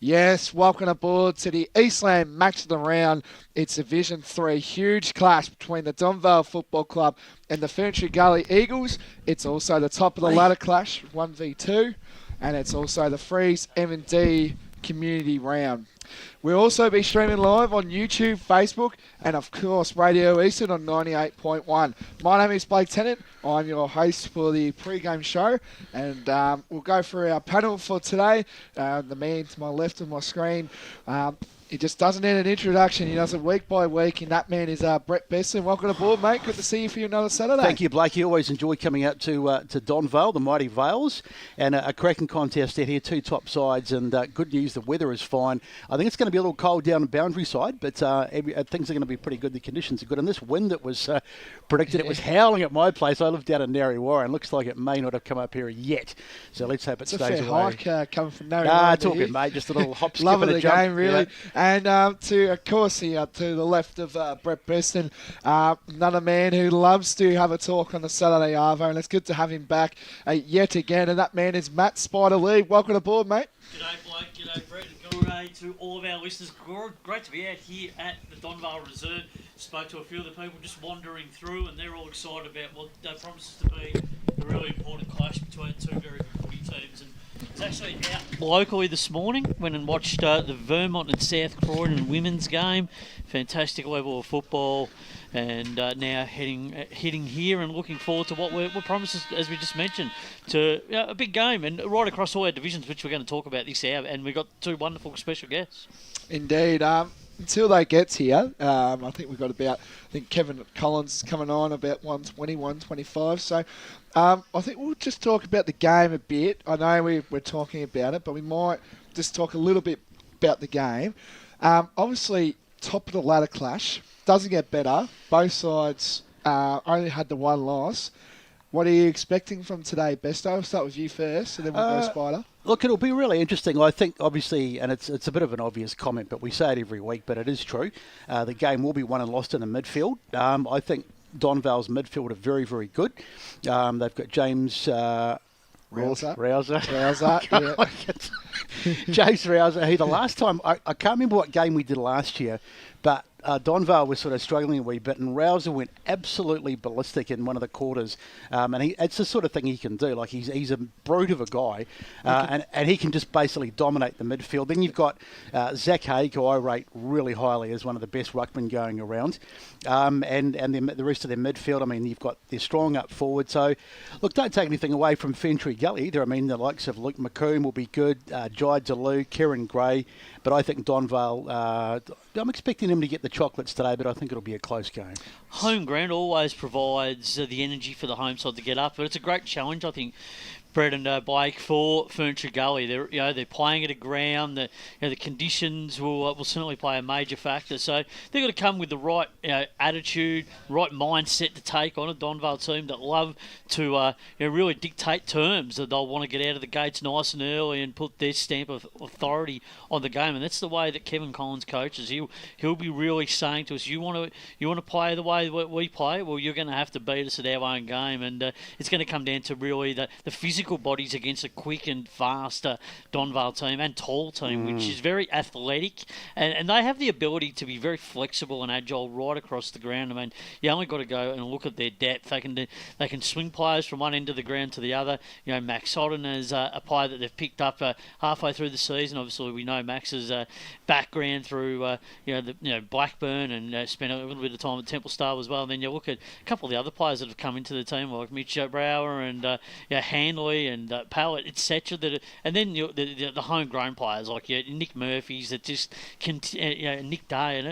Yes, welcome aboard to the Eastland Match of the round. It's Division 3, huge clash between the Donvale Football Club and the Ferntree Gully Eagles. It's also the top of the ladder clash, 1v2, and it's also the Freeze M&D Community Round. We'll also be streaming live on YouTube, Facebook, and of course Radio Eastern on 98.1. My name is Blake Tennant. I'm your host for the pre-game show, and we'll go through our panel for today. The man to my left of my screen, he just doesn't need an introduction. He does it week by week, and that man is Brett Besson. Welcome aboard, mate. Good to see you for another Saturday. Thank you, Blake. You always enjoy coming out to Donvale, the mighty Vales, and a cracking contest out here, two top sides, and good news, the weather is fine. I think it's going to be a little cold down the boundary side, but things are going to be pretty good. The conditions are good, and this wind that was predicted, it was howling at my place. I live down in Narre, and looks like it may not have come up here yet, so let's hope it stays away. It's a fair hike coming from Narre. It's all good, mate. Just a little hop, skip, Love and a the jump. game, really. Yeah. And of course, here to the left of Brett Beston, another man who loves to have a talk on the Saturday Arvo, and it's good to have him back yet again. And that man is Matt Spider Lee. Welcome aboard, mate. G'day, Blake. G'day, Brett. And good day to all of our listeners. Great to be out here at the Donvale Reserve. Spoke to a few of the people just wandering through, and they're all excited about what promises to be a really important clash between two very good footy teams. And it's actually out locally this morning. Went and watched the Vermont and South Croydon women's game. Fantastic level of football, and now heading here and looking forward to what promises, as we just mentioned, to a big game and right across all our divisions, which we're going to talk about this hour. And we've got two wonderful special guests. Indeed. Until they get here, I think we've got Kevin Collins coming on about 120, 125. So I think we'll just talk about the game a bit. I know we're talking about it, but we might just talk a little bit about the game. Obviously, top of the ladder clash. Doesn't get better. Both sides only had the one loss. What are you expecting from today, Besto? I'll start with you first, and then we'll go Spider. Look, it'll be really interesting. I think, obviously, and it's a bit of an obvious comment, but we say it every week, but it is true. The game will be won and lost in the midfield. I think Donvale's midfield are very, very good. They've got James Rouser. Yeah. James Rouser, who the last time, I can't remember what game we did last year, but Donvale was sort of struggling a wee bit, and Rouser went absolutely ballistic in one of the quarters. And it's the sort of thing he can do. Like, he's a brute of a guy, and he can just basically dominate the midfield. Then you've got Zach Haig, who I rate really highly as one of the best ruckmen going around. And the rest of their midfield, I mean, they're strong up forward. So, look, don't take anything away from Ferntree Gully either. I mean, the likes of Luke McComb will be good, Jai DeLu, Kieran Gray. But I think Donvale, I'm expecting him to get the chocolates today, but I think it'll be a close game. Home ground always provides the energy for the home side to get up, but it's a great challenge, I think, Brett and Blake, for Ferntree Gully. They're playing at a ground. The conditions will certainly play a major factor. So they've got to come with the right attitude, right mindset to take on a Donvale team that love to really dictate terms. That they'll want to get out of the gates nice and early and put their stamp of authority on the game. And that's the way that Kevin Collins coaches. He'll be really saying to us, you want to play the way we play? Well, you're going to have to beat us at our own game. And it's going to come down to really the physical bodies against a quick and fast Donvale team and tall team, which is very athletic, and they have the ability to be very flexible and agile right across the ground. I mean, you only got to go and look at their depth. They can swing players from one end of the ground to the other. Max Sodden is a player that they've picked up halfway through the season. Obviously, we know Max's background through Blackburn, and spent a little bit of time at Temple Star as well. And then you look at a couple of the other players that have come into the team, like Mitch Brower and Handley and Pallet, etc. And then the homegrown players like Nick Murphy's that just Nick Day and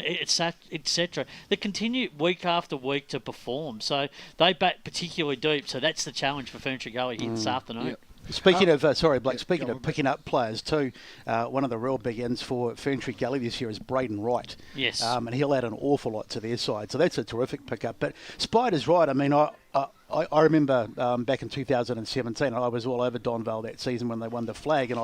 etc. They continue week after week to perform. So they bat particularly deep. So that's the challenge for Ferntree Gully here this afternoon. Yep. Speaking of, Blake, speaking of picking up players too, one of the real big ends for Ferntree Gully this year is Braden Wright. Yes. And he'll add an awful lot to their side. So that's a terrific pickup. But Spider's right. I mean, I remember back in 2017, I was all over Donvale that season when they won the flag, and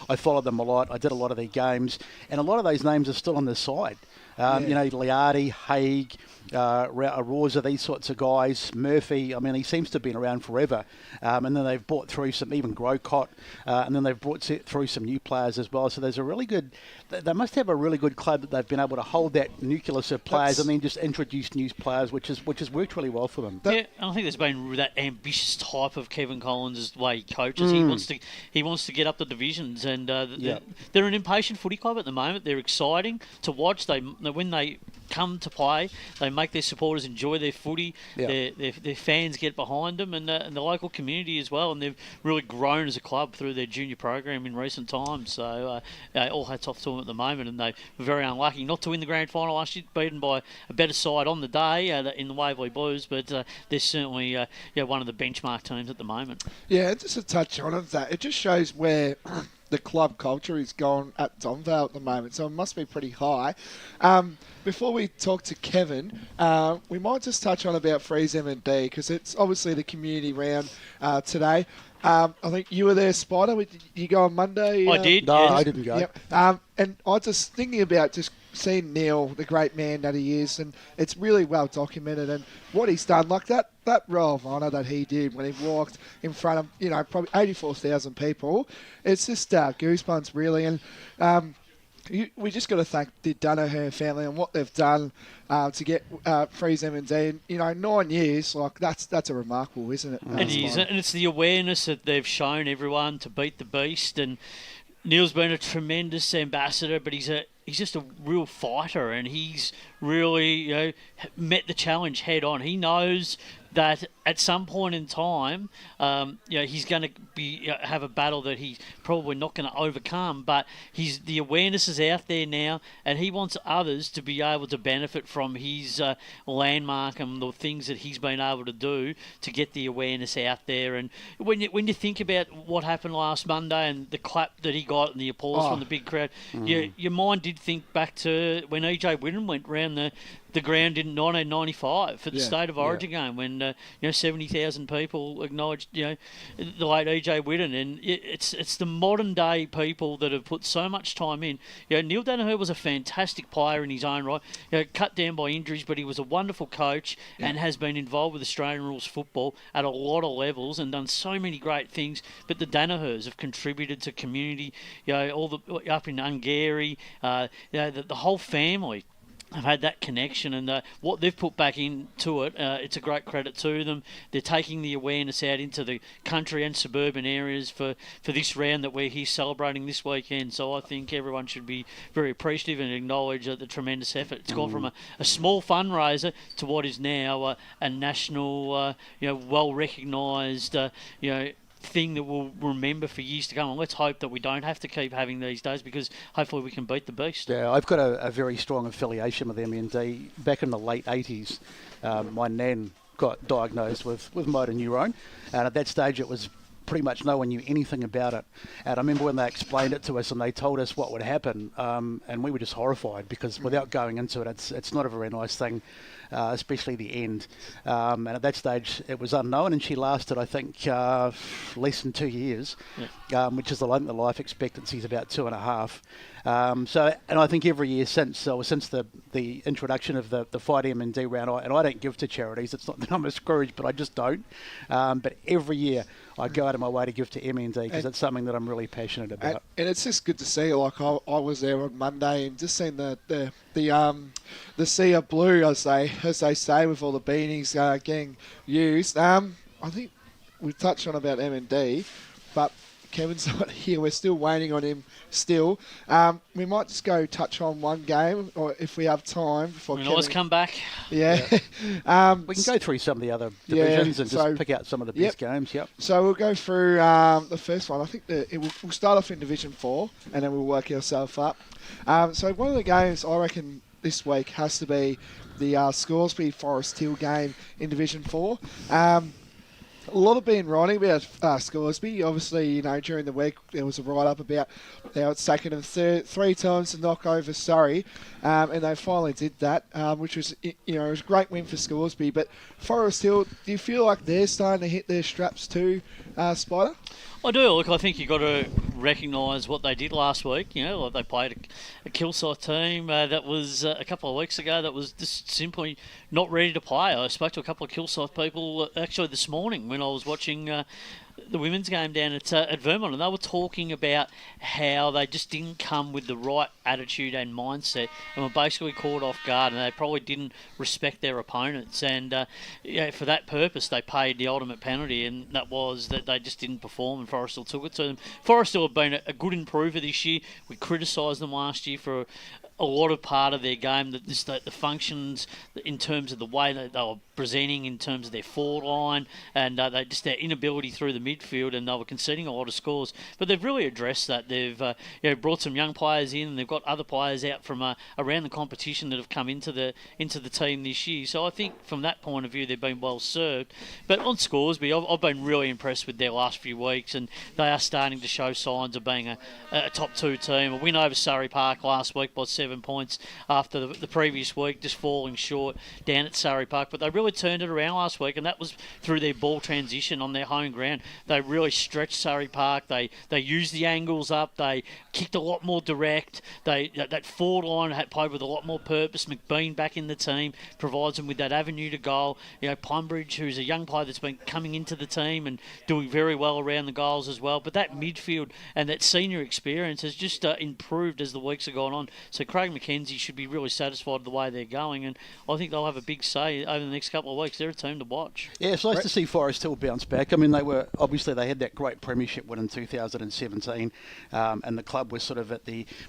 I followed them a lot. I did a lot of their games, and a lot of those names are still on the side. Liardi, Haig, Rosa, these sorts of guys. Murphy, I mean, he seems to have been around forever. And then they've brought through some, even Grocott, and then they've brought through some new players as well. So there's a really good, they must have a really good club that they've been able to hold that nucleus of players and then just introduce new players, which has worked really well for them. Yeah, I think there's been that ambitious type of Kevin Collins' way he coaches. He wants to get up the divisions, and they're an impatient footy club at the moment. They're exciting to watch. When they come to play, they make their supporters enjoy their footy. Their fans get behind them, and the local community as well. And they've really grown as a club through their junior program in recent times. So all hats off to them at the moment, and they were very unlucky not to win the grand final last year, beaten by a better side on the day in the Waverley Blues. But they're certainly one of the benchmark teams at the moment. Yeah, just a touch on of that. It just shows where the club culture is going at Donvale at the moment, so it must be pretty high. Before we talk to Kevin, we might just touch on about Freeze M&D, because it's obviously the community round today. I think you were there, Spider. Did you go on Monday? I did. No, yes. I didn't go. Yep. And I was just thinking about just seeing Neil, the great man that he is, and it's really well documented, and what he's done, like that row of honour that he did when he walked in front of, probably 84,000 people. It's just goosebumps, really, and we just got to thank the Danaher family and what they've done to get Freeze M&D. And, 9 years, like that's a remarkable, isn't it? It is, and it's the awareness that they've shown everyone to beat the beast. And Neil's been a tremendous ambassador, but he's just a real fighter, and he's really met the challenge head on. He knows that at some point in time, he's going to have a battle that he's probably not going to overcome. But the awareness is out there now, and he wants others to be able to benefit from his landmark and the things that he's been able to do to get the awareness out there. And when you think about what happened last Monday and the clap that he got and the applause from the big crowd, your mind did think back to when EJ Whitten went round the ground in 1995 for the State of Origin game, when 70,000 people acknowledged the late EJ Whitten, and it's the modern day people that have put so much time in. Neil Danaher was a fantastic player in his own right, cut down by injuries, but he was a wonderful coach and has been involved with Australian rules football at a lot of levels and done so many great things. But the Danahers have contributed to community, all the up in Ungary, the whole family. I've had that connection, and what they've put back into it, it's a great credit to them. They're taking the awareness out into the country and suburban areas for this round that we're here celebrating this weekend. So I think everyone should be very appreciative and acknowledge the tremendous effort. It's gone from a small fundraiser to what is now a national, well recognised, thing that we'll remember for years to come. And let's hope that we don't have to keep having these days, because hopefully we can beat the beast. Yeah, I've got a very strong affiliation with MND. Back in the late 80s, my nan got diagnosed with motor neurone, and at that stage it was pretty much no one knew anything about it. And I remember when they explained it to us and they told us what would happen, and we were just horrified, because without going into it, it's not a very nice thing, especially the end. And at that stage, it was unknown, and she lasted, I think, less than 2 years, which is, I think the life expectancy is about 2.5. And I think every year since the introduction of the Fight M&D round, and I don't give to charities. It's not that I'm a Scrooge, but I just don't. But every year I go out of my way to give to MND, because it's something that I'm really passionate about. And it's just good to see. Like I was there on Monday and just seen the sea of blue, as they say, with all the beanies getting used. I think we've touched on about M&D, but Kevin's not here. We're still waiting on him still. We might just go touch on one game, or if we have time before We can Kevin... always come back. Yeah. We can go through some of the other divisions and just pick out some of the best games. Yep. So we'll go through the first one. I think we'll start off in Division 4, and then we'll work ourselves up. So one of the games I reckon this week has to be the Scoresby Forest Hill game in Division 4. A lot of been writing about Scoresby. Obviously, during the week there was a write-up about how it's taken them 3 times to knock over Surrey, and they finally did that, which was, it was a great win for Scoresby. But Forest Hill, do you feel like they're starting to hit their straps too, Spider? I do. Look, I think you've got to recognise what they did last week. Like they played a Kilsyth team that was a couple of weeks ago that was just simply not ready to play. I spoke to a couple of Kilsyth people actually this morning when I was watching the women's game down at Vermont, and they were talking about how they just didn't come with the right attitude and mindset, and were basically caught off guard, and they probably didn't respect their opponents, and for that purpose they paid the ultimate penalty, and that was that they just didn't perform, and Forrestal took it to them. Forrestal have been a good improver this year. We criticised them last year for a lot of part of their game, the functions in terms of the way that they were presenting in terms of their forward line, and their inability through the midfield, and they were conceding a lot of scores. But they've really addressed that. They've brought some young players in, and they've got other players out from around the competition that have come into the team this year. So I think from that point of view, they've been well served. But on Scoresby, I've been really impressed with their last few weeks, and they are starting to show signs of being a top 2 team. A win over Surrey Park last week by 7 points after the previous week, just falling short down at Surrey Park. But they really turned it around last week, and that was through their ball transition on their home ground. They really stretched Surrey Park. They used the angles up. They kicked a lot more direct. That forward line had played with a lot more purpose. McBean back in the team provides them with that avenue to goal. Plumbridge, who's a young player that's been coming into the team and doing very well around the goals as well. But that midfield and that senior experience has just improved as the weeks have gone on. So Craig McKenzie should be really satisfied with the way they're going, and I think they'll have a big say over the next couple of weeks. They're a team to watch. Yeah, it's nice to see Forest Hill bounce back. I mean, they had that great premiership win in 2017, and the club was sort of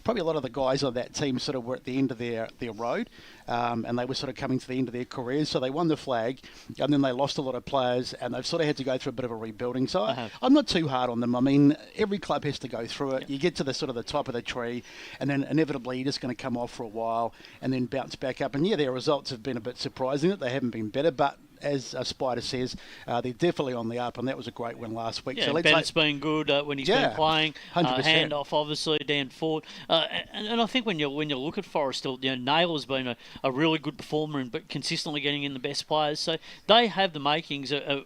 probably a lot of the guys on that team sort of were at the end of their road, and they were sort of coming to the end of their careers. So they won the flag, and then they lost a lot of players, and they've sort of had to go through a bit of a rebuilding. So I'm not too hard on them. I mean, every club has to go through it. You get to the sort of the top of the tree, and then inevitably you're just going to come off for a while and then bounce back up. And yeah, their results have been a bit surprising that they haven't been better, but as Spider says, they're definitely on the up, and that was a great win last week. Yeah, so Bennett's been good when he's been playing. 100%. Handoff, obviously, down forward. And I think when you look at Forrestal, Naylor's been a really good performer and but consistently getting in the best players. So they have the makings of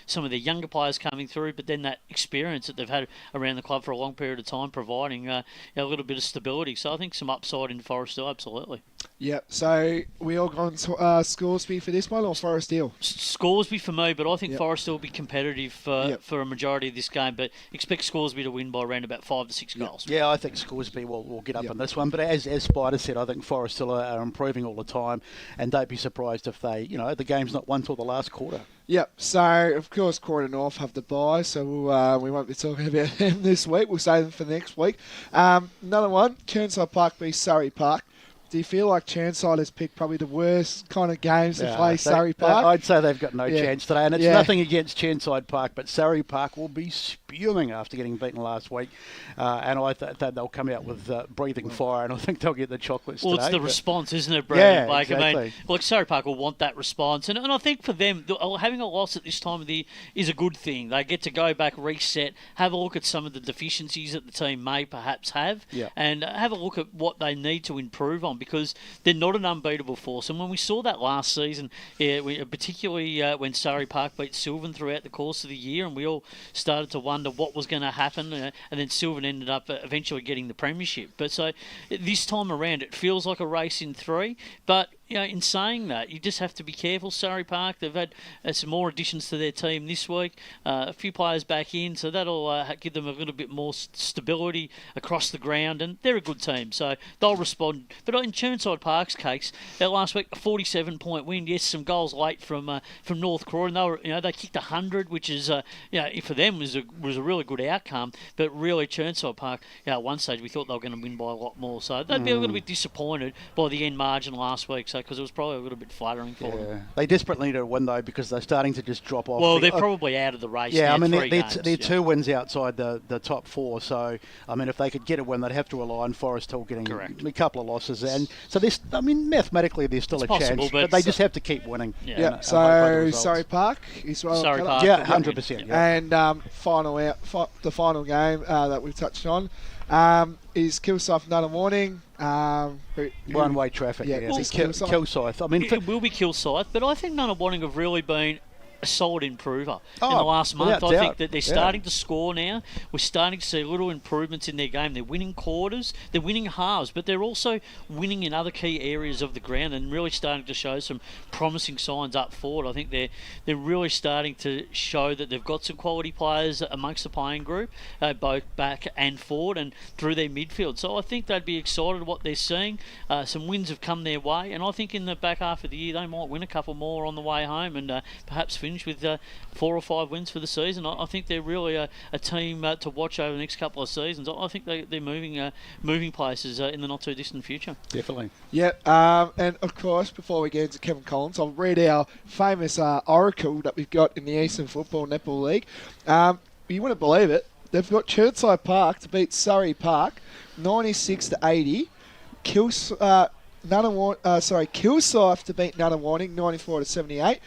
some of their younger players coming through, but then that experience that they've had around the club for a long period of time providing a little bit of stability. So I think some upside in Forrestal, absolutely. Yep. So we all gone Scoresby for this one, or Forest Hill? Scoresby for me, but I think Forest will be competitive for a majority of this game, but expect Scoresby to win by around about 5 to 6 goals. Yeah, I think Scoresby will get up in this one, but as Spider said, I think Forest still are improving all the time, and don't be surprised if they, the game's not won till the last quarter. Yep, so of course Quarter North have the bye, so we won't be talking about them this week. We'll save them for next week. Another one, Churnside Park v Surrey Park. Do you feel like Churnside has picked probably the worst kind of games to play Surrey Park? I'd say they've got no chance today, and it's nothing against Churnside Park, but Surrey Park will be spewing after getting beaten last week, and I think they'll come out with breathing fire, and I think they'll get the chocolates today. Well, it's the response, isn't it, Brad? Yeah, exactly. I mean, look, Surrey Park will want that response, and I think for them, having a loss at this time of the year is a good thing. They get to go back, reset, have a look at some of the deficiencies that the team may perhaps have, and have a look at what they need to improve on, because they're not an unbeatable force. And when we saw that last season, particularly when Surrey Park beat Sylvan throughout the course of the year, and we all started to wonder what was going to happen, and then Sylvan ended up eventually getting the premiership. But so this time around, it feels like a race in 3, but in saying that, you just have to be careful. Surrey Park, they've had some more additions to their team this week, a few players back in, so that'll give them a little bit more stability across the ground, and they're a good team, so they'll respond. But in Churnside Park's case, last week, a 47-point win. Yes, some goals late from North Croydon. They kicked 100, which is for them was a really good outcome. But really, Churnside Park, at one stage we thought they were going to win by a lot more, so they'd be a little bit disappointed by the end margin last week. So because it was probably a little bit flattering for them. They desperately need a win though, because they're starting to just drop off. Well, they're probably out of the race. Yeah, now, I mean they're 2 wins outside the top 4. So I mean, if they could get a win, they'd have to rely on Forest Hill getting a couple of losses, and so mathematically there's still it's a possible, chance, but they just have to keep winning. Yeah. So Surrey Park is well. Surrey Park, 100%. And the final game that we've touched on. Is Kilsyth Nunna Warning. One-way traffic, Yeah, Kilsyth. I mean, it will be Kilsyth, but I think Nunna Warning have really been a solid improver in Oh, the last month. without I think doubt. that they're starting to score now. We're starting to see little improvements in their game. They're winning quarters, they're winning halves, but they're also winning in other key areas of the ground and really starting to show some promising signs up forward. I think they're really starting to show that they've got some quality players amongst the playing group, both back and forward and through their midfield. So I think they'd be excited what they're seeing. Some wins have come their way, and I think in the back half of the year they might win a couple more on the way home and perhaps finish with 4 or 5 wins for the season. I think they're really a team to watch over the next couple of seasons. I think they're moving places in the not too distant future. Definitely. Yep, and of course, before we get into Kevin Collins, I'll read our famous oracle that we've got in the Eastern Football Netball League. You wouldn't believe it. They've got Chertside Park to beat Surrey Park, 96-80. Kilsyth to beat Nunawanning, 94-78.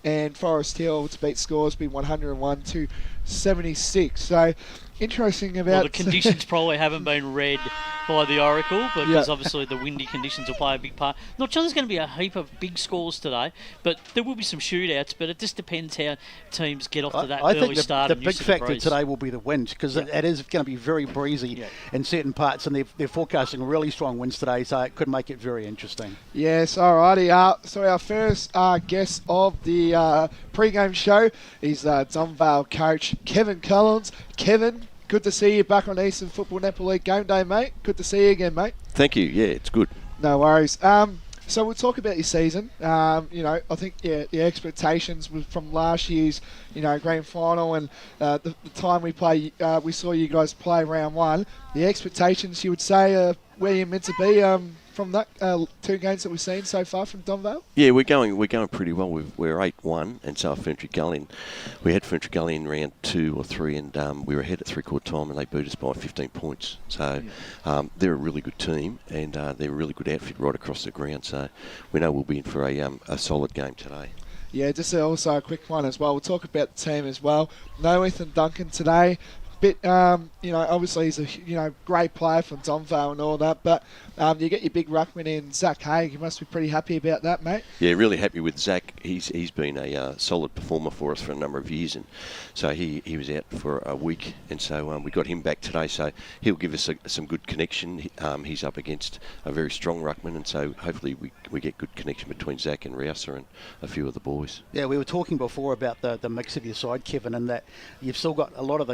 And Forest Hill to beat Scoresby, 101-76. So, interesting about... Well, the conditions probably haven't been read by the Oracle, because obviously the windy conditions will play a big part. Not sure there's going to be a heap of big scores today, but there will be some shootouts, but it just depends how teams get off to that early start. I think the big factor today will be the winds, because it is going to be very breezy in certain parts, and they're forecasting really strong winds today, so it could make it very interesting. Yes, alrighty. So our first guest of the pre-game show is Donvale coach Kevin Collins. Kevin, good to see you back on Eastern Football Netball League game day, mate. Good to see you again, mate. Thank you. Yeah, it's good. No worries. So we'll talk about your season. I think the expectations from last year's, grand final and the time we saw you guys play round one. The expectations, you would say, where you're meant to be from that 2 games that we've seen so far from Donvale? Yeah, we're going pretty well. We're 8-1, and so Ferntree Gully. We had Ferntree Gully in round 2 or 3, and we were ahead at 3/4 time, and they beat us by 15 points. So they're a really good team, and they're a really good outfit right across the ground. So we know we'll be in for a solid game today. Yeah, just also a quick one as well. We'll talk about the team as well. No Ethan Duncan today. Obviously he's a great player from Donvale and all that, but you get your big ruckman in Zach Haig. You must be pretty happy about that, mate. Yeah, really happy with Zach. He's been a solid performer for us for a number of years, and so he was out for a week, and so we got him back today. So he'll give us some good connection. He's up against a very strong ruckman, and so hopefully we get good connection between Zach and Rouser and a few of the boys. Yeah, we were talking before about the mix of your side, Kevin, and that you've still got a lot of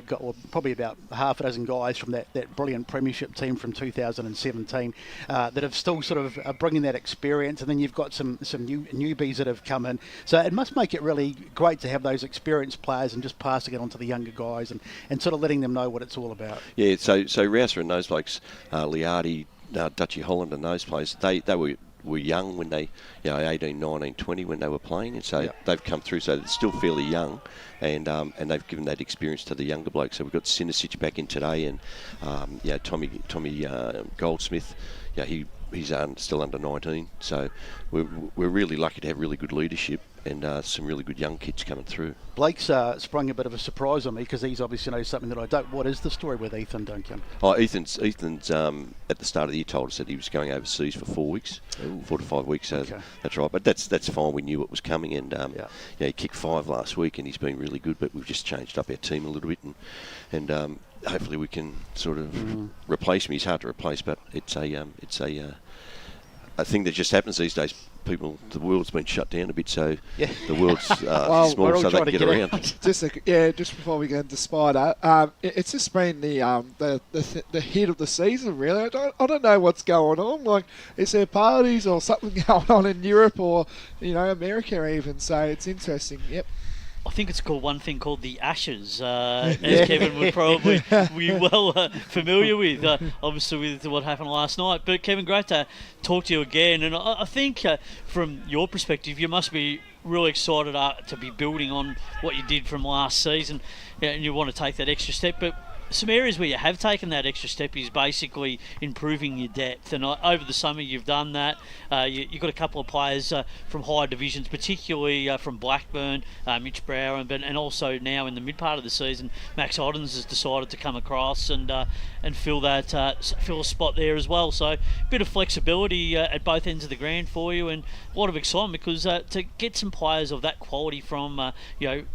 probably about half a dozen guys from that brilliant premiership team from 2017 that have still sort of bringing that experience, and then you've got some newbies that have come in. So it must make it really great to have those experienced players and just passing it on to the younger guys and sort of letting them know what it's all about. Yeah, so Rouser and those blokes, Liardi, Dutchy Holland and those players, they were young when they, 18, 19, 20 when they were playing, and so they've come through, so they're still fairly young, and they've given that experience to the younger blokes. So we've got Sinisic back in today, and Tommy Goldsmith, he's still under 19, so we're really lucky to have really good leadership and some really good young kids coming through. Blake's sprung a bit of a surprise on me, because he's obviously knows something that I don't. What is the story with Ethan Duncan? Oh, Ethan's at the start of the year told us that he was going overseas for 4 weeks, 4 to 5 weeks. So that's right, but that's fine. We knew it was coming, and he kicked 5 last week, and he's been really good. But we've just changed up our team a little bit, and hopefully we can sort of replace him. He's hard to replace, but it's a thing that just happens these days. The world's been shut down a bit, so the world's small, so they can get around. Just before we get into Spider, it's just been the hit of the season, really. I don't know what's going on. Like, is there parties or something going on in Europe or America even? So it's interesting. Yep. I think it's called one thing called the Ashes, as Kevin would probably be well familiar with, obviously with what happened last night. But Kevin, great to talk to you again. And I think from your perspective, you must be really excited to be building on what you did from last season, and you want to take that extra step. But some areas where you have taken that extra step is basically improving your depth. And over the summer, you've done that. You've got a couple of players from higher divisions, particularly from Blackburn, Mitch Brower, and also now in the mid part of the season, Max Oddens has decided to come across and fill a spot there as well. So a bit of flexibility at both ends of the ground for you, and a lot of excitement because to get some players of that quality from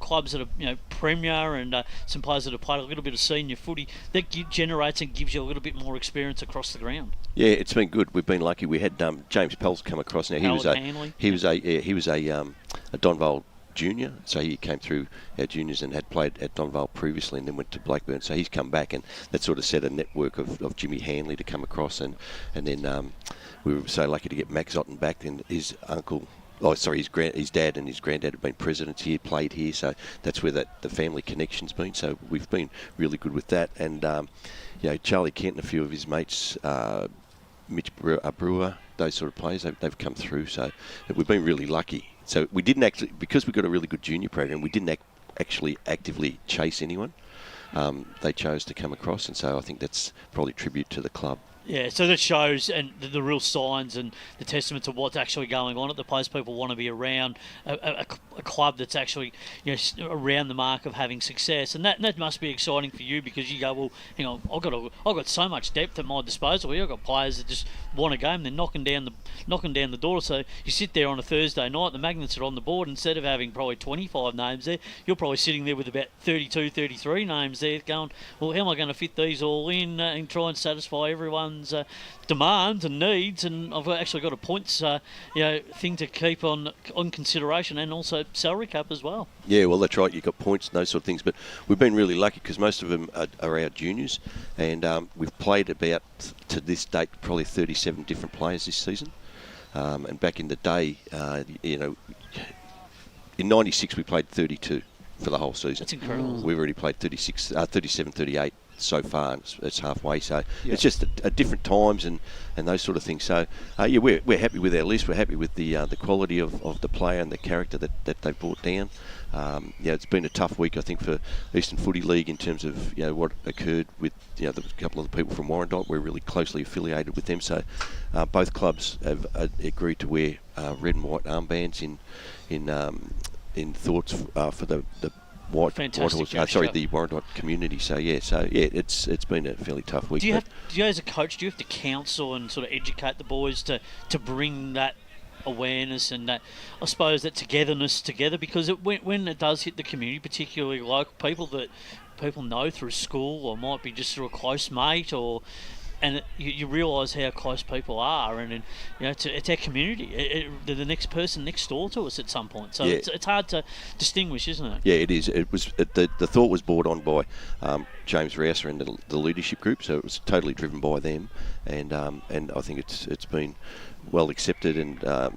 clubs that are premier and some players that have played a little bit of senior footy, that generates and gives you a little bit more experience across the ground. Yeah, it's been good. We've been lucky. We had James Pell's come across. Now he was a Donvale junior, so he came through our juniors and had played at Donvale previously and then went to Blackburn. So he's come back, and that sort of set a network of Jimmy Hanley to come across, and then we were so lucky to get Max Otten back, and his dad and his granddad have been presidents here, played here, so that's where the family connection's been. So we've been really good with that, and Charlie Kent and a few of his mates, Mitch Brewer, those sort of players, they've come through. So we've been really lucky. So we didn't actually, because we've got a really good junior program, we didn't actually actively chase anyone. They chose to come across, and so I think that's probably a tribute to the club. Yeah, so that shows and the real signs and the testament to what's actually going on at the place. People want to be around a club that's actually around the mark of having success, and that must be exciting for you because you go, well, hang on, I've got so much depth at my disposal here. I've got players that just want a game. They're knocking down the door. So you sit there on a Thursday night, the magnets are on the board. Instead of having probably 25 names there, you're probably sitting there with about 32, 33 names there, going, well, how am I going to fit these all in and try and satisfy everyone's demands and needs? And I've actually got a points thing to keep on consideration, and also salary cap as well. Yeah, well, that's right. You've got points and those sort of things, but we've been really lucky because most of them are our juniors, and we've played about to this date probably 37 different players this season. And back in the day, in '96 we played 32 for the whole season. That's incredible. We've already played 37, 38 so far. It's halfway. So it's just a different times and those sort of things. So we're happy with our list. We're happy with the quality of the player and the character that they've brought down. It's been a tough week, I think, for Eastern Footy League in terms of what occurred with a couple of the people from Warrandyte. We're really closely affiliated with them, so both clubs have agreed to wear red and white armbands in thoughts for the the Warrandyte community. So it's been a fairly tough week. Do you as a coach, do you have to counsel and sort of educate the boys to bring that awareness and that, I suppose, that togetherness together? Because when it does hit the community, particularly local people that people know through school or might be just through a close mate, and you realise how close people are, and it's our community. They're the next person next door to us at some point. So it's hard to distinguish, isn't it? Yeah, it is. It was the thought was brought on by James Rouser and the leadership group, so it was totally driven by them, and I think it's been well accepted, and I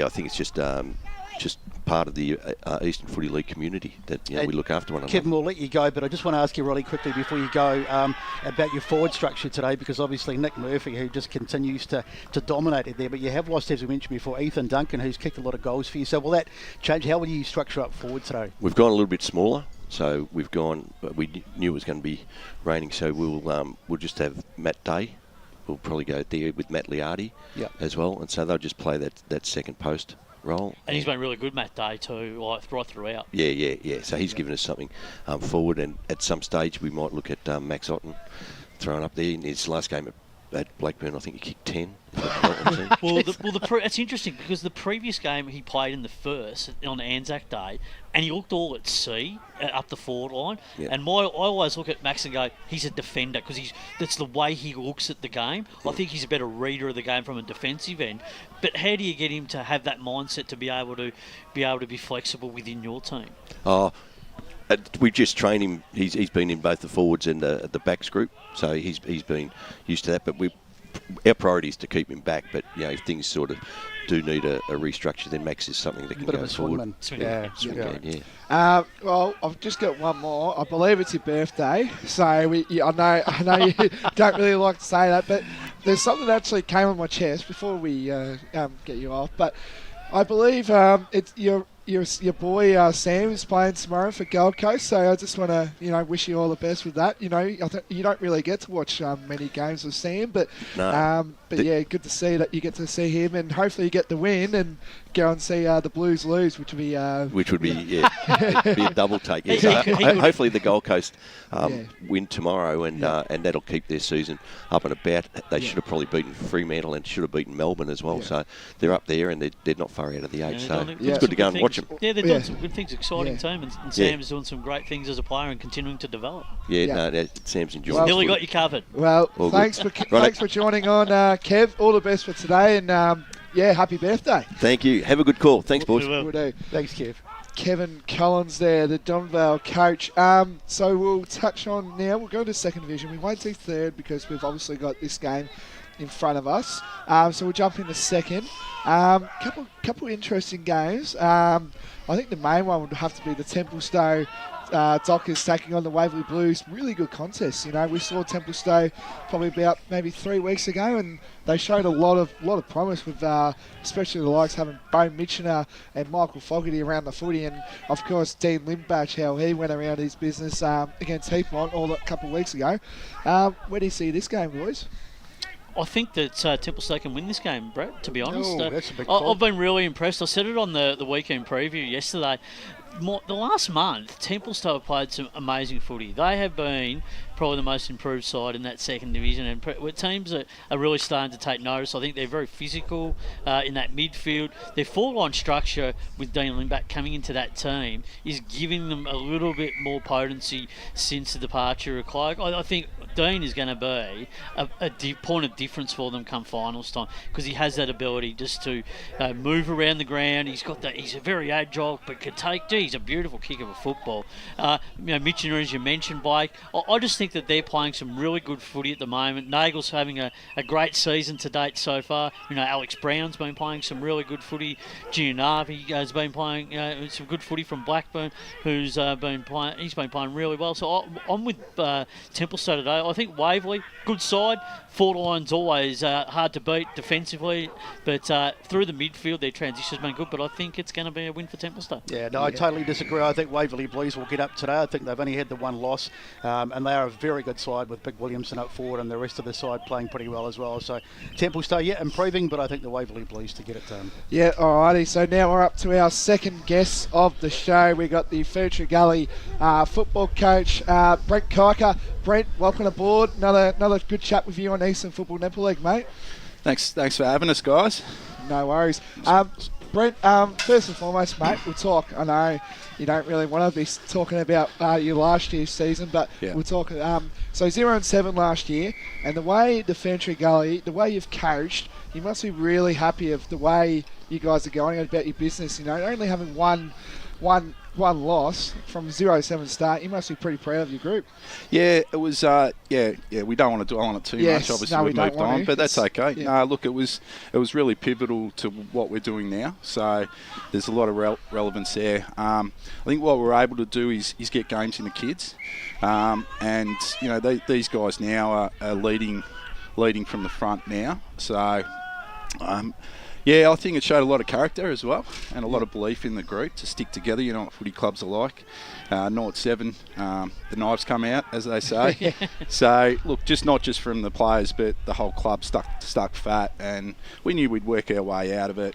think it's just part of the Eastern Footy League community that we look after one another. Kevin, we'll let you go, but I just want to ask you really quickly before you go about your forward structure today, because obviously Nick Murphy, who just continues to dominate it there, but you have lost, as we mentioned before, Ethan Duncan, who's kicked a lot of goals for you. So will that change? How will you structure up forward today? We've gone a little bit smaller. So we knew it was going to be raining, so we'll just have Matt Day. We'll probably go there with Matt Liardi as well, and so they'll just play that second post role. And he's been really good, Matt Day, too, right throughout. Yeah. So he's given us something forward, and at some stage we might look at Max Otten thrown up there in his last game at Blackburn. I think he kicked 10. It's interesting because the previous game he played in the first on Anzac Day, and he looked all at sea up the forward line. Yeah. And I always look at Max and go, he's a defender because that's the way he looks at the game. I think he's a better reader of the game from a defensive end. But how do you get him to have that mindset to be able to be flexible within your team? We just train him. He's been in both the forwards and the backs group, so he's been used to that. But our priority is to keep him back. But if things sort of do need a restructure, then Max is something that can go forward. Well, I've just got one more. I believe it's your birthday, so I know you don't really like to say that, but there's something that actually came on my chest before we get you off. But I believe your boy Sam is playing tomorrow for Gold Coast, so I just want to wish you all the best with that. You don't really get to watch many games with Sam, but yeah, good to see that you get to see him, and hopefully you get the win and go and see the Blues lose, which would be it'd be a double take. Yeah. So hopefully the Gold Coast win tomorrow, and that'll keep their season up and about. They should have probably beaten Fremantle and should have beaten Melbourne as well. So they're up there and they're not far out of the eight. So it's good to go and watch them. Yeah, they're doing some good things. Exciting team, and Sam's doing some great things as a player and continuing to develop. Sam's enjoying. Nearly got you covered. Well, thanks for joining on, Kev. All the best for today, and happy birthday. Thank you. Have a good call. Thanks, boys. We'll do. Thanks, Kev. Kevin Collins there, the Donvale coach. So we'll touch on now. We'll go to second division. We won't do third because we've obviously got this game in front of us. So we'll jump into second. Couple interesting games. I think the main one would have to be the Templestowe Dockers taking on the Waverley Blues. Really good contest. We saw Templestowe probably about maybe 3 weeks ago, and they showed a lot of promise with especially the likes having Bo Mitchener and Michael Fogarty around the footy, and of course Dean Limbach, how he went around his business against Heathmont all a couple of weeks ago. Where do you see this game, boys? I think that Templestowe can win this game, Brett, to be honest. That's a big call. I've been really impressed. I said it on the weekend preview yesterday. The last month, Templestowe have played some amazing footy. They have been probably the most improved side in that second division, and teams are really starting to take notice. I think they're very physical in that midfield. Their four-line structure with Dean Limbach coming into that team is giving them a little bit more potency since the departure of Clark. I think Dean is going to be a point of difference for them come finals time, because he has that ability just to move around the ground. He's very agile, but can take. He's a beautiful kick of a football. Mitchener, as you mentioned, Blake. I just think that they're playing some really good footy at the moment. Nagel's having a great season to date so far. Alex Brown's been playing some really good footy. Giannavi has been playing some good footy from Blackburn, who's been playing. He's been playing really well. So I'm with Templestowe today. I think Waverley, good side. Forward line's always hard to beat defensively, but through the midfield, their transition's been good. But I think it's going to be a win for Templestowe. Yeah, no, I totally disagree. I think Waverley Blues will get up today. I think they've only had the one loss, and they are a very good side with Big Williamson up forward and the rest of the side playing pretty well as well. So Templestowe, improving, but I think the Waverley Blues to get it done. Yeah, alrighty. So now we're up to our second guest of the show. We got the Ferntree Gully football coach, Brent Kiker. Brent, welcome aboard. Another good chat with you on Eastern Football Netball League, mate. Thanks for having us, guys. No worries. Brent, first and foremost, mate, we'll talk. I know you don't really want to be talking about your last year's season, but we'll talk. So 0-7 last year, and the way the Ferntree Gully, the way you've coached, you must be really happy of the way you guys are going about your business. Only having one loss from 0-7 start, you must be pretty proud of your group. Yeah, it was. We don't want to dwell on it too much. Obviously, we've moved on, but that's okay. Yeah. Look, it was really pivotal to what we're doing now. So there's a lot of relevance there. I think what we're able to do is get games in the kids, and these guys now are leading from the front now. So. I think it showed a lot of character as well, and a lot of belief in the group to stick together. You know what footy clubs are like. 0-7, the knives come out, as they say. So, look, not just from the players, but the whole club stuck fat, and we knew we'd work our way out of it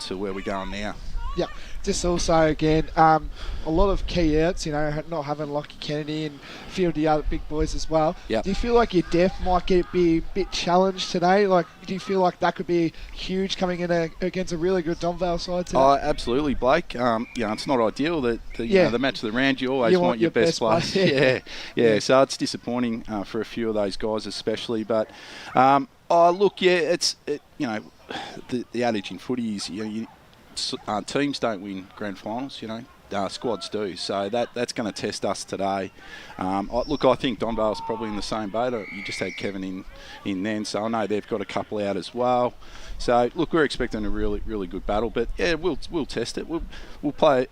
to where we're going now. Yeah, just also again, a lot of key outs, not having Lockie Kennedy and a few of the other big boys as well. Yep. Do you feel like your depth might be a bit challenged today? Like, do you feel like that could be huge coming in against a really good Donvale side today? Oh, absolutely, Blake. It's not ideal that the match of the round, you always want your best players. Yeah. So it's disappointing for a few of those guys, especially. But it's the adage in footy is teams don't win grand finals, squads do. So that's going to test us today. I think Donvale's probably in the same boat. You just had Kevin in then, so I know they've got a couple out as well. So look, we're expecting a really, really good battle. But yeah, we'll test it. We'll play.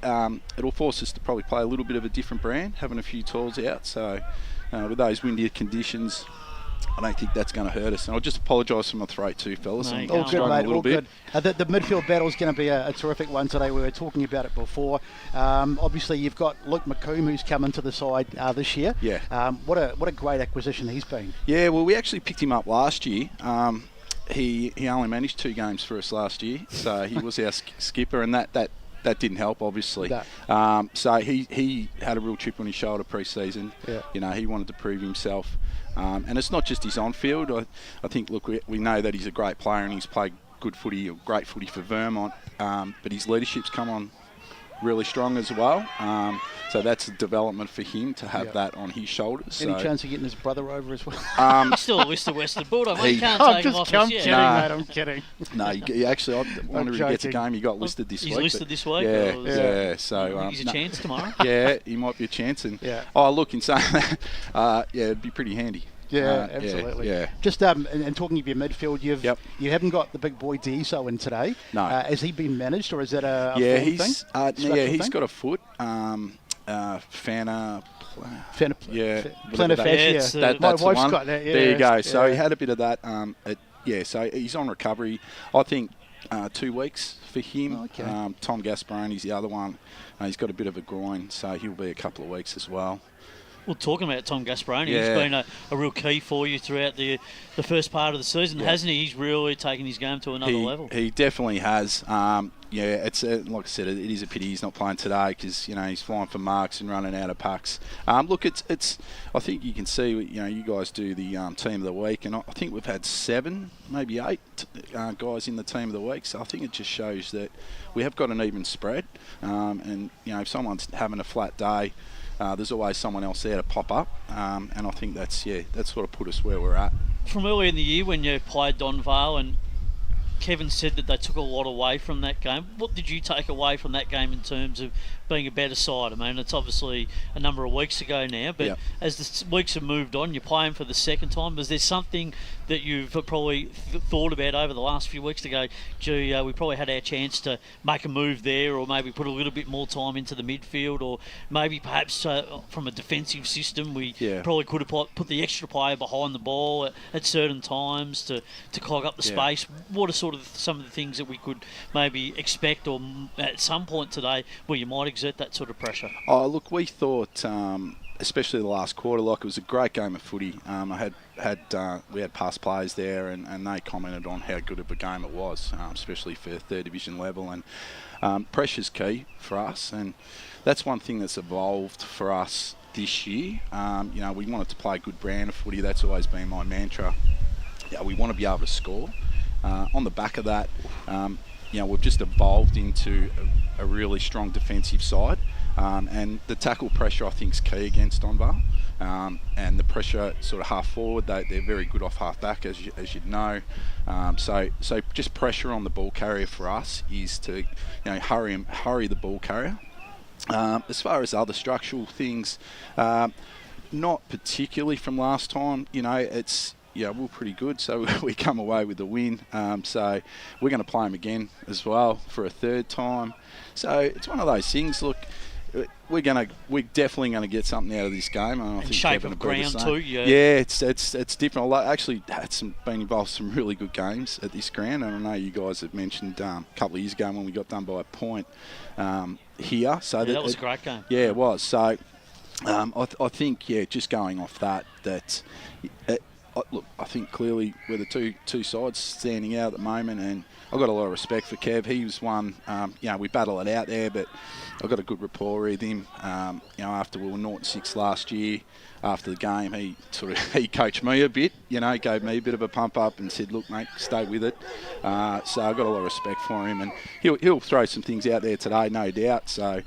It'll force us to probably play a little bit of a different brand, having a few tools out. So with those windier conditions, I don't think that's going to hurt us. And I'll just apologise for my throat too, fellas. No, I'm all All struggling good, mate. a little All bit. good. The midfield battle is going to be a terrific one today. We were talking about it before. Obviously, you've got Luke McComb, who's come into the side this year. Yeah. What a great acquisition he's been. Yeah, well, we actually picked him up last year. He only managed 2 games for us last year, so he was our skipper, and that didn't help, obviously. No. So he had a real chip on his shoulder pre-season. Yeah. You know, he wanted to prove himself. And it's not just his on-field. I think, look, we know that he's a great player and he's played good footy, or great footy for Vermont, but his leadership's come on really strong as well. So that's a development for him to have that on his shoulders. Any chance of getting his brother over as well? He's still a listed Western Bulldog. He- You can't I'm take him off kidding, us yet. mate. I'm kidding. No, he actually, whenever he gets a joking. game, he got listed this He's week. listed but- this week, Yeah, or- yeah. So He's a no- chance tomorrow. Yeah, he might be a chance. And Yeah. oh, look, in saying that, yeah, it'd be pretty handy. Yeah, absolutely. Yeah. Just and talking of your midfield, you haven't got the big boy Dieso in today. No. Has he been managed, or is that a Yeah, form he's thing? yeah, Structural he's thing? got a foot. Plantar Plantar whatever that Yeah, fascia. it's, That, My that's the wife's one. got that. Yeah, There you go. So yeah. he had a bit of that. So he's on recovery. I think 2 weeks for him. Oh, okay. Tom Gasparoni's the other one. He's got a bit of a groin, so he'll be a couple of weeks as well. Well, talking about Tom Gasparoni, Yeah. he's been a real key for you throughout the first part of the season, hasn't he? He's really taken his game to another level. He definitely has. Yeah, it's like I said, it is a pity he's not playing today because he's flying for marks and running out of pucks. Look, it's. I think you can see. You guys do the team of the week, and I think we've had 7, maybe 8 guys in the team of the week. So I think it just shows that we have got an even spread. And if someone's having a flat day, there's always someone else there to pop up. And I think that's sort of put us where we're at. From earlier in the year when you played Donvale, and Kevin said that they took a lot away from that game. What did you take away from that game in terms of being a better side? I mean, it's obviously a number of weeks ago now, but as the weeks have moved on, you're playing for the second time. Was there something that you've probably thought about over the last few weeks to go, gee, we probably had our chance to make a move there, or maybe put a little bit more time into the midfield, or maybe perhaps from a defensive system, we probably could have put the extra player behind the ball at certain times to clog up the space? What are sort of some of the things that we could maybe expect, or at some point today where you might exert that sort of pressure? Oh, look, we thought, especially the last quarter, like it was a great game of footy. We had past players there, and they commented on how good of a game it was, especially for third division level. And pressure's key for us, and that's one thing that's evolved for us this year. We wanted to play a good brand of footy. That's always been my mantra. We want to be able to score. On the back of that, we've just evolved into a really strong defensive side, and the tackle pressure I think is key against Donvale, and the pressure sort of half forward, they're very good off half back, as you'd know. So just pressure on the ball carrier for us is to hurry the ball carrier. As far as other structural things, not particularly from last time. It's. Yeah, we're pretty good, so we come away with the win. So we're going to play them again as well for a third time. So it's one of those things. Look, we're definitely going to get something out of this game. I think shape Kevin of will be the ground same. too. Yeah, it's different. I actually been involved in some really good games at this ground, and I know you guys have mentioned a couple of years ago when we got done by a point here. So that was a great game. Yeah, it was. So I think just going off that. Look, I think clearly we're the two sides standing out at the moment, and I've got a lot of respect for Kev. He was one, we battle it out there, but I've got a good rapport with him. After we were 0-6 last year, after the game, he coached me a bit, gave me a bit of a pump up and said, look, mate, stay with it. So I've got a lot of respect for him, and he'll throw some things out there today, no doubt. So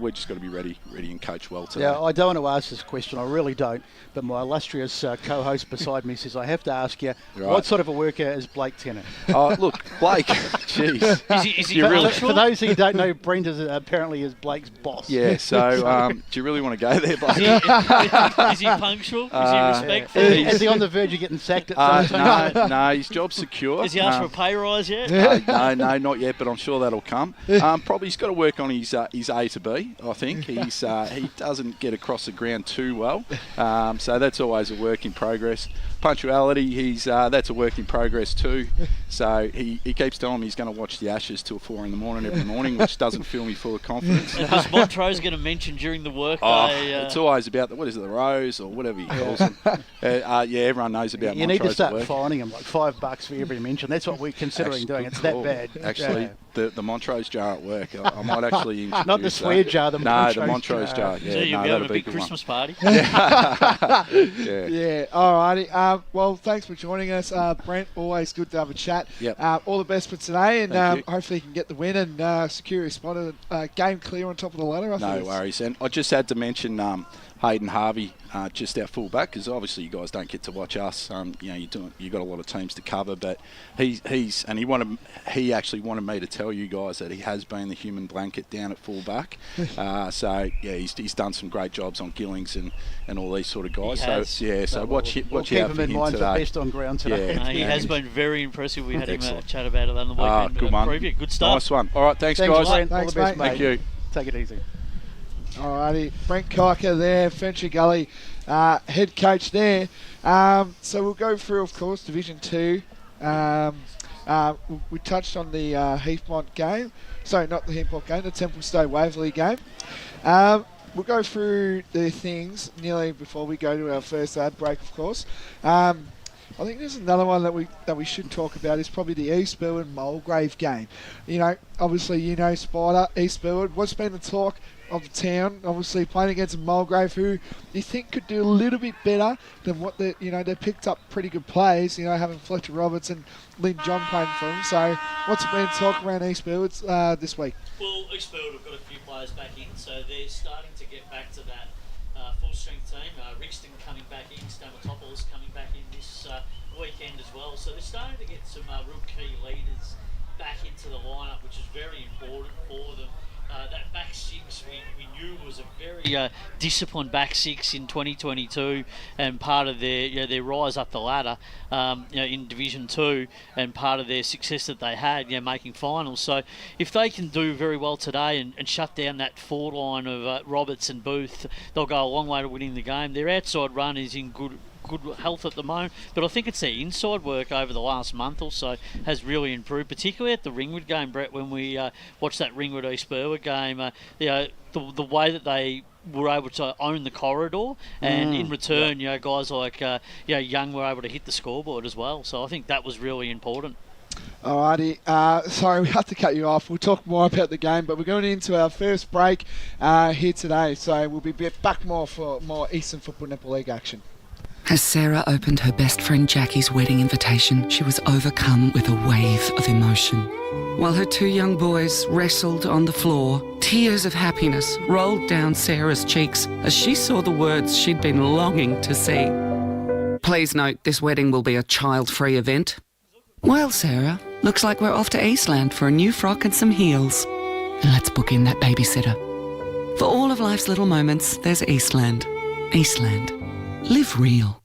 we've just got to be ready and coach well today. Yeah, I don't want to ask this question, I really don't, but my illustrious co-host beside me says I have to ask you, what sort of a worker is Blake Tennant? Oh, look, Blake, jeez. Is he really For those who don't know, Brent apparently is Blake's boss. Yeah, so do you really want to go there, Blake? Is he punctual? Is he respectful? Is he on the verge of getting sacked at some time? No, his job's secure. Has he asked for a pay rise yet? No, not yet, but I'm sure that'll come. Probably he's got to work on his A to B, I think. He doesn't get across the ground too well, so that's always a work in progress. Punctuality, that's a work in progress too. So he keeps telling me he's going to watch the Ashes till 4 a.m. every morning, which doesn't fill me full of confidence. Was Montrose going to mention during the workday? It's always about the Rose or whatever he calls them. Everyone knows about Montrose. You need to start at work. fining him like $5 for every mention. That's what we're considering doing. It's that bad. Actually, the Montrose jar at work. I might actually introduce not the swear jar. The Montrose jar. So you'll be having a big Christmas party. Yeah. Alrighty. Well, thanks for joining us, Brent. Always good to have a chat. Yep. All the best for today, and Thank you. hopefully you can get the win and secure your spot at game clear on top of the ladder. No worries. And I just had to mention Hayden Harvey, just our fullback, because obviously you guys don't get to watch us. You've got a lot of teams to cover, but he actually wanted me to tell you guys that he has been the human blanket down at fullback. He's done some great jobs on Gillings and all these sort of guys. Watch we'll keep out him for in him mind today. for best on ground today. Yeah. He has been very impressive. We had him Excellent. chat about it on the weekend. Good one. Preview. Good stuff. Nice one. All right, thanks guys. Brent. Thanks, All the best, mate. Thank you. Take it easy. Alrighty, Brent Kiker there, Ferntree Gully, head coach there. So we'll go through, of course, Division 2. We touched on the Heathmont game. Sorry, not the Heathmont game, the Templestowe Waverley game. We'll go through the things nearly before we go to our first ad break, of course. I think there's another one that we should talk about is probably the East Burwood Mulgrave game. Obviously Spider, East Burwood. What's been the talk of the town? Obviously playing against Mulgrave, who you think could do a little bit better than what they picked up pretty good players. Having Fletcher Roberts and Lynn John playing for them. So what's been talk around East Burwood this week? Well, East Burwood have got a few players back in, so they're starting to get back to that full-strength team. Rixton coming back in, Stamatopoulos coming back in this weekend as well. So they're starting to get some real key leaders back into the lineup, which is very important for them. That back six we knew was a very disciplined back six in 2022, and part of their rise up the ladder in Division 2, and part of their success that they had making finals. So if they can do very well today and shut down that forward line of Roberts and Booth, they'll go a long way to winning the game. Their outside run is in good health at the moment, but I think it's their inside work over the last month or so has really improved, particularly at the Ringwood game, Brett, when we watched that Ringwood East Burwood game. The way that they were able to own the corridor, and in return, guys like Young were able to hit the scoreboard as well. So I think that was really important. Alrighty, sorry we have to cut you off. We'll talk more about the game, but we're going into our first break here today, so we'll be back more for more Eastern Football Netball League action. As Sarah opened her best friend Jackie's wedding invitation, she was overcome with a wave of emotion. While her two young boys wrestled on the floor, tears of happiness rolled down Sarah's cheeks as she saw the words she'd been longing to see. Please note, this wedding will be a child-free event. Well, Sarah, looks like we're off to Eastland for a new frock and some heels. And let's book in that babysitter. For all of life's little moments, there's Eastland. Eastland. Live real.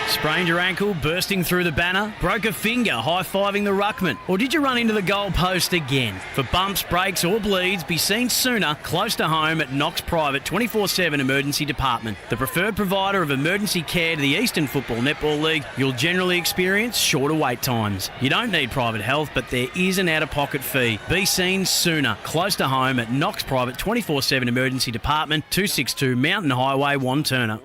Sprained your ankle, bursting through the banner? Broke a finger, high-fiving the ruckman? Or did you run into the goal post again? For bumps, breaks or bleeds, be seen sooner, close to home at Knox Private 24/7 Emergency Department. The preferred provider of emergency care to the Eastern Football Netball League, you'll generally experience shorter wait times. You don't need private health, but there is an out-of-pocket fee. Be seen sooner, close to home at Knox Private 24/7 Emergency Department, 262 Mountain Highway, Wanturna.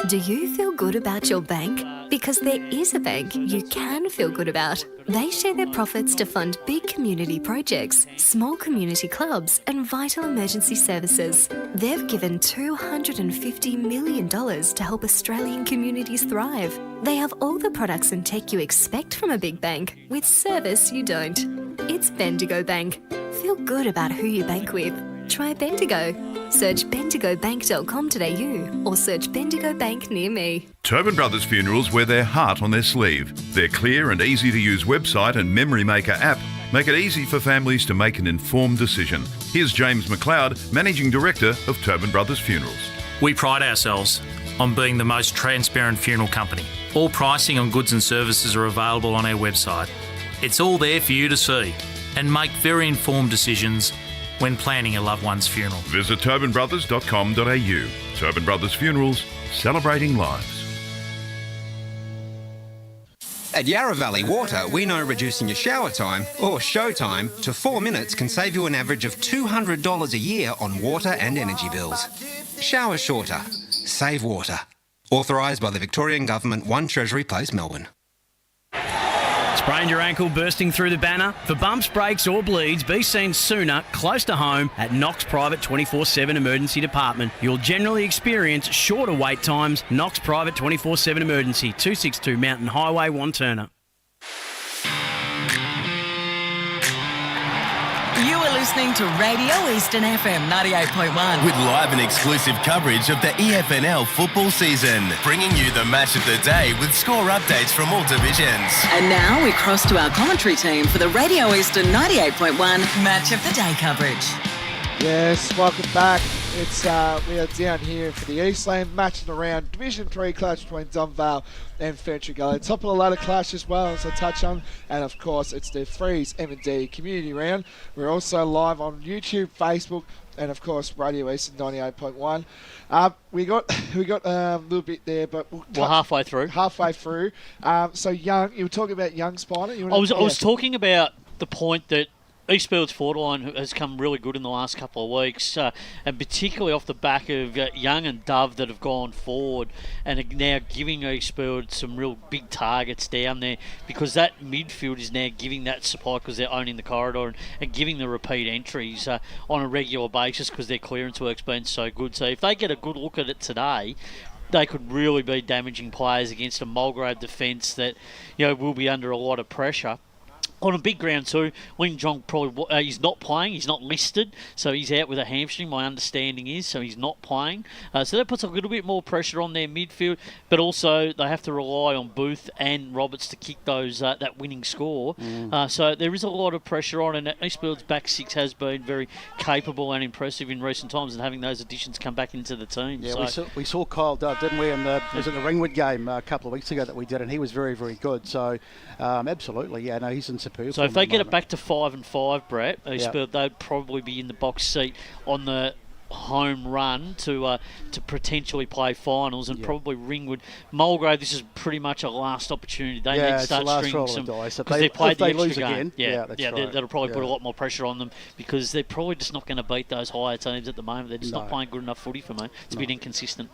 Do you feel good about your bank? Because there is a bank you can feel good about. They share their profits to fund big community projects, small community clubs, and vital emergency services. They've given $250 million to help Australian communities thrive. They have all the products and tech you expect from a big bank, with service you don't. It's Bendigo Bank. Feel good about who you bank with. Try Bendigo. Search bendigobank.com.au or search Bendigo Bank near me. Tobin Brothers Funerals wear their heart on their sleeve. Their clear and easy to use website and Memory Maker app make it easy for families to make an informed decision. Here's James McLeod, Managing Director of Tobin Brothers Funerals. We pride ourselves on being the most transparent funeral company. All pricing on goods and services are available on our website. It's all there for you to see and make very informed decisions when planning a loved one's funeral. Visit tobinbrothers.com.au. Tobin Brothers Funerals, celebrating lives. At Yarra Valley Water, we know reducing your shower time, or show time, to 4 minutes can save you an average of $200 a year on water and energy bills. Shower shorter. Save water. Authorised by the Victorian Government, 1 Treasury Place, Melbourne. Sprained your ankle bursting through the banner? For bumps, breaks or bleeds, be seen sooner, close to home, at Knox Private 24/7 Emergency Department. You'll generally experience shorter wait times. Knox Private 24/7 Emergency, 262 Mountain Highway, Wanturna. You are listening to Radio Eastern FM 98.1. With live and exclusive coverage of the EFNL football season. Bringing you the match of the day with score updates from all divisions. And now we cross to our commentary team for the Radio Eastern 98.1 Match of the Day coverage. Yes, welcome back. It's we are down here for the Eastland Match of the round, Division 3 clash between Donvale and Ferntree Gully. Top of the ladder clash as well, as I touch on. And of course, it's the Freeze M&D community round. We're also live on YouTube, Facebook, and of course, Radio Eastern 98.1. We got a little bit there, but we're halfway through. So Young, you were talking about Young Spider. I was talking about the point that Eastfield's forward line has come really good in the last couple of weeks, and particularly off the back of Young and Dove that have gone forward and are now giving Eastfield some real big targets down there, because that midfield is now giving that supply because they're owning the corridor and giving the repeat entries on a regular basis because their clearance work's been so good. So if they get a good look at it today, they could really be damaging players against a Mulgrave defence that will be under a lot of pressure. On a big ground too, Ling Jong probably he's not playing. He's not listed, so he's out with a hamstring. My understanding is, so he's not playing. So that puts a little bit more pressure on their midfield, but also they have to rely on Booth and Roberts to kick those that winning score. So there is a lot of pressure on, and Eastfield's back six has been very capable and impressive in recent times, and having those additions come back into the team. Yeah, so we saw Kyle Dove, didn't we? Was it the Ringwood game a couple of weeks ago that we did, and he was very, very good. So absolutely, yeah, no, he's in superb. So if they get it back to 5-5, Brett, they'd probably be in the box seat on the home run to potentially play finals, and probably Ringwood. Mulgrave, this is pretty much a last opportunity. They need to start stringing some, because they played the extra game. That'll probably put a lot more pressure on them, because they're probably just not going to beat those higher teams at the moment. They're just not playing good enough footy for me. It's a bit inconsistent.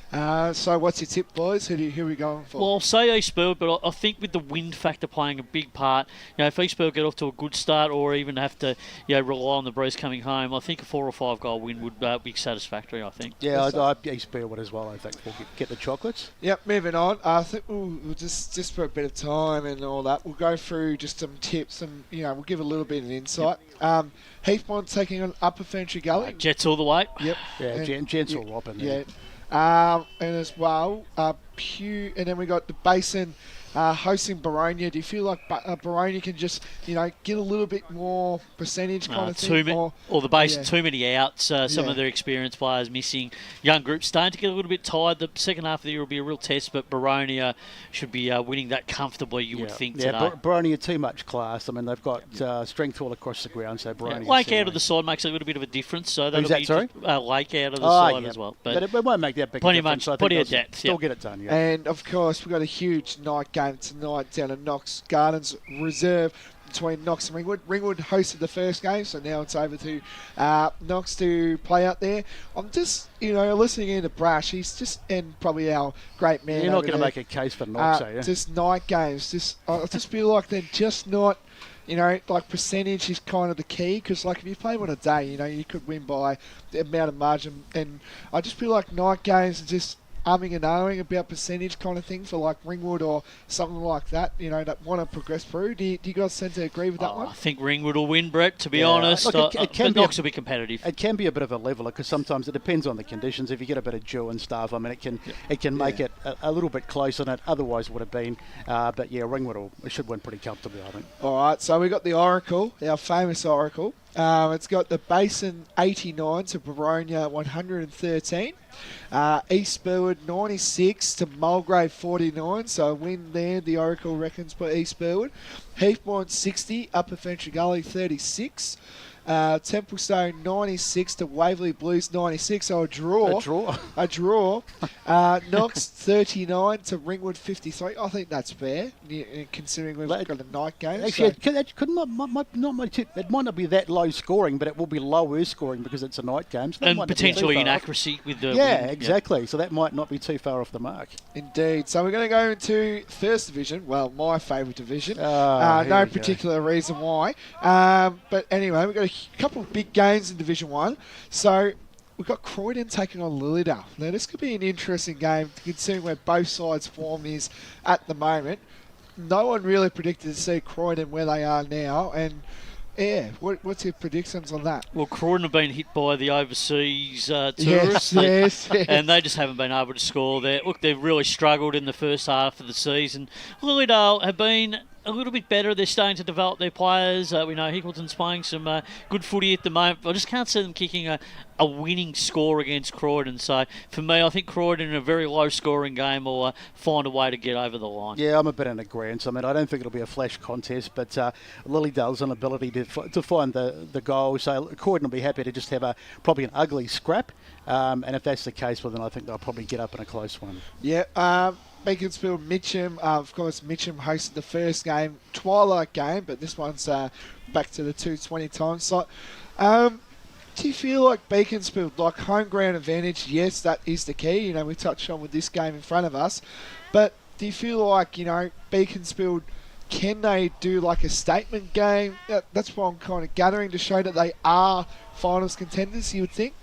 So what's your tip, boys? Who are we going for? Well, I'll say Eastfield, but I think with the wind factor playing a big part, if Eastfield get off to a good start, or even have to rely on the breeze coming home, I think a 4 or 5 goal win would be satisfactory, I think. Yeah, Eastfield would as well, I think. We'll get the chocolates. Yep, moving on. I think we'll just for a bit of time and all that, we'll go through just some tips and, we'll give a little bit of insight. Heathmont taking on Upper Ferntree Gully. Jets all the way. Yep. Yeah, Jets will whop in there. Yeah. And as well, Pew, and then we got the Basin hosting Baronia. Do you feel like Baronia can just, get a little bit more percentage kind of thing? Or the Basin, too many outs. Some of their experienced players missing. Young groups starting to get a little bit tired. The second half of the year will be a real test, but Baronia should be winning that comfortably, you would think, today. Baronia too much class. I mean, they've got strength all across the ground, so Baronia... Lake out of the side makes a little bit of a difference. So that'll be sorry? Lake out of the side as well. But it won't make that big difference. Plenty of depth. Still get it done, yeah. And, of course, we've got a huge night game tonight down at Knox Gardens Reserve between Knox and Ringwood. Ringwood hosted the first game, so now it's over to Knox to play out there. I'm just, listening in to Brash. He's just, and probably our great man. You're not going to make a case for Knox, are you? Just night games. I just feel like they're just not... like percentage is kind of the key, because if you play one a day, you could win by the amount of margin. And I just feel like night games are just umming and ahhing about percentage kind of thing for like Ringwood or something like that, that want to progress through. Do you guys tend to agree with that one? I think Ringwood will win, Brett, to be honest. Look, Knox will be competitive. It can be a bit of a leveler, because sometimes it depends on the conditions. If you get a bit of dew and stuff, I mean, it can make it a little bit closer than it otherwise would have been. But Ringwood should win pretty comfortably, I think. All right, so we got the Oracle, our famous Oracle. It's got the Basin 89 to Baronia 113. East Burwood 96 to Mulgrave 49, so a win there, the Oracle reckons, for East Burwood. Heathbourne 60, Upper Ferntree Gully 36. Templestone 96 to Waverley Blues 96, so a draw. A draw. Knox 39 to Ringwood 53. I think that's fair, considering we've got a night game. Actually, it might not be that low scoring, but it will be lower scoring because it's a night game. So and potentially inaccuracy with the win. Exactly. So that might not be too far off the mark. Indeed. So we're going to go into First Division. Well, my favourite division. No particular reason why. But anyway, we've got a couple of big games in Division 1. So we've got Croydon taking on Lilydale. Now, this could be an interesting game, considering where both sides' form is at the moment. No one really predicted to see Croydon where they are now, and yeah, what's your predictions on that? Well, Croydon have been hit by the overseas tourists, yes. And they just haven't been able to score there. Look, they've really struggled in the first half of the season. Lilydale have been a little bit better. They're starting to develop their players. We know Hickleton's playing some good footy at the moment. I just can't see them kicking a winning score against Croydon. So for me, I think Croydon in a very low-scoring game will find a way to get over the line. Yeah, I'm a bit in agreement. I mean, I don't think it'll be a flash contest, but Lilydale's an ability to find the goal. So Croydon will be happy to just have probably an ugly scrap. And if that's the case, well, then I think they'll probably get up in a close one. Yeah, Beaconsfield, Mitcham. Of course, Mitcham hosted the first game, twilight game, but this one's back to the 2:20 time slot. Do you feel like Beaconsfield, like home ground advantage? Yes, that is the key. You know, we touched on with this game in front of us. But do you feel like, you know, Beaconsfield, can they do like a statement game? That's what I'm kind of gathering, to show that they are finals contenders, you would think?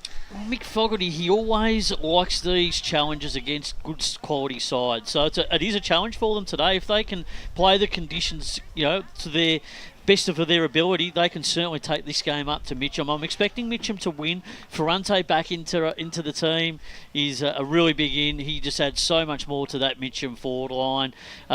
Mick Fogarty, he always likes these challenges against good quality sides. So it is a challenge for them today. If they can play the conditions, you know, to their best of their ability, they can certainly take this game up to Mitcham. I'm expecting Mitcham to win. Ferrante back into the team is a really big in. He just adds so much more to that Mitcham forward line.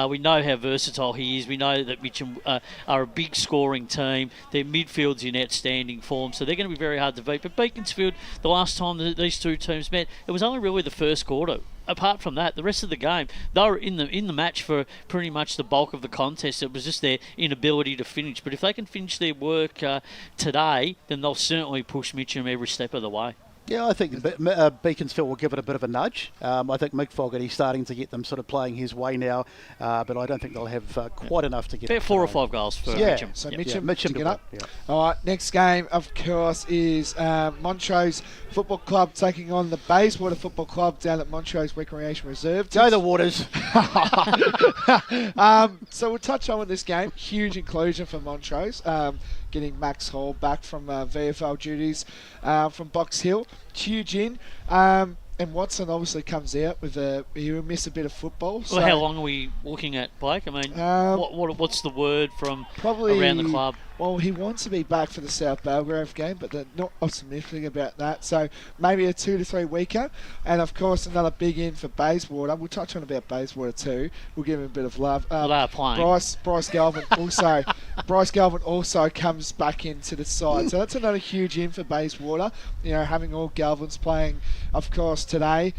We know how versatile he is. We know that Mitcham are a big scoring team. Their midfield's in outstanding form, so they're going to be very hard to beat. But Beaconsfield, the last time these two teams met, it was only really the first quarter. Apart from that, the rest of the game, they were in the match for pretty much the bulk of the contest. It was just their inability to finish. But if they can finish their work today, then they'll certainly push Mitcham every step of the way. Yeah, I think Beaconsfield will give it a bit of a nudge. I think Mick Fogarty's starting to get them sort of playing his way now, but I don't think they'll have quite enough to get. About 4 or 5 goals for Mitcham. So Mitcham to get up. Yeah. All right, next game, of course, is Montrose Football Club taking on the Bayswater Football Club down at Montrose Recreation Reserve. Go the Waters. So we'll touch on with this game. Huge inclusion for Montrose. Getting Max Hall back from VFL duties from Box Hill. Huge in. And Watson obviously comes out with he will miss a bit of football. So well, how long are we looking at, Blake? I mean, what's the word from probably around the club? Well, he wants to be back for the South Belgrave game, but they're not optimistic about that. So maybe a 2 to 3 weeker. And of course, another big in for Bayswater. We'll touch on about Bayswater too. We'll give him a bit of love. They are playing. Bryce Galvin also. Bryce Galvin also comes back into the side. So that's another huge in for Bayswater. You know, having all Galvins playing, of course, today.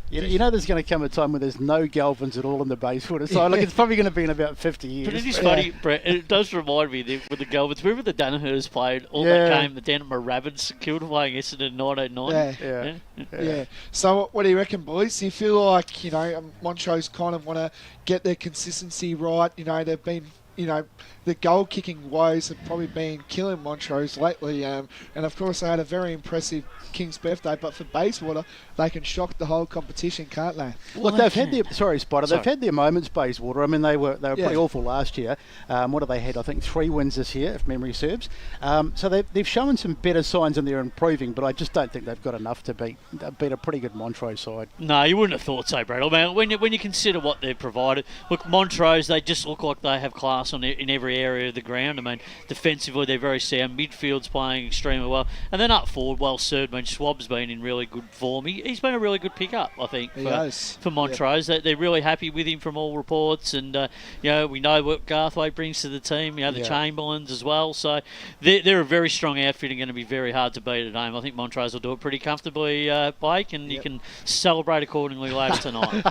You know there's going to come a time where there's no Galvins at all in the Bayswater side. Look, it's probably going to be in about 50 years. But it is funny, Brett. It does remind me with the Galvins. Remember the Danahers played all that game, the Dannemore Rabbits, Kilda playing Essendon in 1990? Yeah. So what do you reckon, boys? Do you feel like, you know, Montrose kind of want to get their consistency right? You know, they've been... You know, the goal-kicking woes have probably been killing Montrose lately. And, of course, they had a very impressive King's birthday. But for Bayswater, they can shock the whole competition, can't they? Look, they've had their... Sorry, Spider. They've had their moments, Bayswater. I mean, they were pretty awful last year. What have they had? I think 3 wins this year, if memory serves. So they've shown some better signs and they're improving, but I just don't think they've got enough to beat a pretty good Montrose side. No, you wouldn't have thought so, Brad. I mean, when you consider what they've provided, look, Montrose, they just look like they have class class in every area of the ground. I mean, defensively they're very sound. Midfield's playing extremely well, and then up forward, well served. I mean, Schwab's been in really good form. He's been a really good pickup, I think, for Montrose. Yep. They're really happy with him from all reports, and we know what Garthwaite brings to the team. The Chamberlains as well. So they're a very strong outfit and going to be very hard to beat at home. I think Montrose will do it pretty comfortably, Blake, and you can celebrate accordingly later tonight.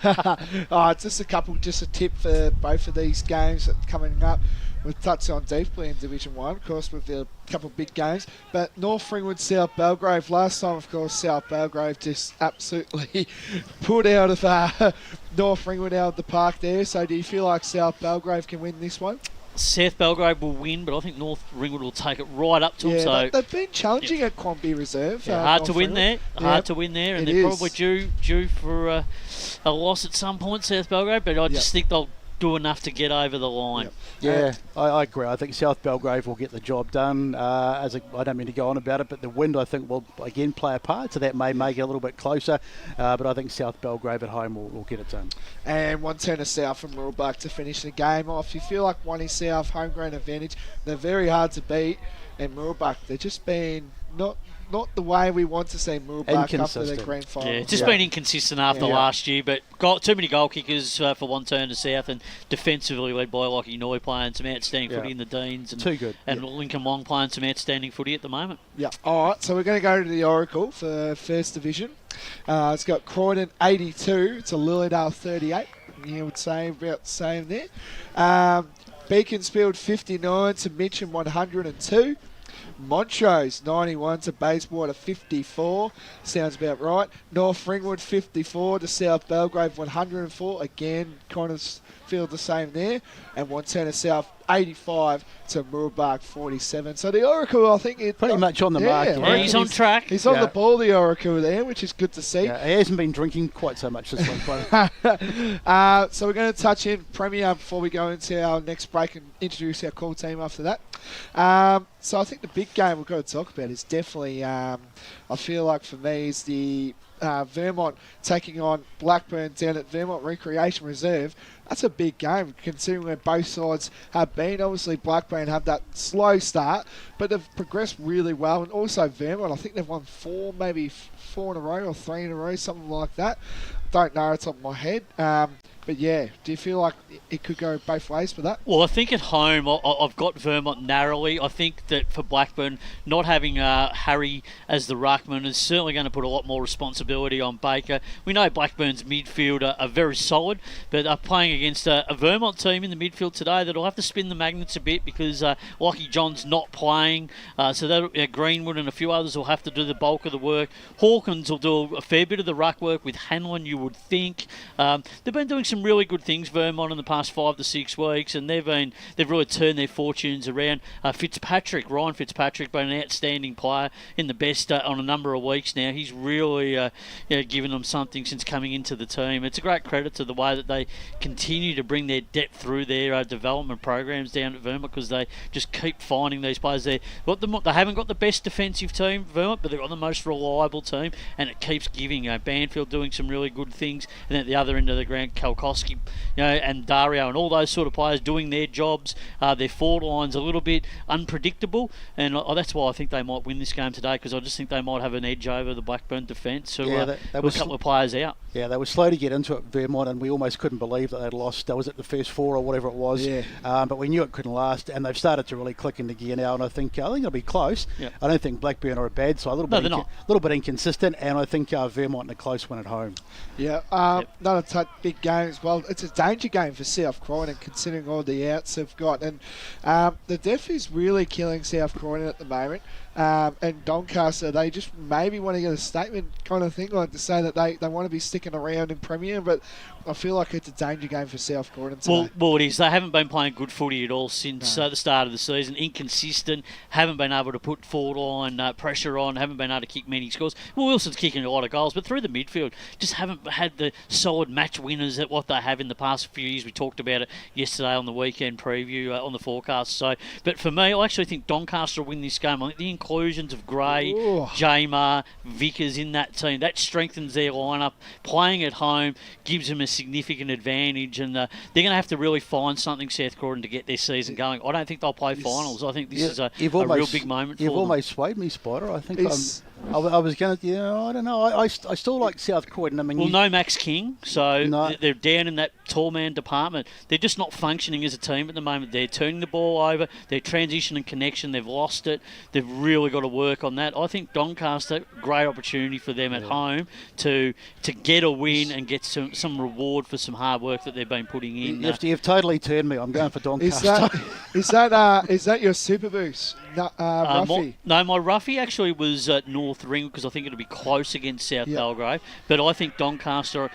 Just a tip for both of these games coming up. We've touched on deeply in Division 1, of course, with a couple of big games. But North Ringwood, South Belgrave. Last time, of course, South Belgrave just absolutely put out of North Ringwood out of the park there. So do you feel like South Belgrave can win this one? South Belgrave will win, but I think North Ringwood will take it right up to them. So they've been challenging at Quamby Reserve. Hard to win there. Hard to win there, and they're probably due for a loss at some point, South Belgrave. But I just think they'll do enough to get over the line. I agree. I think South Belgrave will get the job done. I don't mean to go on about it, but the wind, I think, will again play a part, so that may make it a little bit closer. But I think South Belgrave at home will get it done. And one turner South from Mooroolbark to finish the game off. You feel like one is South, home ground advantage. They're very hard to beat, and Mooroolbark, they're just been not the way we want to see Mooroolbark up to the grand final. Yeah, it's just been inconsistent after last year, but got too many goal kickers for one turn to South, and defensively led by Lockie Noy playing some outstanding footy in the Deans, and too good. And Lincoln Wong playing some outstanding footy at the moment. Yeah. All right, so we're going to go to the Oracle for First Division. It's got Croydon 82 to Lilydale 38. You would say about the same there. Beaconsfield 59 to Mitcham 102. Montrose 91 to Bayswater 54. Sounds about right. North Ringwood 54 to South Belgrave 104. Again, kind of feel the same there. And Montana South 85 to Mooroolbark 47. So the Oracle, I think, it's pretty much on the mark. Yeah, he's on track. He's on the ball, the Oracle there, which is good to see. Yeah, he hasn't been drinking quite so much this week. So we're going to touch in Premier before we go into our next break and introduce our call team after that. So I think the big game we've got to talk about is definitely, I feel like for me, is the Vermont taking on Blackburn down at Vermont Recreation Reserve. That's a big game considering where both sides have been. Obviously Blackburn have that slow start, but they've progressed really well. And also Vermont, I think they've won 4 in a row or 3 in a row, something like that. Don't know off the top of my head. But yeah, do you feel like it could go both ways for that? Well, I think at home, I've got Vermont narrowly. I think that for Blackburn, not having Harry as the ruckman is certainly going to put a lot more responsibility on Baker. We know Blackburn's midfield are very solid, but are playing against a Vermont team in the midfield today that'll have to spin the magnets a bit because Lockie John's not playing. So Greenwood and a few others will have to do the bulk of the work. Hawkins will do a fair bit of the ruck work with Hanlon, you would think. They've been doing some really good things, Vermont, in the past 5 to 6 weeks, and they've really turned their fortunes around. Ryan Fitzpatrick, been an outstanding player in the best on a number of weeks now. He's really given them something since coming into the team. It's a great credit to the way that they continue to bring their depth through their development programs down at Vermont because they just keep finding these players. They haven't got the best defensive team, Vermont, but they've got the most reliable team, and it keeps giving. Banfield doing some really good things, and at the other end of the ground, Kalkowski, and Dario and all those sort of players doing their jobs. Their forward line's a little bit unpredictable, and that's why I think they might win this game today because I just think they might have an edge over the Blackburn defence. So with a couple of players out. Yeah, they were slow to get into it, Vermont, and we almost couldn't believe that they'd lost. That was at the first 4 or whatever it was. Yeah. But we knew it couldn't last, and they've started to really click into gear now, and I think it'll be close. Yep. I don't think Blackburn are a bad side. A little bit inconsistent, and I think Vermont in a close one at home. Yeah, another big game as well. It's a danger game for South Croydon considering all the outs they've got, and the depth is really killing South Croydon at the moment. And Doncaster, they just maybe want to get a statement kind of thing, like to say that they want to be sticking around in Premier, but I feel like it's a danger game for South Croydon today. Well, it is. They haven't been playing good footy at all since the start of the season. Inconsistent, haven't been able to put forward line pressure on, haven't been able to kick many scores. Well, Wilson's kicking a lot of goals, but through the midfield, just haven't had the solid match winners that what they have in the past few years. We talked about it yesterday on the weekend preview on the forecast. So, but for me, I actually think Doncaster will win this game. I think the inclusions of Gray, Jamar, Vickers in that team, that strengthens their lineup. Playing at home gives them a significant advantage, and they're going to have to really find something, South Croydon, to get their season going. I don't think they'll play finals. I think this is a real big moment for them. You've almost swayed me, Spider. I think I was going to, I don't know. I still like South Croydon. I mean, no Max King, so they're down in that tall man department. They're just not functioning as a team at the moment. They're turning the ball over. Their transition and connection, they've lost it. They've really got to work on that. I think Doncaster, great opportunity for them at home to get a win and get some reward for some hard work that they've been putting in. You've totally turned me. I'm going for Doncaster. Is that your super boost? Ruffy? No, my Ruffy actually was North Ring because I think it'll be close against South Belgrave. But I think Doncaster,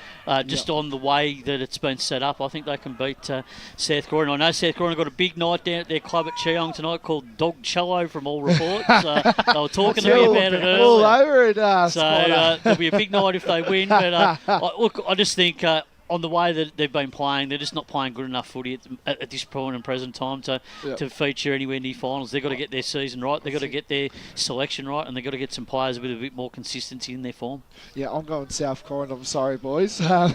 just on the way that it's been set up, I think they can beat South Croydon. I know South Croydon got a big night down at their club at Cheong tonight called Dog Cello from all reports. They were talking to me about it earlier. All over it, so there'll be a big night if they win. But I just think on the way that they've been playing, they're just not playing good enough footy at this point and present time to feature anywhere near finals. They've got to get their season right. They've got to get their selection right, and they've got to get some players with a bit more consistency in their form. Yeah, I'm going South Croydon. I'm sorry, boys. We'll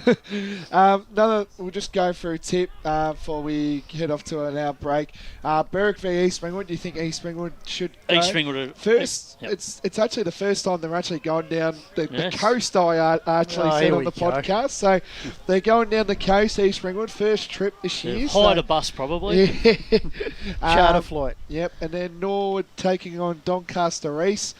just go through tip before we head off to an hour break. Berwick v East Ringwood. Do you think East Ringwood should go? East Ringwood first. Yep. It's actually the first time they're actually going down the coast. I actually said on the podcast. So they're going down the coast, East Ringwood. First trip this year. Hired a bus probably. Charter flight. Yep. And then Norwood taking on Doncaster East.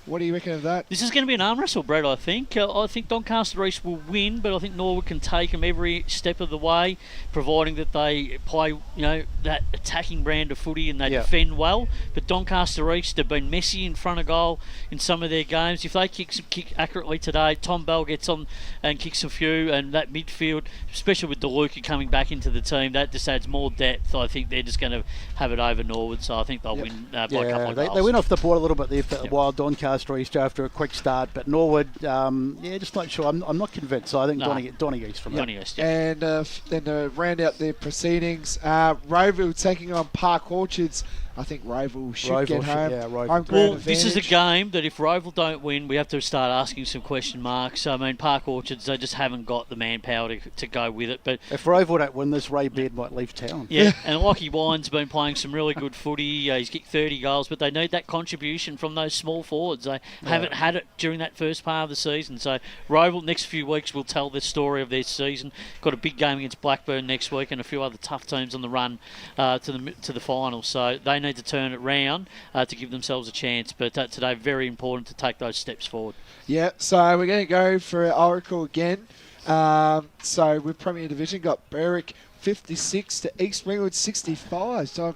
What do you reckon of that? This is going to be an arm wrestle, Brad, I think. I think Doncaster East will win, but I think Norwood can take them every step of the way, providing that they play, that attacking brand of footy and they defend well. But Doncaster East have been messy in front of goal in some of their games. If they kick accurately today, Tom Bell gets on and kicks a few, and that midfield, especially with DeLuca coming back into the team, that just adds more depth. I think they're just going to have it over Norwood, so I think they'll win by a couple of goals. They went off the board a little bit there for while Doncaster East after a quick start, but Norwood, just not sure. I'm not convinced. So I think Donny East from Donny East. And then to round out their proceedings, Roeville taking on Park Orchards. I think Roeville should get home. Well, this is a game that if Roeville don't win, we have to start asking some question marks. I mean, Park Orchards, they just haven't got the manpower to go with it. But if Roeville don't win this, Ray Baird might leave town. Yeah, and Lockie Wine's been playing some really good footy. He's kicked 30 goals, but they need that contribution from those small forwards. They haven't had it during that first part of the season. So Roeville, next few weeks, will tell the story of their season. Got a big game against Blackburn next week and a few other tough teams on the run to the finals. So they need to turn it round to give themselves a chance. But today, very important to take those steps forward. Yeah, so we're going to go for Oracle again. So with Premier Division, got Berwick 56 to East Ringwood 65. So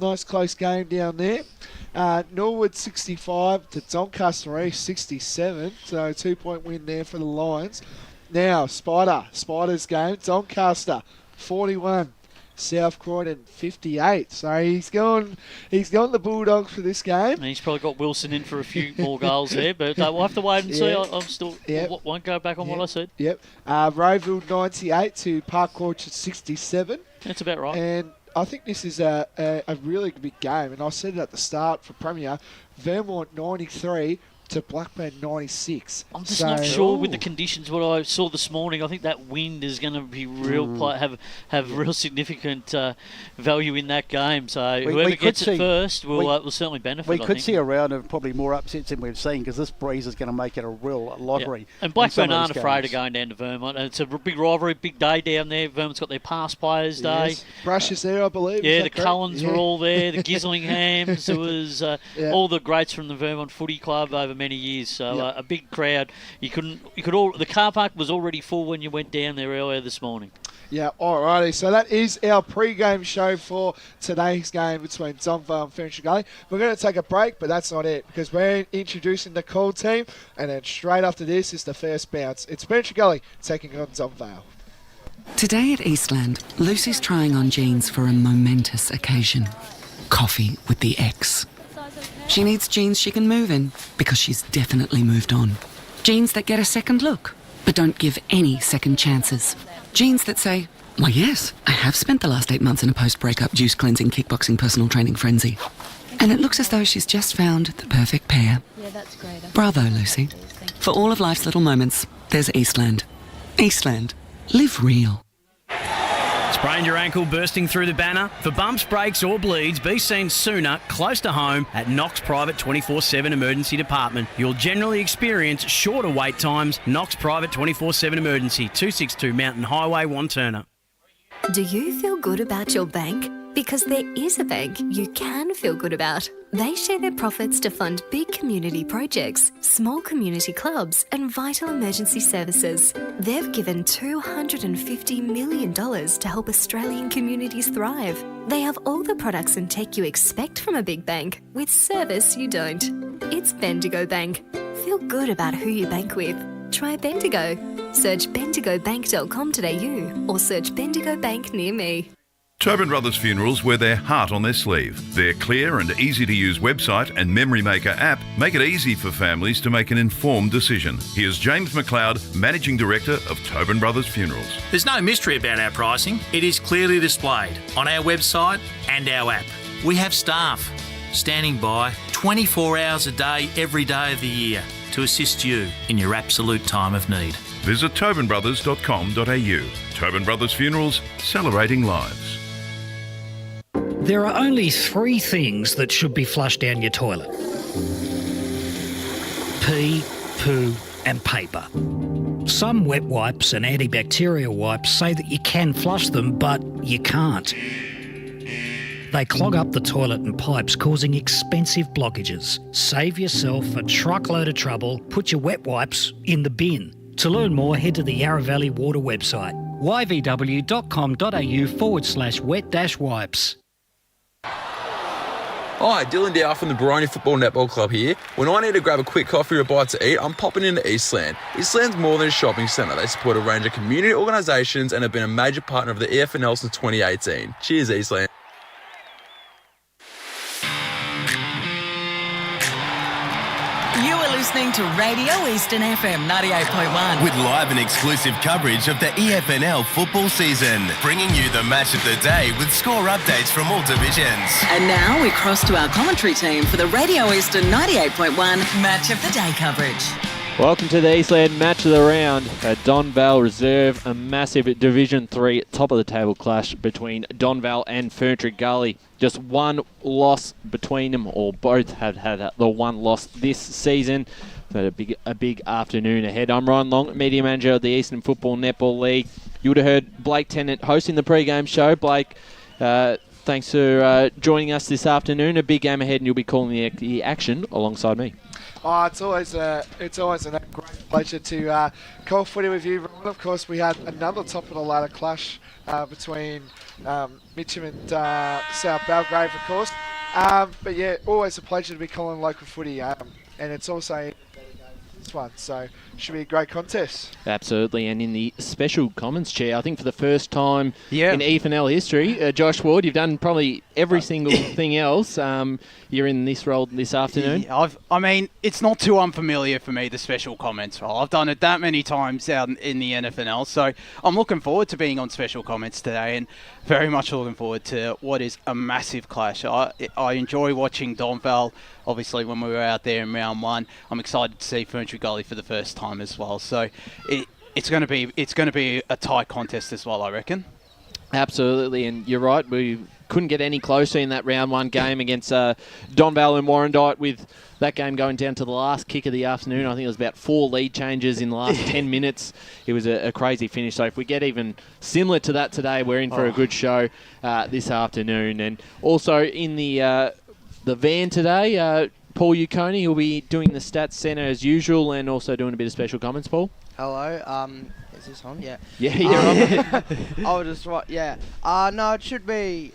nice close game down there. Norwood 65 to Doncaster East 67. So 2-point win there for the Lions. Now Spider's game. Doncaster 41. South Croydon 58. So he's gone the Bulldogs for this game. And he's probably got Wilson in for a few more goals there, but we'll have to wait and see. I'm still won't go back on what I said. Yep. Roeville 98 to Park Orchard 67. That's about right. And I think this is a really big game, and I said it at the start for Premier. Vermont 93 to Blackburn 96. I'm just not sure with the conditions. What I saw this morning, I think that wind is going to be have real significant value in that game. So whoever gets it first will certainly benefit. We could see a round of probably more upsets than we've seen because this breeze is going to make it a real lottery. Yeah. And Blackburn aren't afraid of going down to Vermont. And it's a big rivalry, big day down there. Vermont's got their past players' day. Brush is there, I believe. Yeah, the Cullens were all there. The Gislinghams. There was all the greats from the Vermont Footy Club over many years, so a big crowd. The car park was already full when you went down there earlier this morning. Yeah, alrighty. So that is our pre-game show for today's game between Donvale and Ferntree Gully. We're going to take a break, but that's not it because we're introducing the call team, and then straight after this is the first bounce. It's Ferntree Gully taking on Donvale. Today at Eastland, Lucy's trying on jeans for a momentous occasion. Coffee with the ex. She needs jeans she can move in because she's definitely moved on. Jeans that get a second look but don't give any second chances. Jeans that say, why yes, I have spent the last 8 months in a post-breakup juice-cleansing, kickboxing, personal training frenzy. And it looks as though she's just found the perfect pair. Yeah, that's great. Bravo, Lucy. For all of life's little moments, there's Eastland. Eastland. Live real. Sprained your ankle bursting through the banner? For bumps, breaks or bleeds, be seen sooner, close to home, at Knox Private 24/7 Emergency Department. You'll generally experience shorter wait times. Knox Private 24/7 Emergency, 262 Mountain Highway, Wanturna. Do you feel good about your bank? Because there is a bank you can feel good about. They share their profits to fund big community projects, small community clubs, and vital emergency services. They've given $250 million to help Australian communities thrive. They have all the products and tech you expect from a big bank, with service you don't. It's Bendigo Bank. Feel good about who you bank with. Try Bendigo. Search bendigobank.com.au or search Bendigo Bank near me. Tobin Brothers Funerals wear their heart on their sleeve. Their clear and easy-to-use website and Memory Maker app make it easy for families to make an informed decision. Here's James McLeod, Managing Director of Tobin Brothers Funerals. There's no mystery about our pricing. It is clearly displayed on our website and our app. We have staff standing by 24 hours a day, every day of the year to assist you in your absolute time of need. Visit tobinbrothers.com.au. Tobin Brothers Funerals, celebrating lives. There are only 3 things that should be flushed down your toilet: pee, poo, and paper. Some wet wipes and antibacterial wipes say that you can flush them, but you can't. They clog up the toilet and pipes, causing expensive blockages. Save yourself a truckload of trouble. Put your wet wipes in the bin. To learn more, head to the Yarra Valley Water website, yvw.com.au/wet-wipes. Hi, Dylan Dow from the Baroni Football Netball Club here. When I need to grab a quick coffee or a bite to eat, I'm popping into Eastland. Eastland's more than a shopping centre. They support a range of community organisations and have been a major partner of the EFNL since 2018. Cheers, Eastland. You are listening to Radio Eastern FM 98.1. With live and exclusive coverage of the EFNL football season, bringing you the match of the day with score updates from all divisions. And now we cross to our commentary team for the Radio Eastern 98.1 Match of the Day coverage. Welcome to the Eastland Match of the Round at Donvale Reserve, a massive Division 3 top-of-the-table clash between Donvale and Ferntree Gully. Just one loss between them, or both have had the one loss this season. But a big afternoon ahead. I'm Ryan Long, Media Manager of the Eastern Football Netball League. You would have heard Blake Tennant hosting the pre-game show. Blake, thanks for joining us this afternoon. A big game ahead, and you'll be calling the action alongside me. Oh, it's always a great pleasure to call footy with you, Ron. Of course, we had another top-of-the-ladder clash between Mitcham and South Belgrave, of course. But yeah, always a pleasure to be calling local footy, and it's also this one, so should be a great contest. Absolutely, and in the special comments chair, I think for the first time in EFNL history, Josh Ward, you've done probably every single thing else. You're in this role this afternoon. Yeah, I mean, it's not too unfamiliar for me, the special comments role. I've done it that many times out in the NFNL, so I'm looking forward to being on special comments today, and very much looking forward to what is a massive clash. I enjoy watching Donvale. Obviously, when we were out there in round 1, I'm excited to see Ferntree Gully for the first time as well. So it's going to be a tight contest as well, I reckon. Absolutely, and you're right. We couldn't get any closer in that round 1 game against Donvale and Warrandyte, with that game going down to the last kick of the afternoon. I think it was about 4 lead changes in the last 10 minutes. It was a crazy finish. So if we get even similar to that today, we're in for a good show this afternoon. And also in the van today, Paul Uconi will be doing the stats centre as usual, and also doing a bit of special comments. Paul. Hello. Is this on? Yeah. Yeah, you're on. I'll just write. Yeah. No, it should be.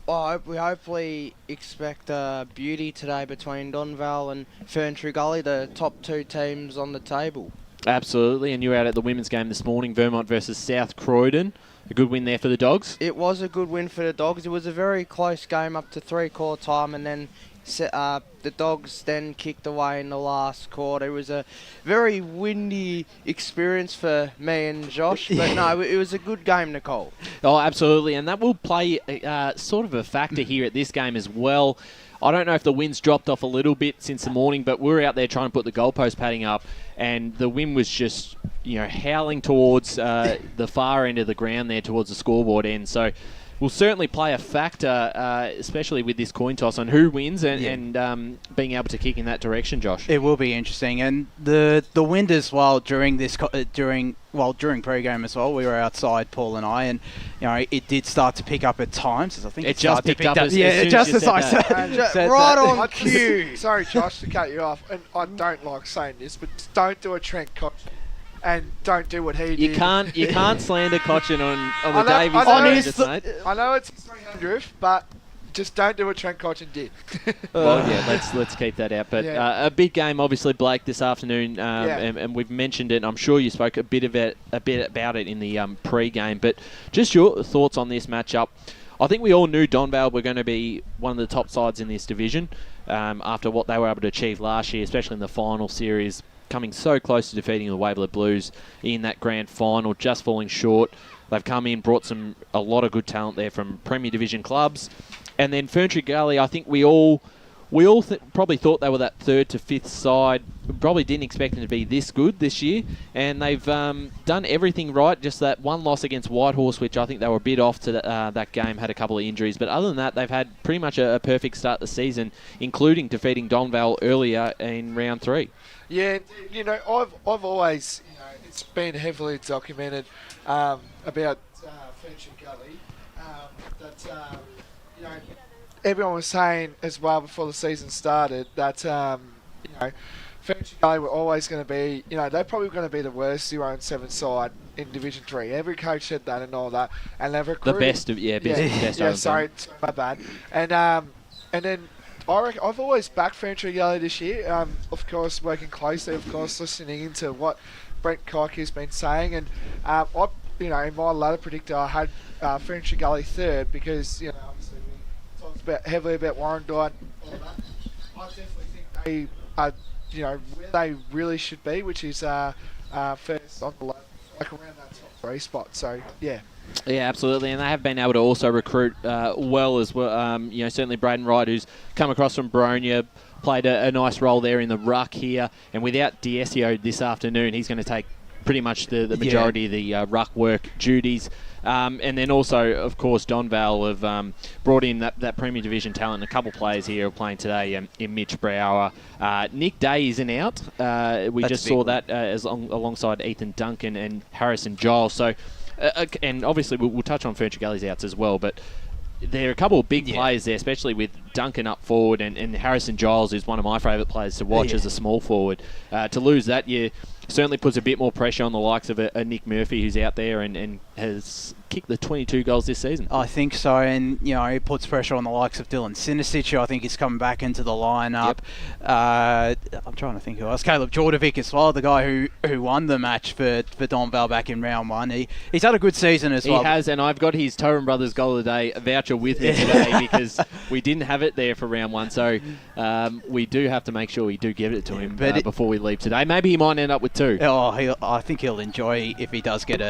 We hopefully expect a beauty today between Donvale and Ferntree Gully, the top 2 teams on the table. Absolutely, and you were out at the women's game this morning, Vermont versus South Croydon. A good win there for the Dogs. It was a good win for the Dogs. It was a very close game up to 3-quarter time, and then the Dogs then kicked away in the last quarter. It was a very windy experience for me and Josh, but no, it was a good game to call. Oh, absolutely, and that will play sort of a factor here at this game as well. I don't know if the wind's dropped off a little bit since the morning, but we're out there trying to put the goalpost padding up, and the wind was just, howling towards the far end of the ground there, towards the scoreboard end. So will certainly play a factor, especially with this coin toss on who wins and being able to kick in that direction, Josh. It will be interesting, and the wind as well during pre-game as well. We were outside, Paul and I, and it did start to pick up at times. I think it just picked up as I said. Right on cue. Sorry, Josh, to cut you off, and I don't like saying this, but don't do a Trent Cotchin. And don't do what he did. You can't slander Cotchin on the day of his mate. I know it's 300th, but just don't do what Trent Cotchin did. Well, let's keep that out. But a big game, obviously, Blake, this afternoon, and we've mentioned it. And I'm sure you spoke a bit about it in the pre-game. But just your thoughts on this matchup. I think we all knew Donvale were going to be one of the top sides in this division after what they were able to achieve last year, especially in the final series, coming so close to defeating the Waverley Blues in that grand final, just falling short. They've come in, brought a lot of good talent there from Premier Division clubs. And then Ferntree Gully, I think we all probably thought they were that 3rd to 5th side. We probably didn't expect them to be this good this year. And they've done everything right. Just that one loss against Whitehorse, which I think they were a bit off to that game, had a couple of injuries. But other than that, they've had pretty much a perfect start to the season, including defeating Donvale earlier in round 3. Yeah, I've always, it's been heavily documented about Ferntree Gully that, everyone was saying as well before the season started that, Ferntree Gully were always going to be, they're probably going to be the worst 0-7 side in Division 3. Every coach said that and all that, and they've recruited... The best of, best. Sorry, my bad. And then I reckon I've always backed Ferntree Gully this year. Of course, working closely, listening into what Brent Kike has been saying, and in my ladder predictor, I had Ferntree Gully 3rd because obviously we talked heavily about Warren Dyke and all that. I definitely think they are where they really should be, which is first on the ladder, like around that top 3 spot. So yeah. Yeah, absolutely, and they have been able to also recruit well as well. Certainly Braden Wright, who's come across from Bronya, played a nice role there in the ruck here. And without D'Esio this afternoon, he's going to take pretty much the majority of the ruck work duties. And then also, of course, Donvale have brought in that Premier Division talent. A couple players here are playing today in Mitch Brower. Nick Day isn't out. We just saw that alongside Ethan Duncan and Harrison Giles. So. And obviously we'll touch on Ferntree Gully's outs as well, but there are a couple of big players there, especially with Duncan up forward and Harrison Giles, who's one of my favourite players to watch as a small forward. To lose that, certainly puts a bit more pressure on the likes of a Nick Murphy, who's out there and has kicked the 22 goals this season. I think so, and it puts pressure on the likes of Dylan Sinisic, who I think is coming back into the lineup. I'm trying to think who else. Caleb Jordovic as well, the guy who won the match for Donvale back in round 1. He's had a good season as well. He has, and I've got his Toren Brothers goal of the day voucher with me today because we didn't have it there for round 1, so we do have to make sure we do give it to him before we leave today. Maybe he might end up with 2. I think he'll enjoy if he does get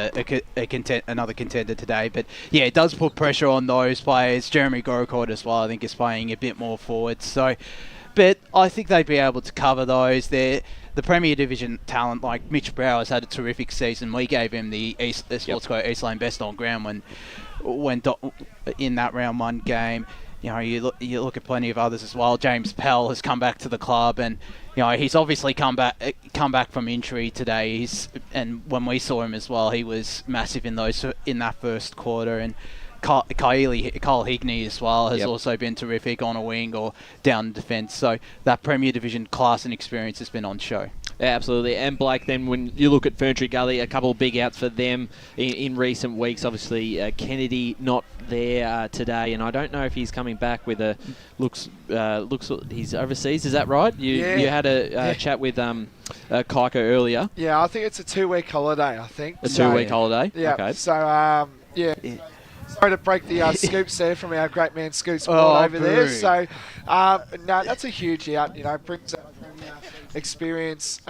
another contender today. But yeah, it does put pressure on those players. Jeremy Gocourt as well, I think, is playing a bit more forward. So, but I think they'd be able to cover those. The Premier Division talent like Mitch Brower has had a terrific season. We gave him the Sportsco Eastland Best on Ground when in that round 1 game. You look at plenty of others as well. James Pell has come back to the club, and he's obviously come back from injury today. And when we saw him as well, he was massive in that first quarter. And Kyle Higney as well has also been terrific on a wing or down in defence. So that Premier Division class and experience has been on show. Yeah, absolutely. And Blake, then when you look at Ferntree Gully, a couple of big outs for them in recent weeks. Obviously, Kennedy not there today, and I don't know if he's coming back with looks he's overseas. Is that right? You had a chat with Kike earlier. Yeah, I think it's a 2-week holiday. I think a 2-week holiday. Yeah. Okay. So Sorry to break the scoops there from our great man Scoots over there. So, no, that's a huge out. Brings up experience.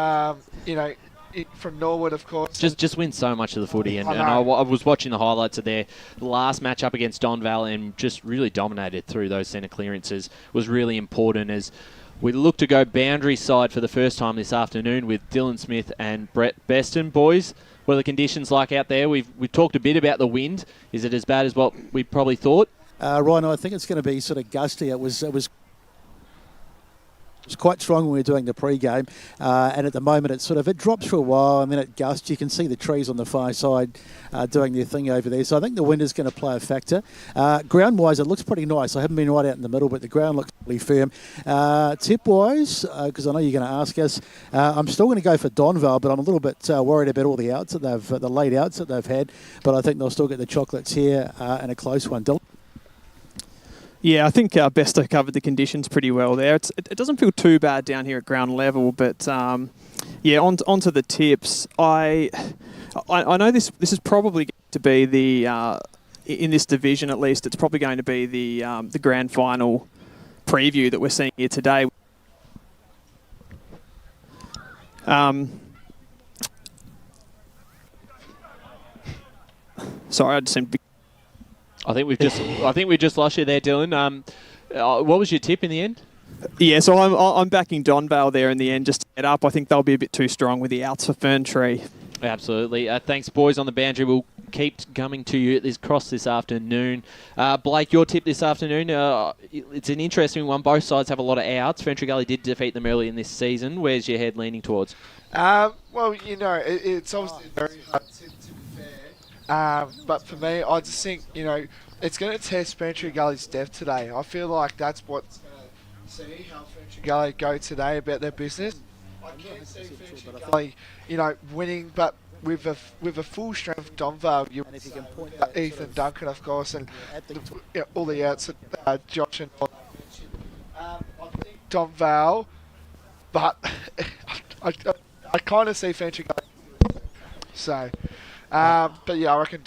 From Norwood, of course. Just wins so much of the footy, and I was watching the highlights of their last match up against Donvale and just really dominated through those centre clearances. Was really important as we look to go boundary side for the first time this afternoon with Dylan Smith and Brett Beston. Boys, what are the conditions like out there? We've talked a bit about the wind. Is it as bad as what we probably thought? Ryan, I think it's going to be sort of gusty. It was quite strong when we were doing the pre-game, and at the moment it drops for a while and then it gusts. You can see the trees on the far side doing their thing over there, so I think the wind is going to play a factor. Ground-wise, it looks pretty nice. I haven't been right out in the middle, but the ground looks really firm. Tip-wise, because I know you're going to ask us, I'm still going to go for Donvale, but I'm a little bit worried about all the outs that the late outs that they've had, but I think they'll still get the chocolates here in a close one. Dylan? Yeah, I think Besto covered the conditions pretty well there. It doesn't feel too bad down here at ground level, but onto the tips. I know this is probably going to be the in this division at least. It's probably going to be the grand final preview that we're seeing here today. Sorry, I just seemed to be. I think we just lost you there, Dylan. What was your tip in the end? Yeah, so I'm backing Donvale there in the end just to get up. I think they'll be a bit too strong with the outs for Ferntree. Absolutely. Thanks, boys, on the boundary. We'll keep coming to you at this cross this afternoon. Blake, your tip this afternoon. It's an interesting one. Both sides have a lot of outs. Ferntree Gully did defeat them early in this season. Where's your head leaning towards? It's obviously very hard to be fair. But for me, I just think, it's going to test Ferntree Gully's depth today. I feel like that's what's going to see how Ferntree Gully go today about their business. I can see Ferntree Gully, winning, but with a full strength Donvale, you if you can point Ethan Duncan, of course, and all the outs that Josh and I think Donvale, but I kind of see Ferntree Gully. So, but yeah, I reckon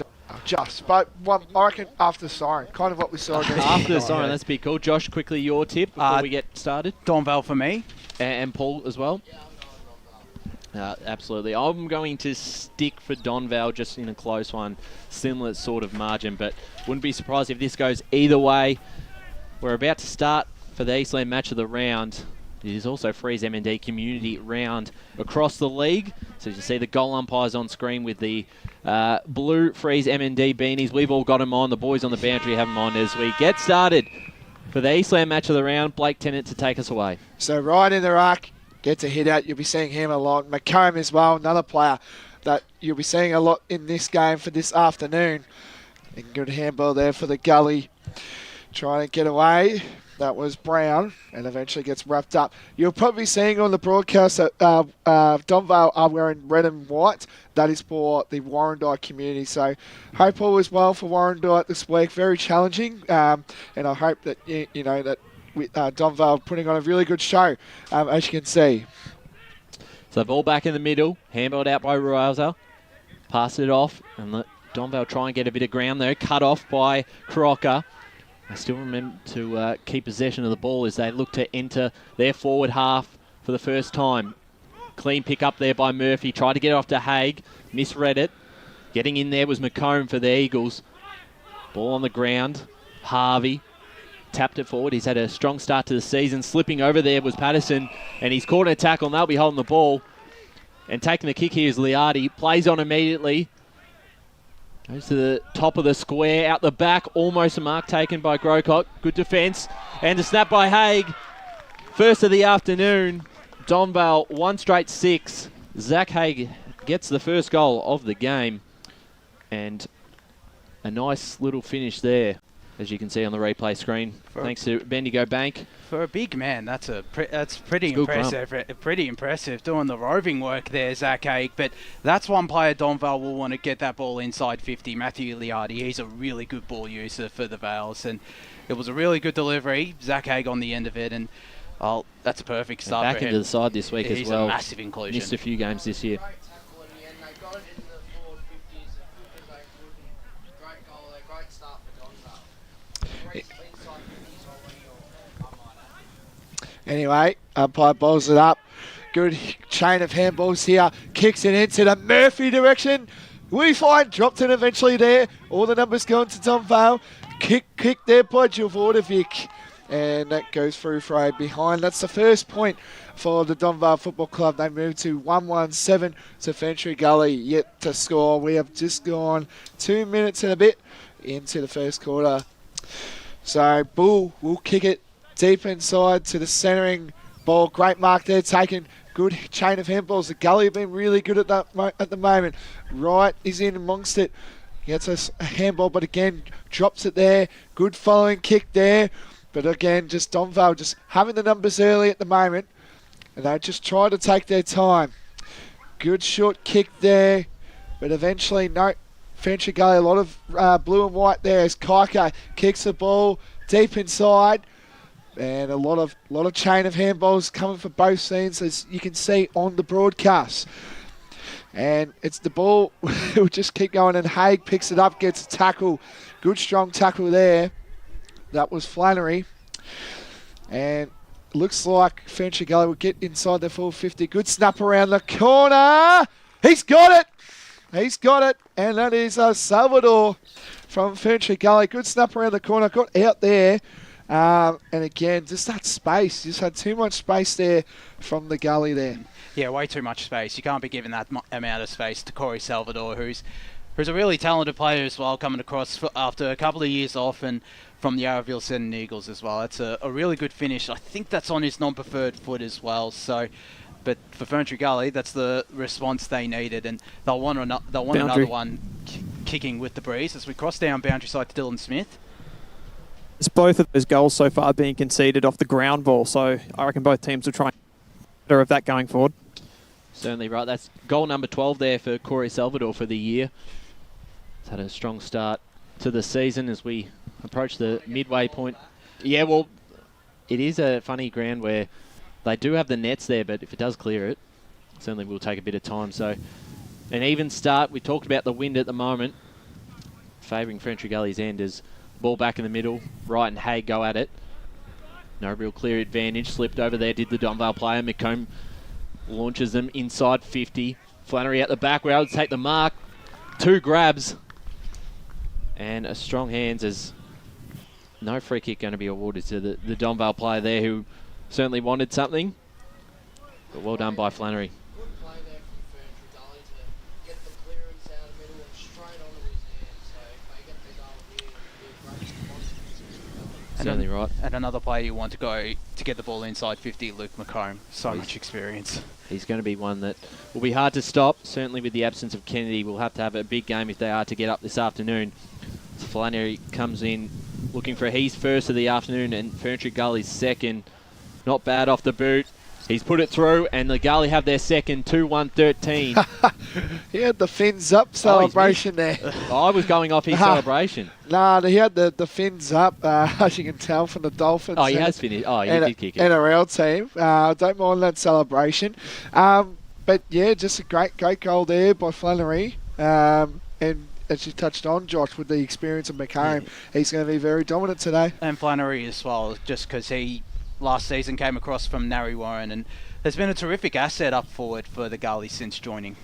but I reckon after the siren, kind of what we saw against after the siren. That's pretty cool. Josh, quickly your tip before we get started. Donvale for me, and Paul as well. Absolutely. I'm going to stick for Donvale just in a close one, similar sort of margin, but wouldn't be surprised if this goes either way. We're about to start for the Eastland Match of the round. It is also Freeze M&D Community Round across the league. So you can see the goal umpires on screen with the blue Freeze M&D beanies. We've all got them on. The boys on the boundary have them on as we get started for the Eastland Match of the round. Blake Tennant to take us away. So right in the ruck, gets a hit out. You'll be seeing him a lot. McComb as well, another player that you'll be seeing a lot in this game for this afternoon. And good handball there for the Gully. Trying to get away. That was Brown, and eventually gets wrapped up. You're probably seeing on the broadcast that Donvale are wearing red and white. That is for the Warrandyte community. So hope all is well for Warrandyte this week. Very challenging, and I hope that that Donvale putting on a really good show, as you can see. So the ball back in the middle, handballed out by Rouser. Pass it off, and let Donvale try and get a bit of ground there. Cut off by Crocker. They still remember to keep possession of the ball as they look to enter their forward half for the first time. Clean pick up there by Murphy. Tried to get it off to Haig. Misread it. Getting in there was McComb for the Eagles. Ball on the ground. Harvey tapped it forward. He's had a strong start to the season. Slipping over there was Patterson, and he's caught in a tackle, and they'll be holding the ball. And taking the kick here is Liardi. Plays on immediately. Goes to the top of the square, out the back, almost a mark taken by Grocott. Good defence, and a snap by Haig. First of the afternoon, Donvale 1 straight 6. Zach Haig gets the first goal of the game, and a nice little finish there, as you can see on the replay screen. Thanks to Bendigo Bank. For a big man, that's pretty impressive. Pretty impressive doing the roving work there, Zach Haig. But that's one player Donvale will want to get that ball inside 50. Matthew Liardi, he's a really good ball user for the Vales, and it was a really good delivery. Zach Haig on the end of it, and that's a perfect start. And back for into him. the side this week as well. He's a massive inclusion. Missed a few games this year. They got it in the forward 50s. Great goal there, great start for Anyway, umpire bowls it up. Good chain of handballs here. Kicks it into the Murphy direction. We find dropped it eventually there. All the numbers going to Donvale. Kick there by Javodovic. And that goes through for a behind. That's the first point for the Donvale Football Club. They move to 1-1-7 to Ferntree Gully yet to score. We have just gone 2 minutes and a bit into the first quarter. So Bull will kick it deep inside to the centering ball. Great mark there taken. Good chain of handballs. The Gully have been really good at the moment. Wright is in amongst it. Gets a handball, but again drops it there. Good following kick there. But again, just Donvale just having the numbers early at the moment. And they just try to take their time. Good short kick there. But eventually, no. Ferntree Gully, a lot of blue and white there as Kaika kicks the ball deep inside. And a lot of chain of handballs coming for both scenes, as you can see on the broadcast. And it's the ball will just keep going, and Haig picks it up, gets a tackle. Good strong tackle there. That was Flannery. And looks like Ferntree Gully will get inside the full 50. Good snap around the corner. He's got it. He's got it. And that is Salvador from Ferntree Gully. Good snap around the corner. Got out there. And again, just that space. Just had too much space there from the Gully there. Yeah, way too much space. You can't be giving that amount of space to Corey Salvador, who's a really talented player as well, coming across after a couple of years off and from the Yarraville Senate Eagles as well. That's a really good finish. I think that's on his non-preferred foot as well. So, but for Ferntree Gully, that's the response they needed, and they'll want another one kicking with the breeze as we cross down boundary side to Dylan Smith. It's both of those goals so far being conceded off the ground ball, so I reckon both teams will try and better of that going forward. Certainly right. That's goal number 12 there for Corey Salvador for the year. He's had a strong start to the season as we approach the midway point. Yeah, well, it is a funny ground where they do have the nets there, but if it does clear it, certainly will take a bit of time. So an even start. We talked about the wind at the moment, favouring Ferntree Gully's end as ball back in the middle. Wright and Haig go at it. No real clear advantage. Slipped over there, did the Donvale player. McComb launches them inside 50. Flannery at the back. We're able to take the mark. 2 grabs. And a strong hands as no free kick going to be awarded to the Donvale player there who certainly wanted something. But well done by Flannery. Good play there from Ferntree Gully to get the clearance out of the middle and straight onto his hands. So if they get the goal here, it'll be a great response. Certainly right. And another player you want to go to get the ball inside 50, Luke McComb. So much experience. He's going to be one that will be hard to stop. Certainly with the absence of Kennedy, we'll have to have a big game if they are to get up this afternoon. So Flannery comes in looking for his first of the afternoon and Ferntree Gully's second. Not bad off the boot. He's put it through, and the Gully have their second, 2-1-13. He had the fins up celebration there. I was going off his celebration. Nah, he had the fins up, as you can tell from the Dolphins. Oh, he has finished. Oh, he did kick it. NRL team. Don't mind that celebration. But yeah, just a great goal there by Flannery. And as you touched on, Josh, with the experience of McComb, he's going to be very dominant today. And Flannery as well, just because he last season came across from Narre Warren and has been a terrific asset up forward for the Gully since joining.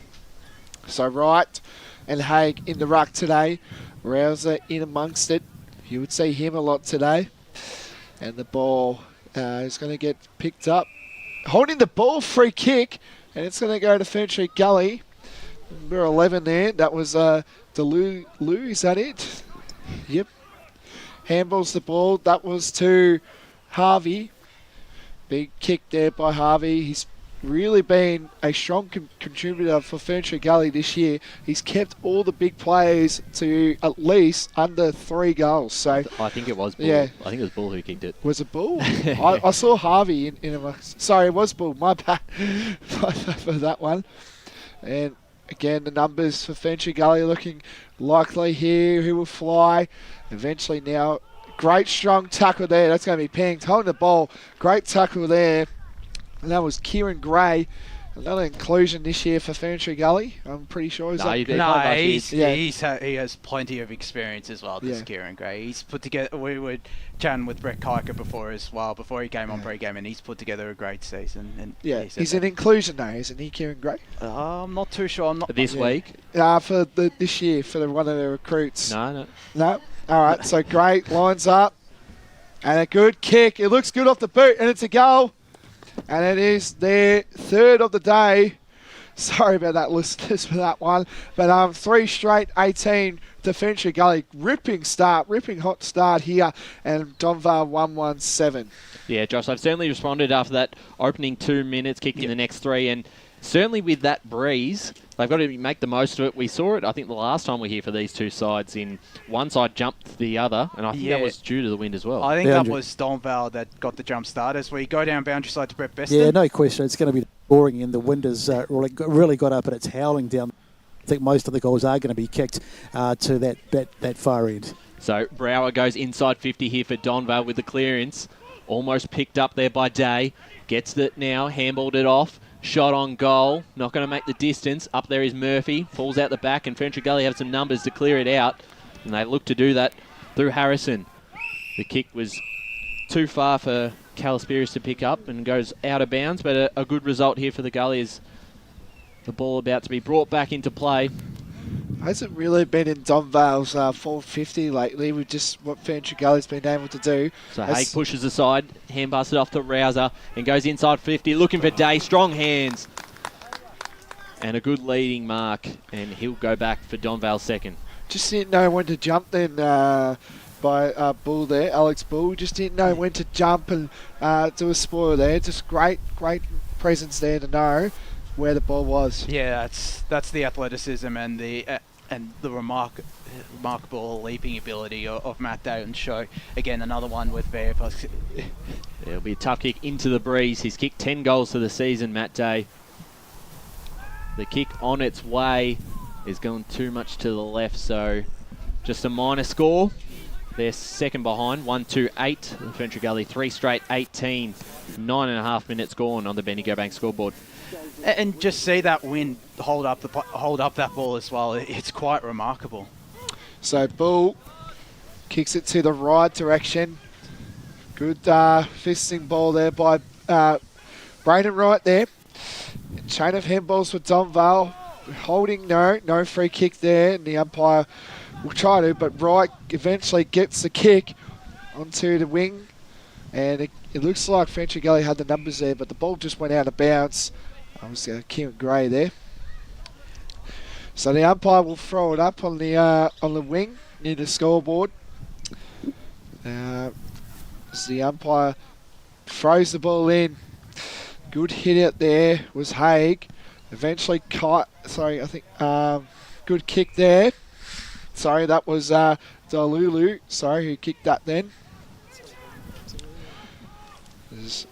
So Wright and Haig in the ruck today. Rouser in amongst it. You would see him a lot today. And the ball is going to get picked up. Holding the ball, free kick. And it's going to go to Ferntree Gully. Number 11 there. That was Lou, is that it? Yep. Handballs the ball. That was to Harvey. Big kick there by Harvey. He's really been a strong contributor for Ferntree Gully this year. He's kept all the big players to at least under 3 goals. So I think it was Bull. Yeah. I think it was Bull who kicked it. Was it Bull? I saw Harvey in a... Sorry, it was Bull. My bad for that one. And again, the numbers for Ferntree Gully looking likely here. Who will fly eventually now. Great strong tackle there. That's going to be pinged. Holding the ball. Great tackle there. And that was Kieran Gray Another inclusion this year for Ferntree Gully. I'm pretty sure. He has plenty of experience as well, this Kieran Gray. He's put together, we were chatting with Brett Kiker before as well, before he came on pre-game, and he's put together a great season. And he's an inclusion now, isn't he, Kieran Gray? I'm not too sure. This week? For this year, for one of the recruits. No. All right, so great, lines up. And a good kick. It looks good off the boot, and it's a goal. And it is their third of the day. Sorry about that, listeners, for that one. But 3 straight 18 to Ferntree Gully. Ripping hot start here. And Donvale 1-1-7. Yeah, Josh, they've certainly responded after that opening 2 minutes, kicking the next 3. And certainly with that breeze, they've got to make the most of it. We saw it, I think, the last time we were here for these two sides. In one side jumped the other, and I think that was due to the wind as well. I think that was Donvale that got the jump start. As we go down boundary side to Brett Beston. Yeah, no question. It's going to be boring, and the wind has really got up, and it's howling down. I think most of the goals are going to be kicked to that far end. So Brower goes inside 50 here for Donvale with the clearance. Almost picked up there by Day. Gets it now, handballed it off. Shot on goal, not going to make the distance. Up there is Murphy, falls out the back, and Ferntree Gully have some numbers to clear it out. And they look to do that through Harrison. The kick was too far for Calispiris to pick up and goes out of bounds, but a good result here for the Gullies. The ball about to be brought back into play. Hasn't really been in Donvale's 450 lately with just what Ferntree Gully's been able to do. So Haig pushes aside, hand passes it off to Rouser and goes inside 50, looking for Day, strong hands. And a good leading mark, and he'll go back for Donvale's second. Just didn't know when to jump then by Bull there, Alex Bull. Just didn't know when to jump and do a spoil there. Just great presence there to know where the ball was. Yeah, that's the athleticism and the remarkable leaping ability of Matt Day and show. Again, another one with VFS. It'll be a tough kick into the breeze. He's kicked 10 goals for the season, Matt Day. The kick on its way is going too much to the left, so just a minor score. They're second behind, 1-2-8. Ferntree Gully 3 straight 18. 9.5 minutes gone on the Bendigo Bank scoreboard. And just see that wind hold up that ball as well. It's quite remarkable. So Bull kicks it to the right direction. Good fisting ball there by Braden Wright there. Chain of handballs for Donvale. Holding no free kick there, and the umpire will try to, but Wright eventually gets the kick onto the wing, and it looks like Ferntree Gully had the numbers there, but the ball just went out of bounds. I was Kieran Gray there. So the umpire will throw it up on the wing near the scoreboard. As the umpire throws the ball in. Good hit out there was Haig. Eventually good kick there. Sorry, that was Dalulu. Who kicked that then.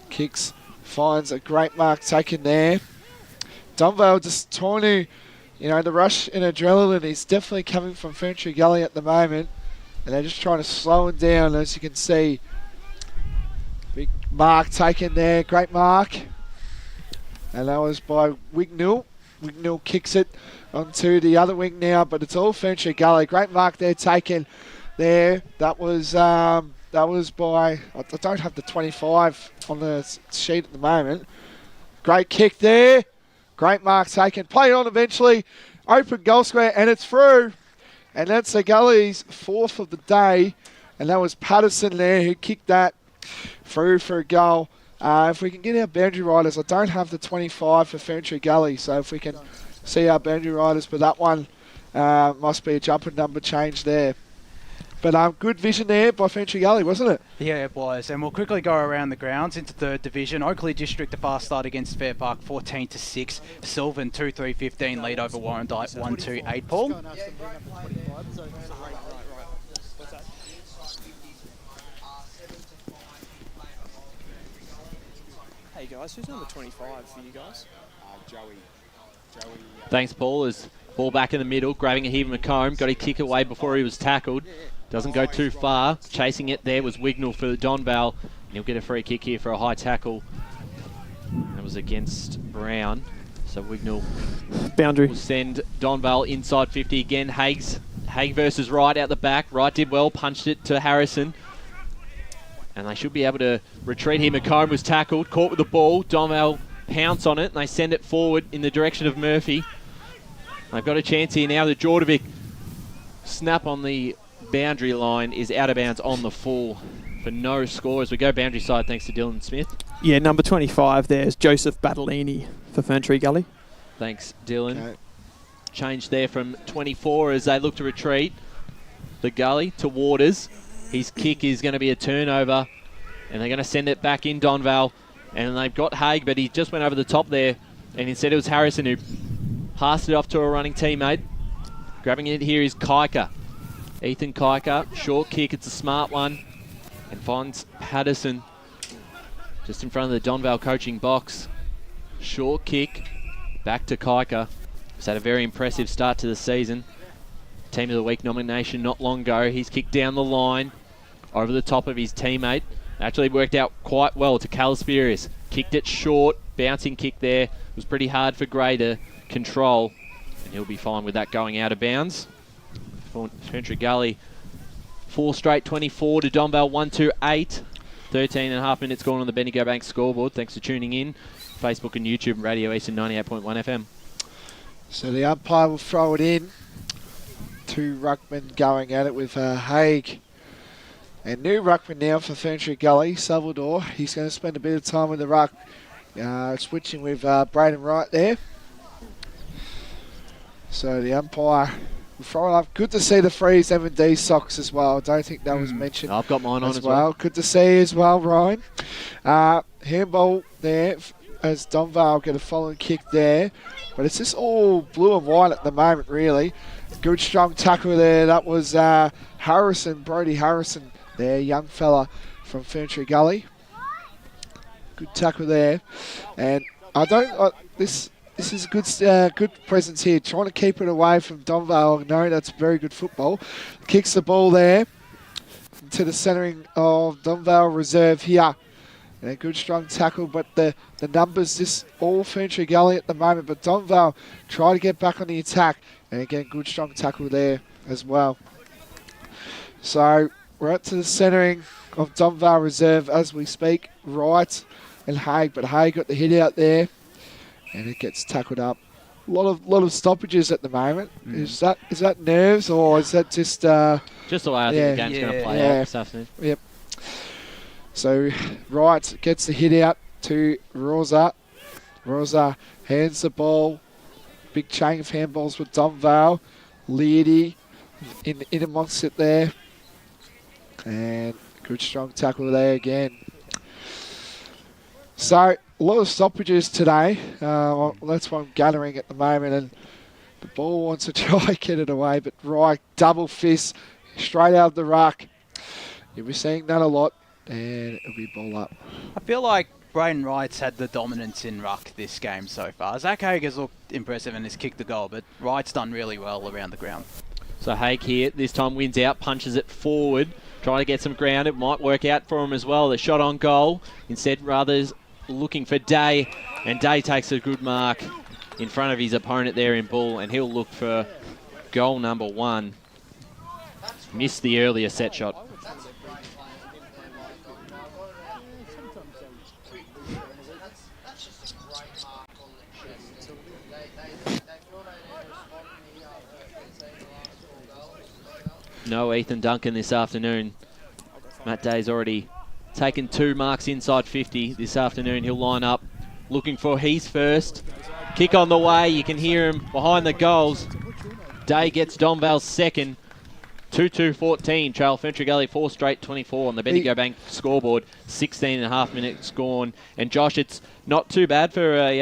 Kicks, finds a great mark taken there. Donvale just trying to, the rush and adrenaline is definitely coming from Ferntree Gully at the moment. And they're just trying to slow it down, as you can see. Big mark taken there, great mark. And that was by Wignall. Wignall kicks it onto the other wing now, but it's all Ferntree Gully. Great mark there taken there. That was by, I don't have the 25 on the sheet at the moment. Great kick there. Great mark taken. Played on eventually. Open goal square, and it's through. And that's the Gully's fourth of the day. And that was Patterson there who kicked that through for a goal. If we can get our boundary riders, I don't have the 25 for Ferntree Gully, so if we can see our boundary riders, but that one must be a jumper number change there. But good vision there by Ferntree Gully, wasn't it? Yeah, it was. And we'll quickly go around the grounds into third division. Oakley District, a fast start against Fair Park, 14-6. Sylvan 2-3-15 lead over Warrandyte 1-2-8. Paul. Hey guys, who's number 25 for you guys? Joey. Thanks, Paul. As ball back in the middle, grabbing a Heaven McComb. Got his kick away before he was tackled. Doesn't go too far. Chasing it there was Wignall for Donvale. And he'll get a free kick here for a high tackle. That was against Brown. So Wignall boundary will send Donvale inside 50 again. Haig versus Wright out the back. Wright did well, punched it to Harrison. And they should be able to retreat here. McComb was tackled, caught with the ball. Donvale pounce on it, and they send it forward in the direction of Murphy. They've got a chance here now. The Jordovic snap on the boundary line is out of bounds on the full for no score as we go boundary side thanks to Dylan Smith. Yeah, number 25 there's Joseph Battolini for Ferntree Gully. Thanks, Dylan. Okay. Change there from 24 as they look to retreat. The Gully to Waters. His kick is going to be a turnover, and they're going to send it back in Donvale. And they've got Haig, but he just went over the top there, and instead it was Harrison who passed it off to a running teammate. Grabbing it here is Kaika. Ethan Kaika, short kick, it's a smart one, and finds Patterson just in front of the Donvale coaching box. Short kick, back to Kaika. He's had a very impressive start to the season. Team of the Week nomination not long ago. He's kicked down the line over the top of his teammate. Actually worked out quite well to Calasperius. Kicked it short, bouncing kick there. It was pretty hard for Gray to control, and he'll be fine with that going out of bounds. Ferntree Gully 4 straight 24 to Donvale 1-2-8. 13 and a half minutes gone on the Bendigo Bank scoreboard. Thanks for tuning in. Facebook and YouTube, Radio Eastern 98.1 FM. So the umpire will throw it in. 2 ruckmen going at it with Haig. And new ruckman now for Ferntree Gully, Salvador. He's going to spend a bit of time with the ruck. Switching with Braden Wright there. So the umpire will throw it up. Good to see the Freeze M&D socks as well. I don't think that was mentioned. I've got mine on as well. Good to see as well, Ryan. Handball there as Donvale get a following kick there. But it's just all blue and white at the moment, really. Good strong tackle there. That was Harrison, Brody Harrison there, young fella from Ferntree Gully. Good tackle there. And this is a good presence here. Trying to keep it away from Donvale. No, that's very good football. Kicks the ball there to the centering of Donvale reserve here. And a good strong tackle, but the numbers just all Ferntree Gully at the moment. But Donvale try to get back on the attack. And again, good strong tackle there as well. So we're up to the centering of Donvale reserve as we speak. Wright and Haig, but Haig got the hit out there. And it gets tackled up. A lot of stoppages at the moment. Is that nerves or is that just the way I think the game's going to play out this afternoon? Yep. So Wright gets the hit out to Rosa. Rosa hands the ball. Big chain of handballs with Donvale. Leedy in amongst it there. And good strong tackle there again. So a lot of stoppages today. That's what I'm gathering at the moment. And the ball wants to try and get it away. But Wright, double fist, straight out of the ruck. You'll be seeing that a lot. And it'll be ball up. I feel like Braden Wright's had the dominance in ruck this game so far. Zach Haig has looked impressive and has kicked the goal, but Wright's done really well around the ground. So Haig here, this time wins out, punches it forward, trying to get some ground. It might work out for him as well. The shot on goal. Instead, Ruthers looking for Day, and Day takes a good mark in front of his opponent there in Bull, and he'll look for goal number 1. Missed the earlier set shot. No Ethan Duncan this afternoon. Matt Day's already taken 2 marks inside 50 this afternoon. He'll line up looking for his first. Kick on the way. You can hear him behind the goals. Day gets Donvale's second. 2-2-14. Trail Ferntree Gully 4 straight 24 on the Bendigo Bank scoreboard. 16 and a half minutes gone. And Josh, it's not too bad for a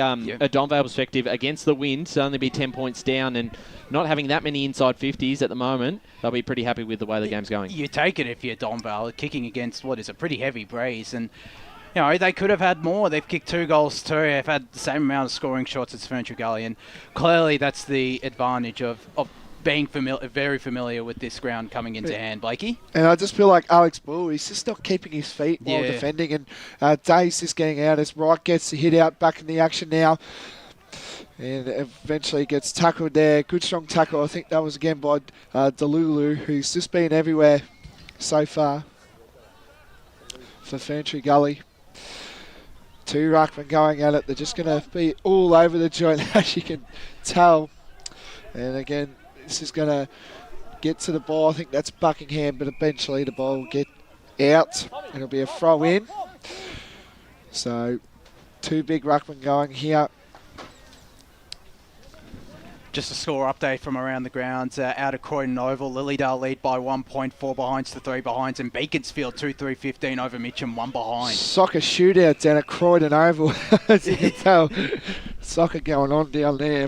Donvale perspective against the wind. To only be 10 points down and not having that many inside 50s at the moment. They'll be pretty happy with the way the game's going. You take it if you're Donvale, kicking against what is a pretty heavy breeze. And, you know, they could have had more. They've kicked 2 goals too. They've had the same amount of scoring shots as Ferntree Gully. And clearly that's the advantage of being very familiar with this ground coming into hand, Blakey. And I just feel like Alex Bull, he's just not keeping his feet while defending. And Day's just getting out as Wright gets the hit out back in the action now. And eventually gets tackled there. Good strong tackle. I think that was again by Delulu, who's just been everywhere so far for Ferntree Gully. 2 ruckmen going at it. They're just going to be all over the joint, as you can tell. And again, this is going to get to the ball. I think that's Buckingham, but eventually the ball will get out. It'll be a throw in. So 2 big ruckmen going here. Just a score update from around the grounds. Out of Croydon Oval, Lilydale lead by 1 point, 4 behinds to 3 behinds, and Beaconsfield 2-3-15 over Mitcham, 1 behind. Soccer shootout down at Croydon Oval, as you can tell. Soccer going on down there.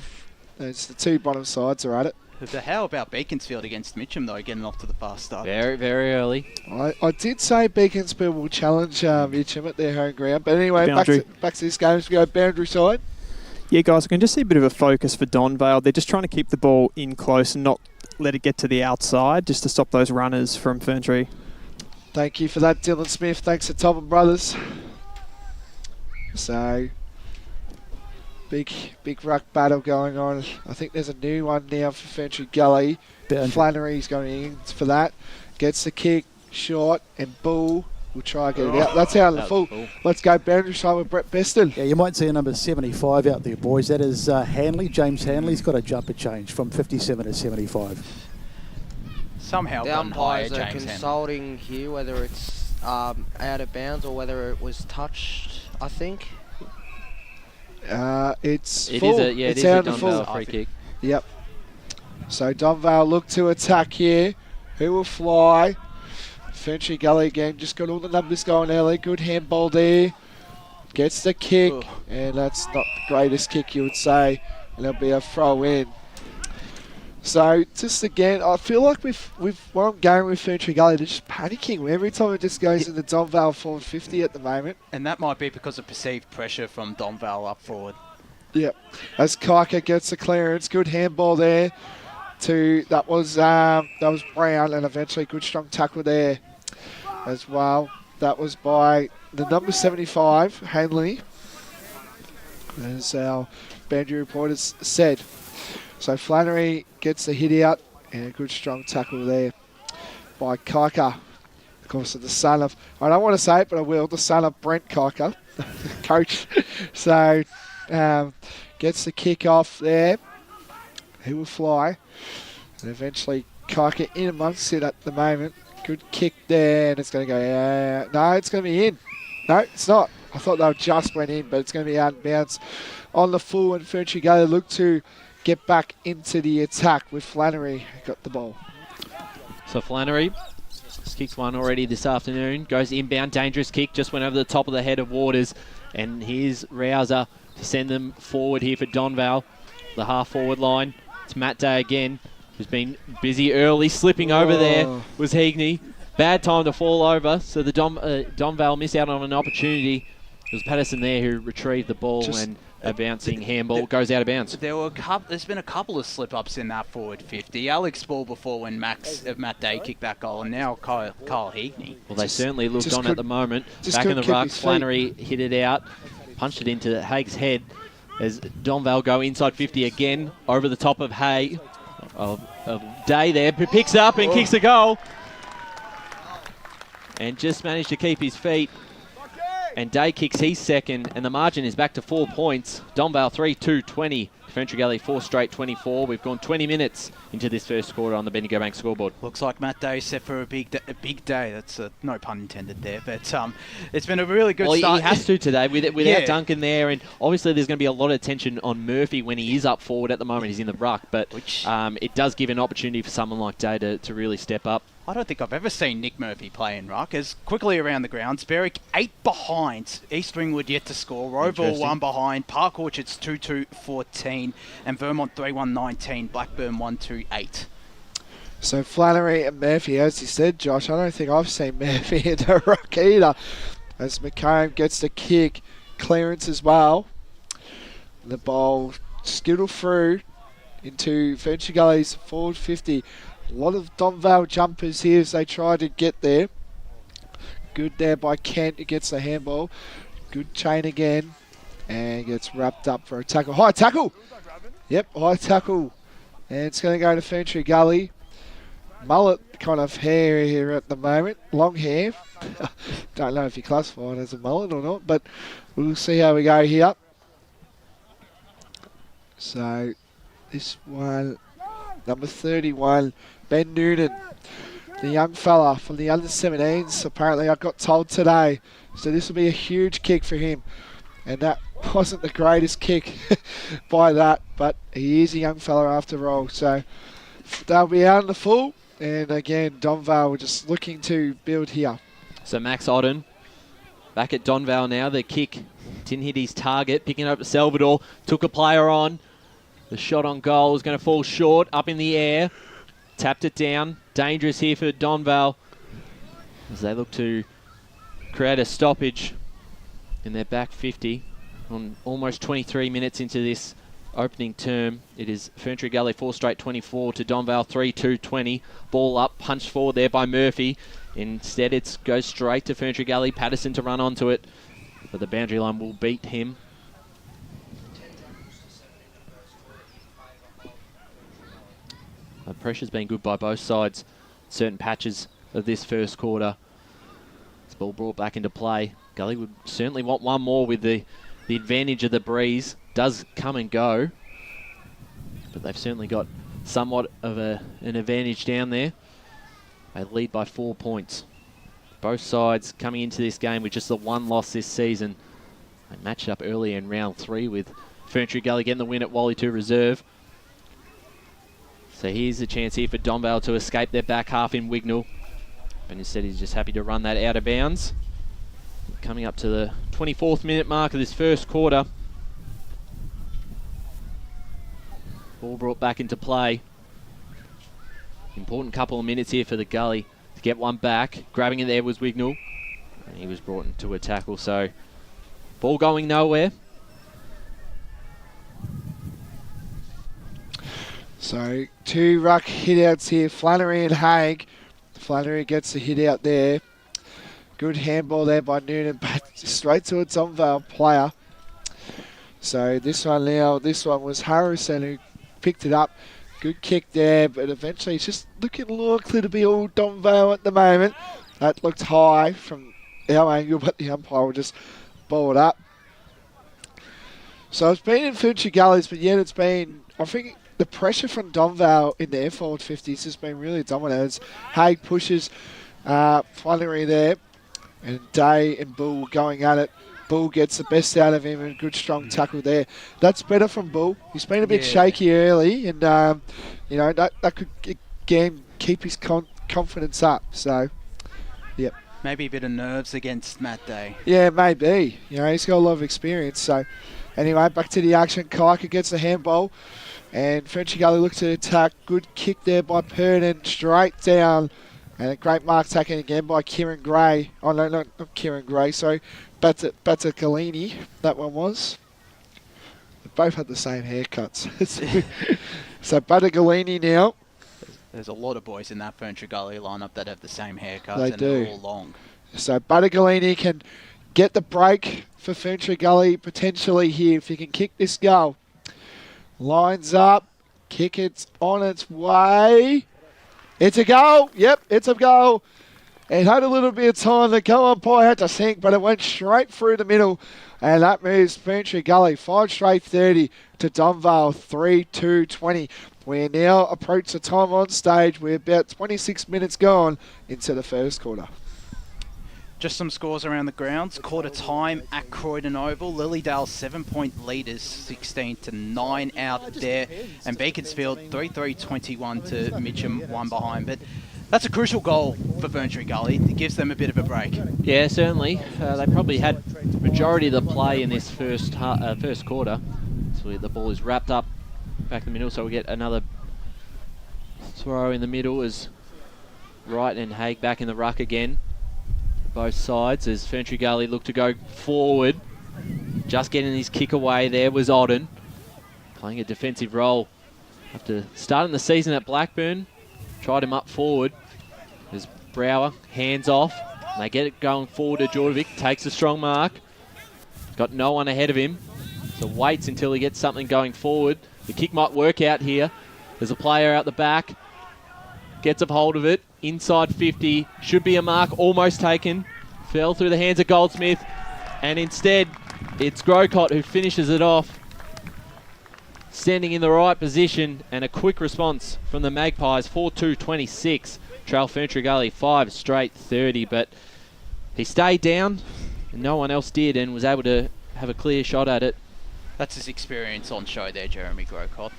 It's the 2 bottom sides are at it. How about Beaconsfield against Mitcham, though, getting off to the fast start? Very, very early. I did say Beaconsfield will challenge Mitcham at their home ground. But anyway, back to this game. We go boundary side. Yeah, guys, I can just see a bit of a focus for Donvale. They're just trying to keep the ball in close and not let it get to the outside, just to stop those runners from Ferntree. Thank you for that, Dylan Smith. Thanks to Topham Brothers. So, big ruck battle going on. I think there's a new one now for Ferntree Gully. Flannery's going in for that. Gets the kick, short, and Bull will try and get it out. That's out of the full. Let's go boundary side with Brett Beston. Yeah, you might see a number 75 out there, boys. That is Hanley. James Hanley's got a jumper change from 57 to 75. Somehow the gone higher, umpires are James consulting here whether it's out of bounds or whether it was touched, I think. It's it full. Is a, yeah, it's it is out a of the full. Donvale free kick. Yep. So Donvale look to attack here. Who will fly? Ferntree Gully again, just got all the numbers going early. Good handball there. Gets the kick, and that's not the greatest kick you would say. And it'll be a throw in. So just again, I feel like with what I'm going with Ferntree Gully, they're just panicking. Every time it just goes into Donvale forward 50 at the moment. And that might be because of perceived pressure from Donvale up forward. Yep. As Kaika gets the clearance, good handball there. That was Brown, and eventually good strong tackle there as well. That was by the number 75, Hanley, as our boundary reporters said. So Flannery gets the hit out, and a good strong tackle there by Kaika. Of course, the son of, I don't want to say it, but I will, the son of Brent Kaika, coach. So gets the kick off there. He will fly. And eventually Kaika in amongst it at the moment. Good kick there, and it's going to go, no, it's going to be in. No, it's not. I thought they just went in, but it's going to be out and bounce on the full, and Ferntree Gully look to get back into the attack with Flannery. Got the ball. So Flannery kicks one already this afternoon. Goes inbound, dangerous kick, just went over the top of the head of Waters. And here's Rouser to send them forward here for Donvale. The half-forward line. It's Matt Day again, who's been busy early. Slipping over there was Heagney. Bad time to fall over, so the Donvale miss out on an opportunity. It was Patterson there who retrieved the ball, and a bouncing handball goes out of bounds. There's been a couple of slip-ups in that forward 50. Alex Ball before when Matt Day kicked that goal, and now Kyle Heagney. Well, they certainly looked on at the moment. Back in the ruck, Flannery hit it out, punched it into Haig's head as Donvale go inside 50 again, over the top of Hay. Of Day there, picks up and kicks a goal. And just managed to keep his feet. And Day kicks his second, and the margin is back to 4 points. Donvale 3-2-20. Ferntree Gully 4 straight 24. We've gone 20 minutes into this first quarter on the Bendigo Bank scoreboard. Looks like Matt Day set for a big day. That's no pun intended there, but it's been a really good start. He has to today without Duncan there, and obviously there's going to be a lot of attention on Murphy when he is up forward. At the moment he's in the ruck, but it does give an opportunity for someone like Day to really step up. I don't think I've ever seen Nick Murphy play in ruck. As quickly around the grounds, Berwick 8 behind. East Ringwood yet to score. Roval 1 behind. Park Orchards 2-2-14. And Vermont 3-1-19. Blackburn 1-2-8. So Flannery and Murphy, as you said, Josh, I don't think I've seen Murphy in the ruck either. As McComb gets the kick. Clearance as well. The ball skittled through into Ferntree Gully's forward 50. A lot of Donvale jumpers here as they try to get there. Good there by Kent who gets the handball. Good chain again. And gets wrapped up for a tackle. High tackle! Yep, high tackle. And it's going to go to Ferntree Gully. Mullet kind of hair here at the moment. Long hair. Don't know if you classify it as a mullet or not, but we'll see how we go here. So this one, number 31, Ben Noonan, the young fella from the under-17s, apparently I got told today. So this will be a huge kick for him. And that wasn't the greatest kick by that, but he is a young fella after all. So they'll be out in the full. And again, Donvale were just looking to build here. So Max Odden back at Donvale now. The kick didn't hit his target. Picking up Salvador. Took a player on. The shot on goal is going to fall short. Up in the air. Tapped it down. Dangerous here for Donvale as they look to create a stoppage in their back 50 on almost 23 minutes into this opening term. It is Ferntree Gully 4 straight 24 to Donvale 3-2-20. Ball up, punched forward there by Murphy. Instead it goes straight to Ferntree Gully. Patterson to run onto it, but the boundary line will beat him. The pressure's been good by both sides. Certain patches of this first quarter. This ball brought back into play. Gully would certainly want one more with the advantage of the breeze. Does come and go, but they've certainly got somewhat of an advantage down there. They lead by 4 points. Both sides coming into this game with just the one loss this season. They matched up earlier in round 3 with Ferntree Gully getting the win at Wally 2 Reserve. So here's a chance here for Donvale to escape their back half in Wignall. But instead he's just happy to run that out of bounds. Coming up to the 24th minute mark of this first quarter. Ball brought back into play. Important couple of minutes here for the Gully to get one back. Grabbing it there was Wignall. And he was brought into a tackle. So ball going nowhere. So 2 ruck hit-outs here, Flannery and Haig. Flannery gets the hit-out there. Good handball there by Noonan, but straight to a Donvale player. So this one was Harrison who picked it up. Good kick there, but eventually it's just looking likely to be all Donvale at the moment. That looked high from our angle, but the umpire will just ball it up. So it's been in Ferntree Gullies, but yet it's been, I think, the pressure from Donvale in their forward 50s has been really dominant as Haig pushes Flannery there, and Day and Bull going at it. Bull gets the best out of him, and good strong tackle there. That's better from Bull. He's been a bit shaky early, and that could again keep his confidence up. So, yep. Maybe a bit of nerves against Matt Day. Yeah, maybe. He's got a lot of experience. So, anyway, back to the action. Kaika gets the handball. And Ferntree Gully looks to attack. Good kick there by Pernin, straight down. And a great mark taken again by Kieran Gray. Oh, no, not Kieran Gray, sorry. Battagalini, that one was. They both had the same haircuts. So Battagalini now. There's a lot of boys in that Ferntree Gully lineup that have the same haircuts, They and do. they're all long. So Battagalini can get the break for Ferntree Gully potentially here if he can kick this goal. Lines up, kick it's on its way. It's a goal. Yep, it's a goal. It had a little bit of time. The goal umpire had to sink, but it went straight through the middle. And that moves Ferntree Gully 5 straight 30 to Donvale 3-2-20. We now approach the time on stage. We're about 26 minutes gone into the first quarter. Just some scores around the grounds. Quarter time at Croydon Oval. Lilydale 7-point leaders, 16-9 out there. And Beaconsfield 3-3-21 to Mitcham, 1 behind. But that's a crucial goal for Ferntree Gully. It gives them a bit of a break. Yeah, certainly. They probably had the majority of the play in this first quarter. So the ball is wrapped up back in the middle. So we get another throw in the middle as Wright and Haig back in the ruck again. Both sides as Ferntree Gully look to go forward. Just getting his kick away there was Odden. Playing a defensive role after starting the season at Blackburn. Tried him up forward. As Brower hands off. And they get it going forward to Jordovic. Takes a strong mark. Got no one ahead of him. So waits until he gets something going forward. The kick might work out here. There's a player out the back. Gets a hold of it. Inside 50. Should be a mark. Almost taken. Fell through the hands of Goldsmith. And instead, it's Grocott who finishes it off. Standing in the right position. And a quick response from the Magpies. 4-2-26. Trail Ferntree Gully 5 straight 30. But he stayed down. And no one else did. And was able to have a clear shot at it. That's his experience on show there, Jeremy Grocott.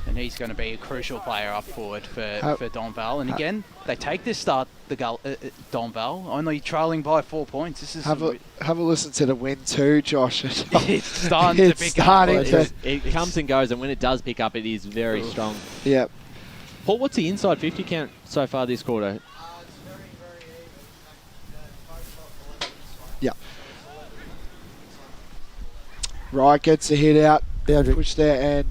And he's going to be a crucial player up forward for Donvale. And again, they take this start, Donvale, only trailing by 4 points. This is have a listen to the wind too, Josh. It's starting to pick up. It comes and goes, and when it does pick up, it is very strong. Yep. Paul, what's the inside 50 count so far this quarter? Yeah. Right, gets a hit out, push there, and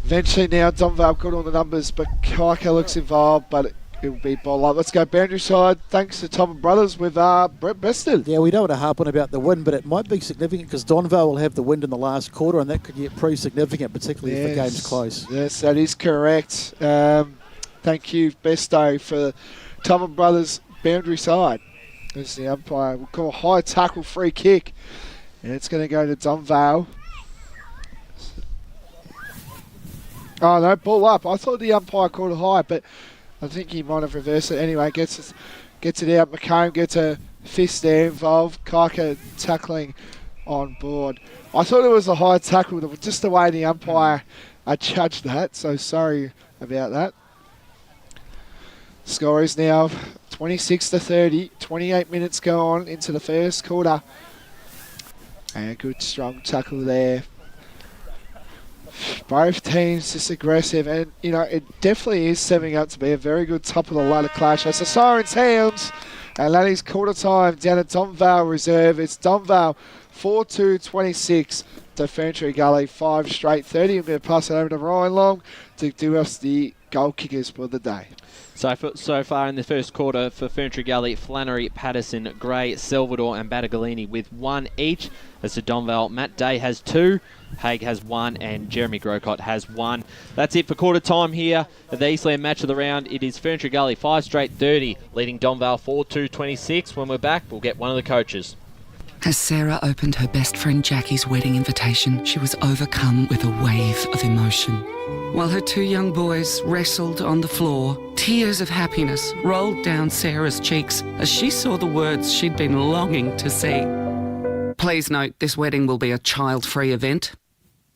eventually now Donvale got all the numbers, but Kaika looks involved, but it will be ball up. Let's go boundary side. Thanks to Tom and Brothers with Brett Beston. Yeah, we don't want to harp on about the wind, but it might be significant because Donvale will have the wind in the last quarter, and that could get pretty significant, particularly if the game's close. Yes, that is correct. Thank you, Besto, for Tom and Brothers boundary side. There's the umpire. We'll call a high tackle free kick. And it's going to go to Donvale. Oh, no, ball up. I thought the umpire called it high, but I think he might have reversed it. Anyway, gets it out. McComb gets a fist there involved. Kaika tackling on board. I thought it was a high tackle, just the way the umpire judged that, so sorry about that. Score is now 26-30. 28 minutes go on into the first quarter. And a good strong tackle there. Both teams just aggressive, and you know it definitely is setting up to be a very good top of the ladder clash. As the siren sounds, and that is quarter time down at Donvale Reserve. It's Donvale 4-2-26 to Ferntree Gully 5 straight 30. I'm going to pass it over to Ryan Long to do us the goal kickers for the day. So far in the first quarter for Ferntree Gully, Flannery, Patterson, Gray, Salvador and Battagalini with 1 each. As to Donvale, Matt Day has 2, Haig has 1 and Jeremy Grocott has 1. That's it for quarter time here at the Eastland Match of the round. It is Ferntree Gully 5 straight 30, leading Donvale 4-2-26. When we're back, we'll get one of the coaches. As Sarah opened her best friend Jackie's wedding invitation, she was overcome with a wave of emotion. While her 2 young boys wrestled on the floor, tears of happiness rolled down Sarah's cheeks as she saw the words she'd been longing to see. Please note, this wedding will be a child-free event.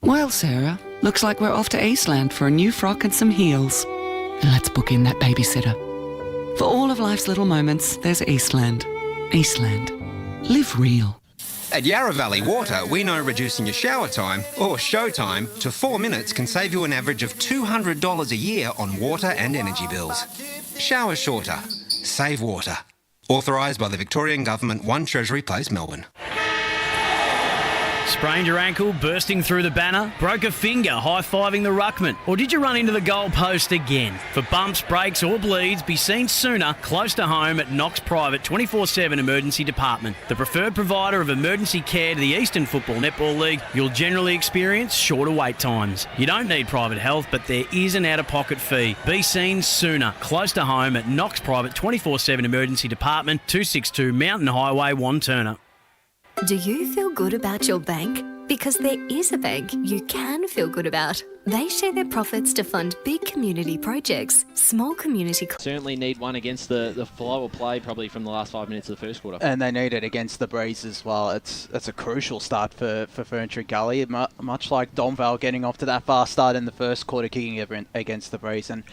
Well, Sarah, looks like we're off to Eastland for a new frock and some heels. And let's book in that babysitter. For all of life's little moments, there's Eastland. Eastland. Live real. At Yarra Valley Water, we know reducing your shower time, or show time, to 4 minutes can save you an average of $200 a year on water and energy bills. Shower shorter. Save water. Authorised by the Victorian Government, 1 Treasury Place, Melbourne. Sprained your ankle, bursting through the banner? Broke a finger, high-fiving the ruckman? Or did you run into the goal post again? For bumps, breaks or bleeds, be seen sooner, close to home at Knox Private 24/7 Emergency Department. The preferred provider of emergency care to the Eastern Football Netball League, you'll generally experience shorter wait times. You don't need private health, but there is an out-of-pocket fee. Be seen sooner, close to home at Knox Private 24/7 Emergency Department, 262 Mountain Highway, Wanturna. Do you feel good about your bank? Because there is a bank you can feel good about. They share their profits to fund big community projects, small community... Certainly need one against the flow of play probably from the last 5 minutes of the first quarter. And they need it against the Breeze as well. It's a crucial start for Ferntree Gully, much like Donvale getting off to that fast start in the first quarter, kicking against the Breeze. And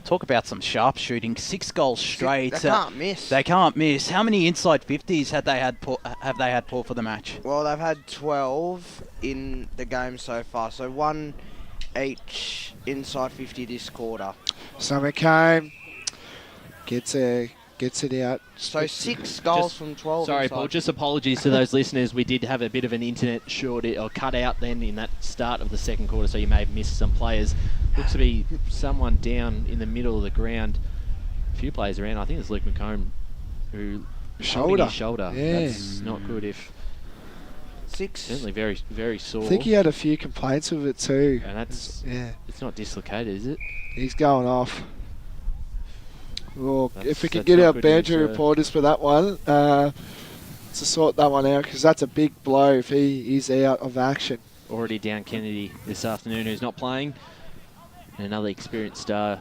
talk about some sharp shooting, 6 goals straight. They can't miss. They can't miss. How many inside 50s have they had, Paul, for the match? Well, they've had 12 in the game so far, so 1 each inside 50 this quarter. So McComb gets it out. So 6 goals from 12. Sorry, Paul. Just apologies to those listeners. We did have a bit of an internet shortage or cut out then in that start of the second quarter, so you may have missed some players. Looks to be someone down in the middle of the ground. A few players around. I think it's Luke McComb who holding his shoulder. Yeah. That's not good if 6. Certainly very, very sore. I think he had a few complaints with it too. And that's it's not dislocated, is it? He's going off. Well, if we can that's get not our good banter news, reporters for that one, to sort that one out, because that's a big blow if he is out of action. Already down Kennedy this afternoon, who's not playing. And another experienced star.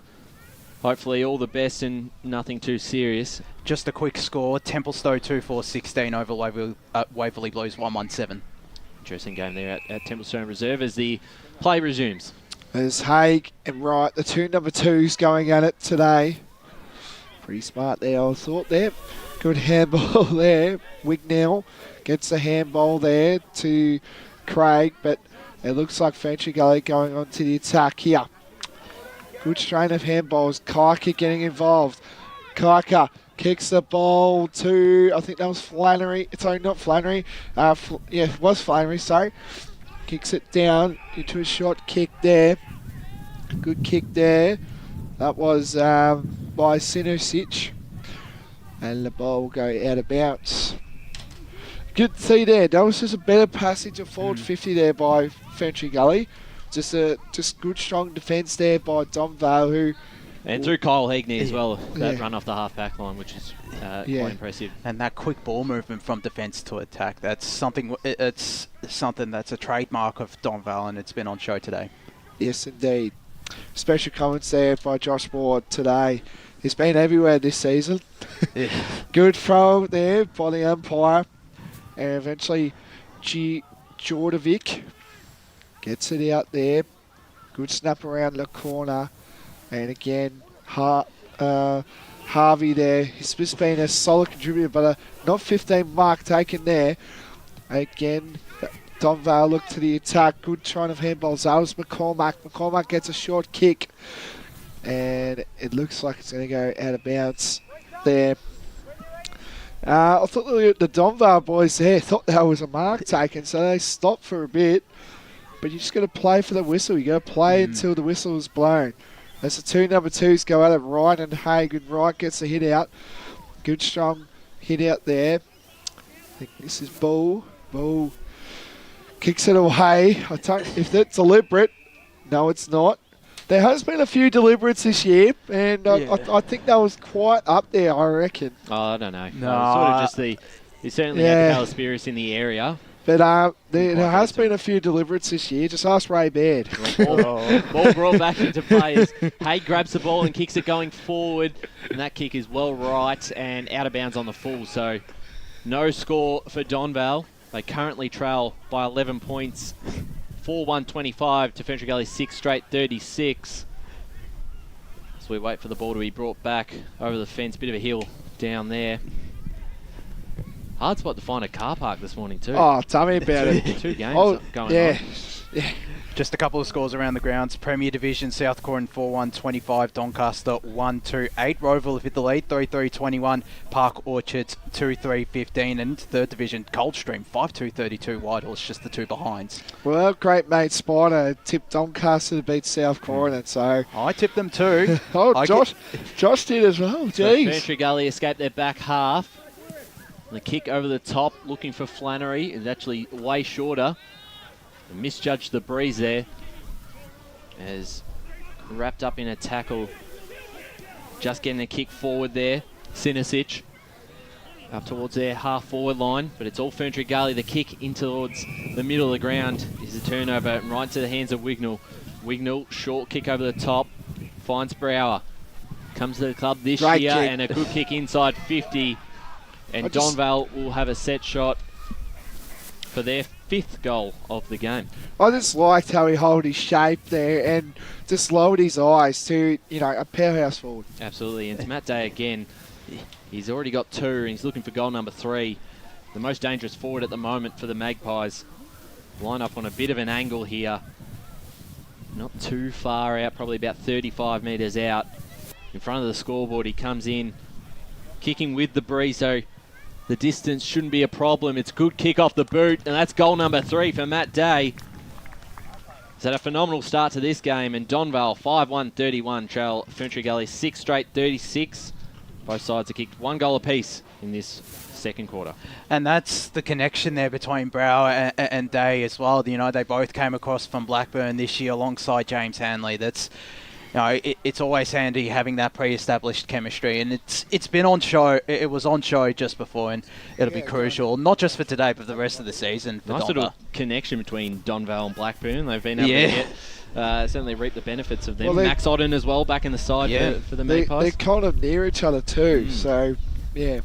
Hopefully all the best and nothing too serious. Just a quick score. Templestowe 2-4-16 over Waverley Blues 1-1-7. Interesting game there at Templestowe Reserve as the play resumes. There's Haig and Wright, the two number 2s going at it today. Pretty smart there, I thought there. Good handball there. Wignell gets the handball there to Craig, but it looks like Ferntree Gully going on to the attack here. Good strain of handballs. Kaika getting involved. Kaika kicks the ball to, I think that was Flannery. Sorry, not Flannery. Yeah, it was Flannery, sorry. Kicks it down into a short kick there. Good kick there. That was by Sinusic. And the ball will go out of bounds. Good to see there. That was just a better passage of forward 50 there by Ferntree Gully. Just good strong defence there by Donvale, And through Kyle Heagney as well, that run off the half-back line, which is quite impressive. And that quick ball movement from defence to attack, that's something. It's something that's a trademark of Donvale, and it's been on show today. Yes, indeed. Special comments there by Josh Ward today. He's been everywhere this season. Good throw there by the umpire. And eventually Jordovic gets it out there. Good snap around the corner. And again, Harvey there. He's just been a solid contributor, but a not 15 mark taken there. Again, Donvale look to the attack. Good trying of handballs. That was McCormack. McCormack gets a short kick. And it looks like it's going to go out of bounds there. I thought the Donvale boys there thought that was a mark taken, so they stopped for a bit. But you just got to play for the whistle. You got to play until the whistle is blown. As the two number 2s go at it, Wright and Haig. And Wright gets the hit out. Good strong hit out there. I think this is Bull. Bull kicks it away. I don't if that's deliberate. No, it's not. There has been a few deliberates this year, and I think that was quite up there, I reckon. Oh, I don't know. No, sort of just you certainly had the Calispirus in the area. But there has been a few deliberates this year. Just ask Ray Baird. Ball brought back into play as Haig grabs the ball and kicks it going forward. And that kick is well right and out of bounds on the full. So no score for Donvale. They currently trail by 11 points. 4-1-25 to Ferntree Gully 6 straight 36. So we wait for the ball to be brought back over the fence. Bit of a hill down there. Hard spot to find a car park this morning too. Oh, tell me about it. Two games going on. Yeah. Just a couple of scores around the grounds. Premier Division, South Corin 4-1-25, Doncaster 1-2-8. Roeville hit the lead, 3-3-21. Park Orchards 2-3-15. And Third Division, Coldstream 5-2-32. Whitehorse just the two behinds. Well, great mate Spider tipped Doncaster to beat South Corin, so I tipped them too. Josh did as well. So Jeez. Ferntree Gully escaped their back half. The kick over the top, looking for Flannery, is actually way shorter. Misjudged the breeze there, as wrapped up in a tackle. Just getting a kick forward there. Sinusic up towards their half forward line, but it's all Ferntree Gully. The kick in towards the middle of the ground is a turnover right to the hands of Wignell. Wignell, short kick over the top, finds Brower. Comes to the club this year and a good kick inside 50. And Donvale will have a set shot for their 5th goal of the game. I just liked how he held his shape there and just lowered his eyes to, a powerhouse forward. Absolutely, and it's Matt Day again. He's already got 2 and he's looking for goal number 3. The most dangerous forward at the moment for the Magpies. Line up on a bit of an angle here. Not too far out, probably about 35 metres out. In front of the scoreboard, he comes in, kicking with the breeze, so the distance shouldn't be a problem. It's good kick off the boot, and that's goal number 3 for Matt Day. He's had a phenomenal start to this game, and Donvale 5-1-31 trail Ferntree Gully 6 straight 36. Both sides have kicked 1 goal apiece in this second quarter. And that's the connection there between Brower and Day as well. You know, they both came across from Blackburn this year alongside James Hanley. That's, you know, it's always handy having that pre-established chemistry, and it's been on show. It was on show just before, and it'll be crucial, not just for today, but the rest of the season. For Nice Donvale. little connection between Donvale and Blackburn. They've been able to get, certainly reap the benefits of them. Well, Max Odden as well back in the side for the Magpies. They're kind of near each other too, so yeah.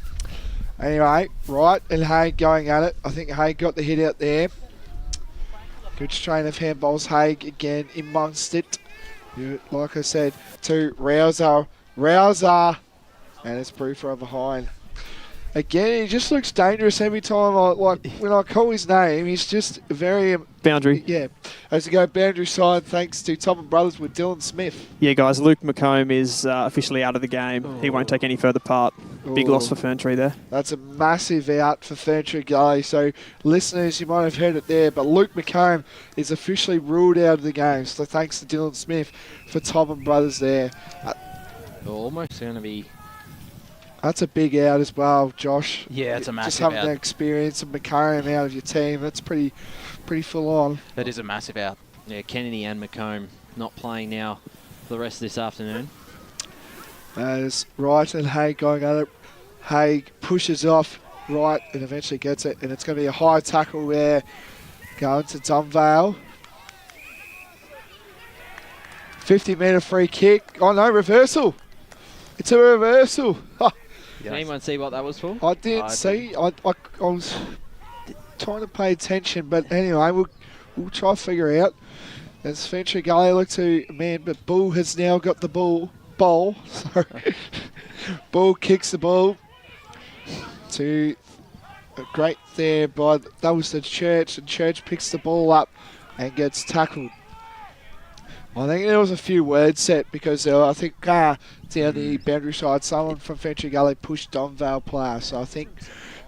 Anyway, Wright and Haig going at it. I think Haig got the hit out there. Good strain of handballs. Haig again amongst it. Like I said, to Rouser, and it's Brewfer from behind. Again, he just looks dangerous every time. When I call his name, he's just very boundary. Yeah, as you go boundary side, thanks to Top and Brothers with Dylan Smith. Yeah, guys, Luke McComb is officially out of the game. He won't take any further part. Big loss for Ferntree there. That's a massive out for Ferntree Gully. So, listeners, you might have heard it there, but Luke McComb is officially ruled out of the game. So, thanks to Dylan Smith for Top and Brothers there. Almost going to be... That's a big out as well, Josh. Yeah, it's a massive Just having out. the experience of McComb out of your team, that's pretty full on. That is a massive out. Yeah, Kennedy and McComb not playing now for the rest of this afternoon. As Wright and Haig going at it. Haig pushes off Wright and eventually gets it, and it's going to be a high tackle there going to Donvale. 50-metre free kick. Oh no, reversal. It's a reversal. Did anyone see what that was for? I didn't see. I was trying to pay attention, but anyway, we'll try to figure out. As Ferntree Gully look to man, but Bull has now got the ball. Sorry. Bull kicks the ball to a great there by, that was the Church, and Church picks the ball up and gets tackled. I think there was a few words set because I think down the boundary side, someone from Ferntree Gully pushed Donvale player, so I think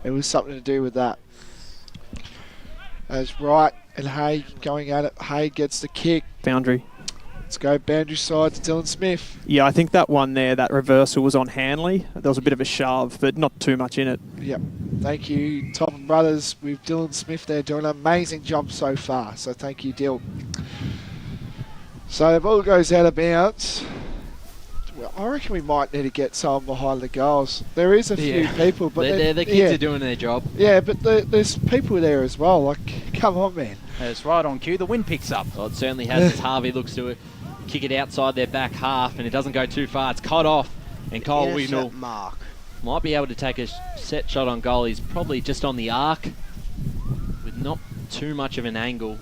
it was something to do with that. As Wright and Hay going at it, Hay gets the kick. Boundary. Let's go boundary side to Dylan Smith. Yeah, I think that one there, that reversal was on Hanley. There was a bit of a shove, but not too much in it. Yep. Thank you, Top and Brothers, with Dylan Smith there doing an amazing job so far. So thank you, Dill. So the ball goes out of bounds. Well, I reckon we might need to get someone behind the goals. There is a few people, but the kids are doing their job. Yeah, but there's people there as well. Like, come on, man. It's right on cue. The wind picks up. Well, it certainly has as Harvey looks to kick it outside their back half, and it doesn't go too far. It's cut off, and Kyle Wignall might be able to take a set shot on goal. He's probably just on the arc with not too much of an angle.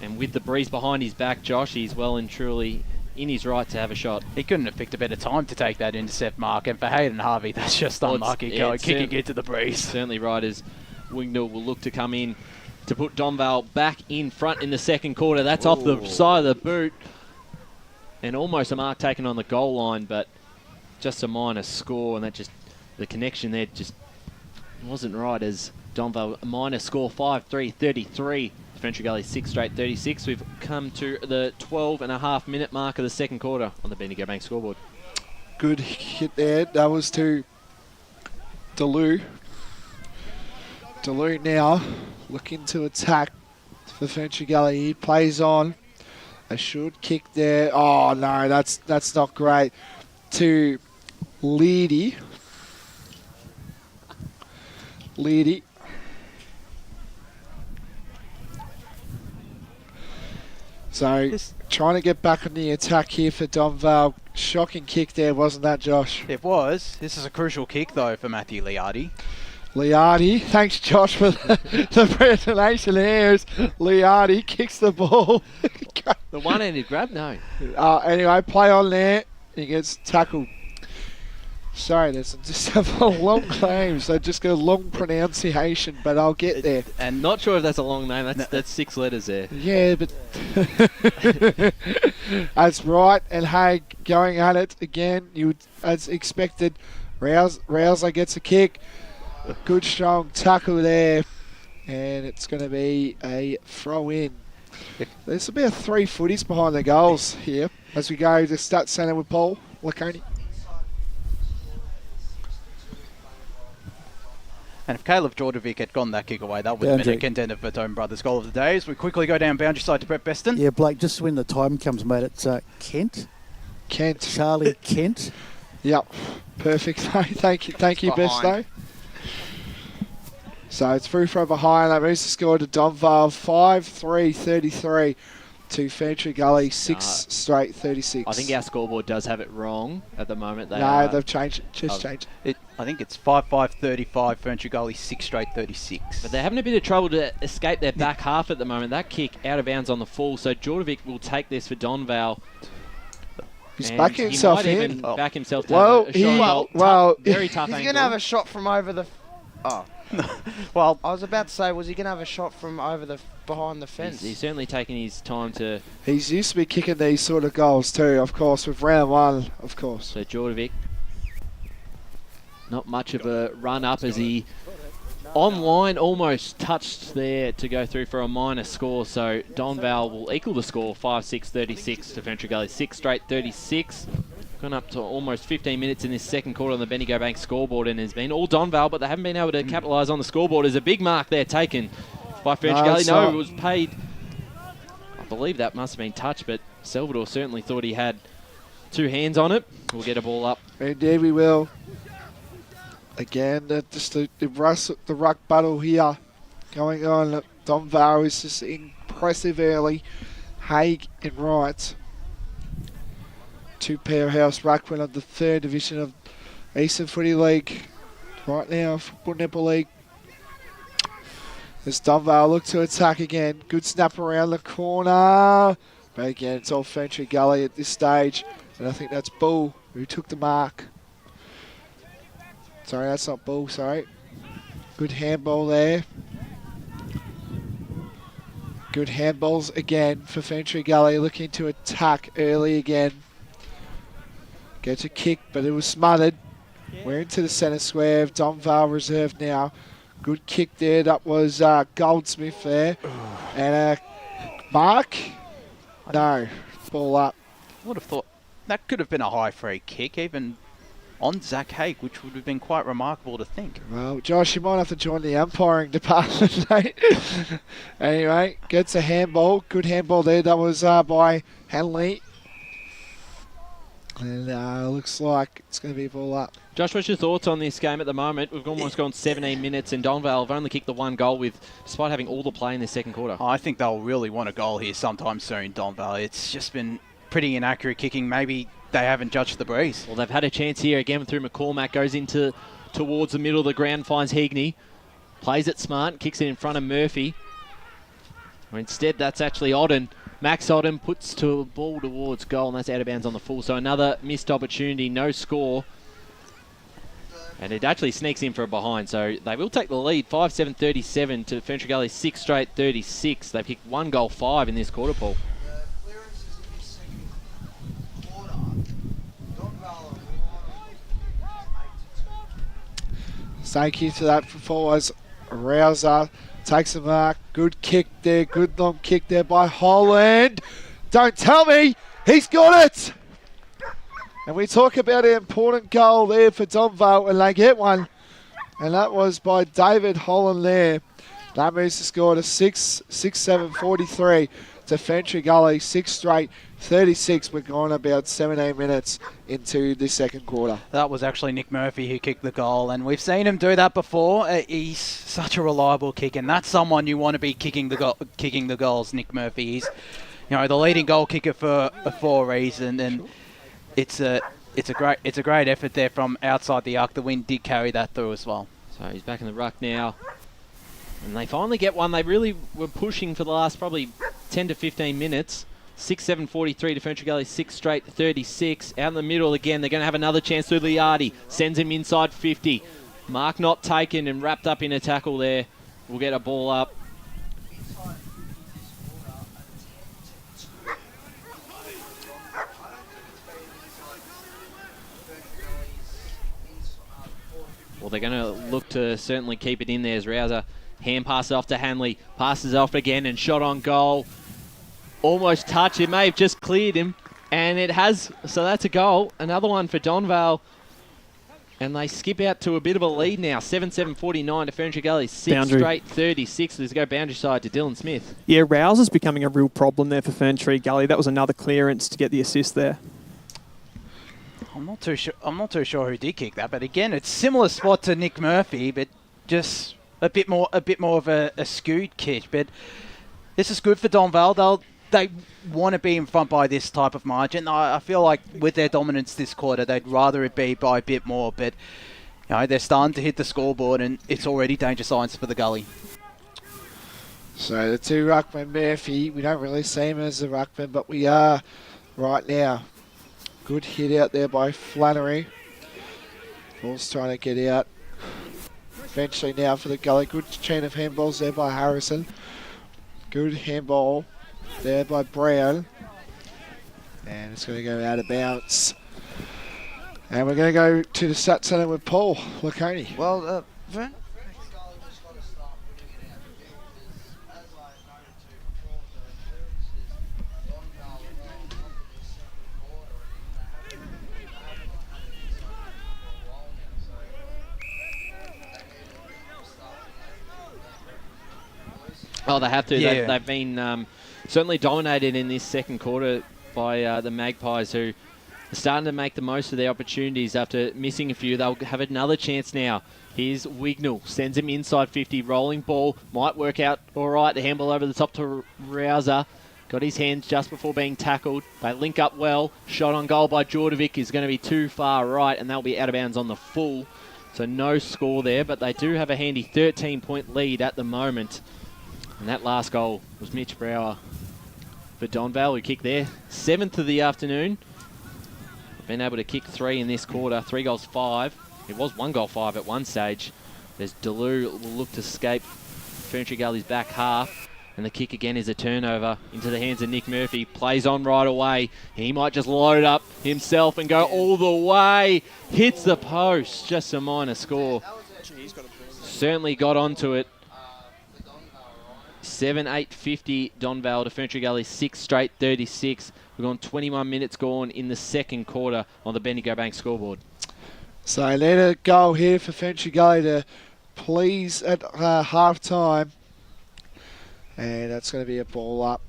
And with the breeze behind his back, Josh, he's well and truly in his right to have a shot. He couldn't have picked a better time to take that intercept mark. And for Hayden Harvey, that's just unlucky. Kicking into the breeze. Certainly right, as Wignall will look to come in to put Donvale back in front in the second quarter. That's off the side of the boot. And almost a mark taken on the goal line, but just a minor score. And that just, the connection there just wasn't right, as Donvale a minor score, 5-3-33. Ferntree Gully 6 straight 36. We've come to the 12.5 minute mark of the second quarter on the Bendigo Bank scoreboard. Good hit there. That was to Deleu. Deleu now looking to attack for Ferntree Gully. He plays on. A short kick there. Oh no, that's not great. To Leedy. So, trying to get back on the attack here for Donvale. Shocking kick there, wasn't that, Josh? It was. This is a crucial kick, though, for Matthew Liardi. Liardi, thanks, Josh, for the presentation there. Liardi kicks the ball. The one-handed grab? No. Anyway, play on there. He gets tackled. Sorry, there's just have a long name, so just got a long pronunciation, but I'll get there. And not sure if that's a long name. That's 6 letters there. Yeah, but that's right. And Haig going at it again. As expected, Rouser gets a kick. A good strong tackle there, and it's going to be a throw in. There's about 3 footies behind the goals here as we go to Stats Centre with Paul Laconey. And if Caleb Jordovic had gone that kick away, that would have been a contender for Tone Brothers Goal of the Day. As we quickly go down boundary side to Brett Beston. Yeah, Blake, just when the time comes, mate, it's Kent. Charlie Kent. Yep, perfect. Thank you, Besto. So it's through from behind. That moves the score to Donvale 5-3-33 to Ferntree Gully 6 straight 36. I think our scoreboard does have it wrong at the moment. They've changed it. Changed it. I think it's 5-5-35 Ferntree Gully 6 straight 36. But they're having a bit of trouble to escape their back half at the moment. That kick out of bounds on the full. So Jordovic will take this for Donvale. He's backing himself in. Even back himself well, very tough He's angle. going to have a shot from over the... Oh. Well, I was about to say, was he going to have a shot from over the behind the fence? He's certainly taking his time to... He's used to be kicking these sort of goals too, of course, with round one, of course. So Jordovic, not much of a run up as he online almost touched there to go through for a minor score. So Donvale will equal the score 5-6-36 to Ferntree Gully 6 straight 36. Gone up to almost 15 minutes in this second quarter on the Bendigo Bank scoreboard, and has been all Donvale, but they haven't been able to capitalise on the scoreboard. There's a big mark there taken by Ferntree Gully. No, it was paid. I believe that must have been touched, but Salvador certainly thought he had two hands on it. We'll get a ball up. Indeed we will. Again, just the ruck battle here going on. Donvale is just impressive early. Haig and Wright. Two powerhouse ruckmen of the third division of Eastern Footy League. Right now, Football Netball League. As Donvale look to attack again. Good snap around the corner. But again, it's all Ferntree Gully at this stage. And I think that's Bull who took the mark. Sorry, that's not Bull, sorry. Good handball there. Good handballs again for Ferntree Gully, looking to attack early again. Gets a kick, but it was smothered. We're into the centre square of Donvale reserve now. Good kick there. That was Goldsmith there. And Mark? No. Ball up. I would have thought that could have been a high free kick, even on Zach Haig, which would have been quite remarkable to think. Well, Josh, you might have to join the umpiring department, mate. Anyway, gets a handball. Good handball there. That was by Hanley. And looks like it's going to be a ball up. Josh, what's your thoughts on this game at the moment? We've almost gone 17 minutes and Donvale have only kicked the one goal despite having all the play in the second quarter. I think they'll really want a goal here sometime soon, Donvale. It's just been pretty inaccurate kicking. Maybe they haven't judged the breeze. Well, they've had a chance here again through McCormack. Goes towards the middle of the ground, finds Higney. Plays it smart, kicks it in front of Murphy. Instead, that's actually Odden. Max Odden puts a ball towards goal, and that's out of bounds on the full. So another missed opportunity, no score. And it actually sneaks in for a behind. So they will take the lead, 5-7-37 to Ferntree Gully, 6 straight 36. They've kicked 1 goal 5 in this quarter, Paul. Thank you to that performance. Rouser takes the mark. Good kick there. Good long kick there by Holland. Don't tell me he's got it. And we talk about an important goal there for Donvale, and they get one. And that was by David Holland there. That moves the score to 6-7-43 to Ferntree Gully. 6 straight 36. We're going about 17 minutes into the second quarter. That was actually Nick Murphy who kicked the goal, and we've seen him do that before. He's such a reliable kicker, and that's someone you want to be kicking the goals. Nick Murphy, he's the leading goal kicker for a reason, and it's a great effort there from outside the arc. The wind did carry that through as well. So he's back in the ruck now. And they finally get one. They really were pushing for the last probably 10 to 15 minutes. 6-7-43 to Ferntree Gully, 6 straight 36. Out in the middle again. They're going to have another chance through Liardi. Sends him inside 50. Mark not taken and wrapped up in a tackle there. We'll get a ball up. Well, they're going to look to certainly keep it in there as Rouser hand passes off to Hanley. Passes off again and shot on goal. Almost touched. It may have just cleared him. And it has. So that's a goal. Another one for Donvale. And they skip out to a bit of a lead now. 7-7-49 to Ferntree Gully. 6 Boundary. straight 36. Let's go boundary side to Dylan Smith. Yeah, Rouse is becoming a real problem there for Ferntree Gully. That was another clearance to get the assist there. I'm not too sure who did kick that, but again, it's similar spot to Nick Murphy, but just a bit more of a skewed kick. But this is good for Donvale. They want to be in front by this type of margin. I feel like with their dominance this quarter, they'd rather it be by a bit more. But they're starting to hit the scoreboard, and it's already danger signs for the Gully. So the two ruckman, Murphy, we don't really see him as a ruckman, but we are right now. Good hit out there by Flannery. Ball's trying to get out. Eventually now for the Gully. Good chain of handballs there by Harrison. Good handball there by Brown. And it's going to go out of bounds. And we're going to go to the Stat Centre with Paul Laconi. Well, Oh, they have to. Yeah. They've been certainly dominated in this second quarter by the Magpies, who are starting to make the most of their opportunities after missing a few. They'll have another chance now. Here's Wignall, sends him inside 50, rolling ball. Might work out all right. The handball over the top to Rouser. Got his hands just before being tackled. They link up well. Shot on goal by Jordovic is going to be too far right, and they'll be out of bounds on the full. So no score there, but they do have a handy 13-point lead at the moment. And that last goal was Mitch Brower for Donvale, who kicked there. 7th of the afternoon. Been able to kick 3 in this quarter. 3 goals, 5. It was 1 goal, 5 at one stage. There's Deleu will look to escape Ferntree Gully's back half. And the kick again is a turnover into the hands of Nick Murphy. Plays on right away. He might just load up himself and go all the way. Hits the post. Just a minor score. Certainly got onto it. 7-8-50 Donvale to Ferntree Gully, 6 straight 36. We've gone 21 minutes gone in the second quarter on the Bendigo Bank scoreboard. So let a goal here for Ferntree Gully to please at half time. And that's going to be a ball up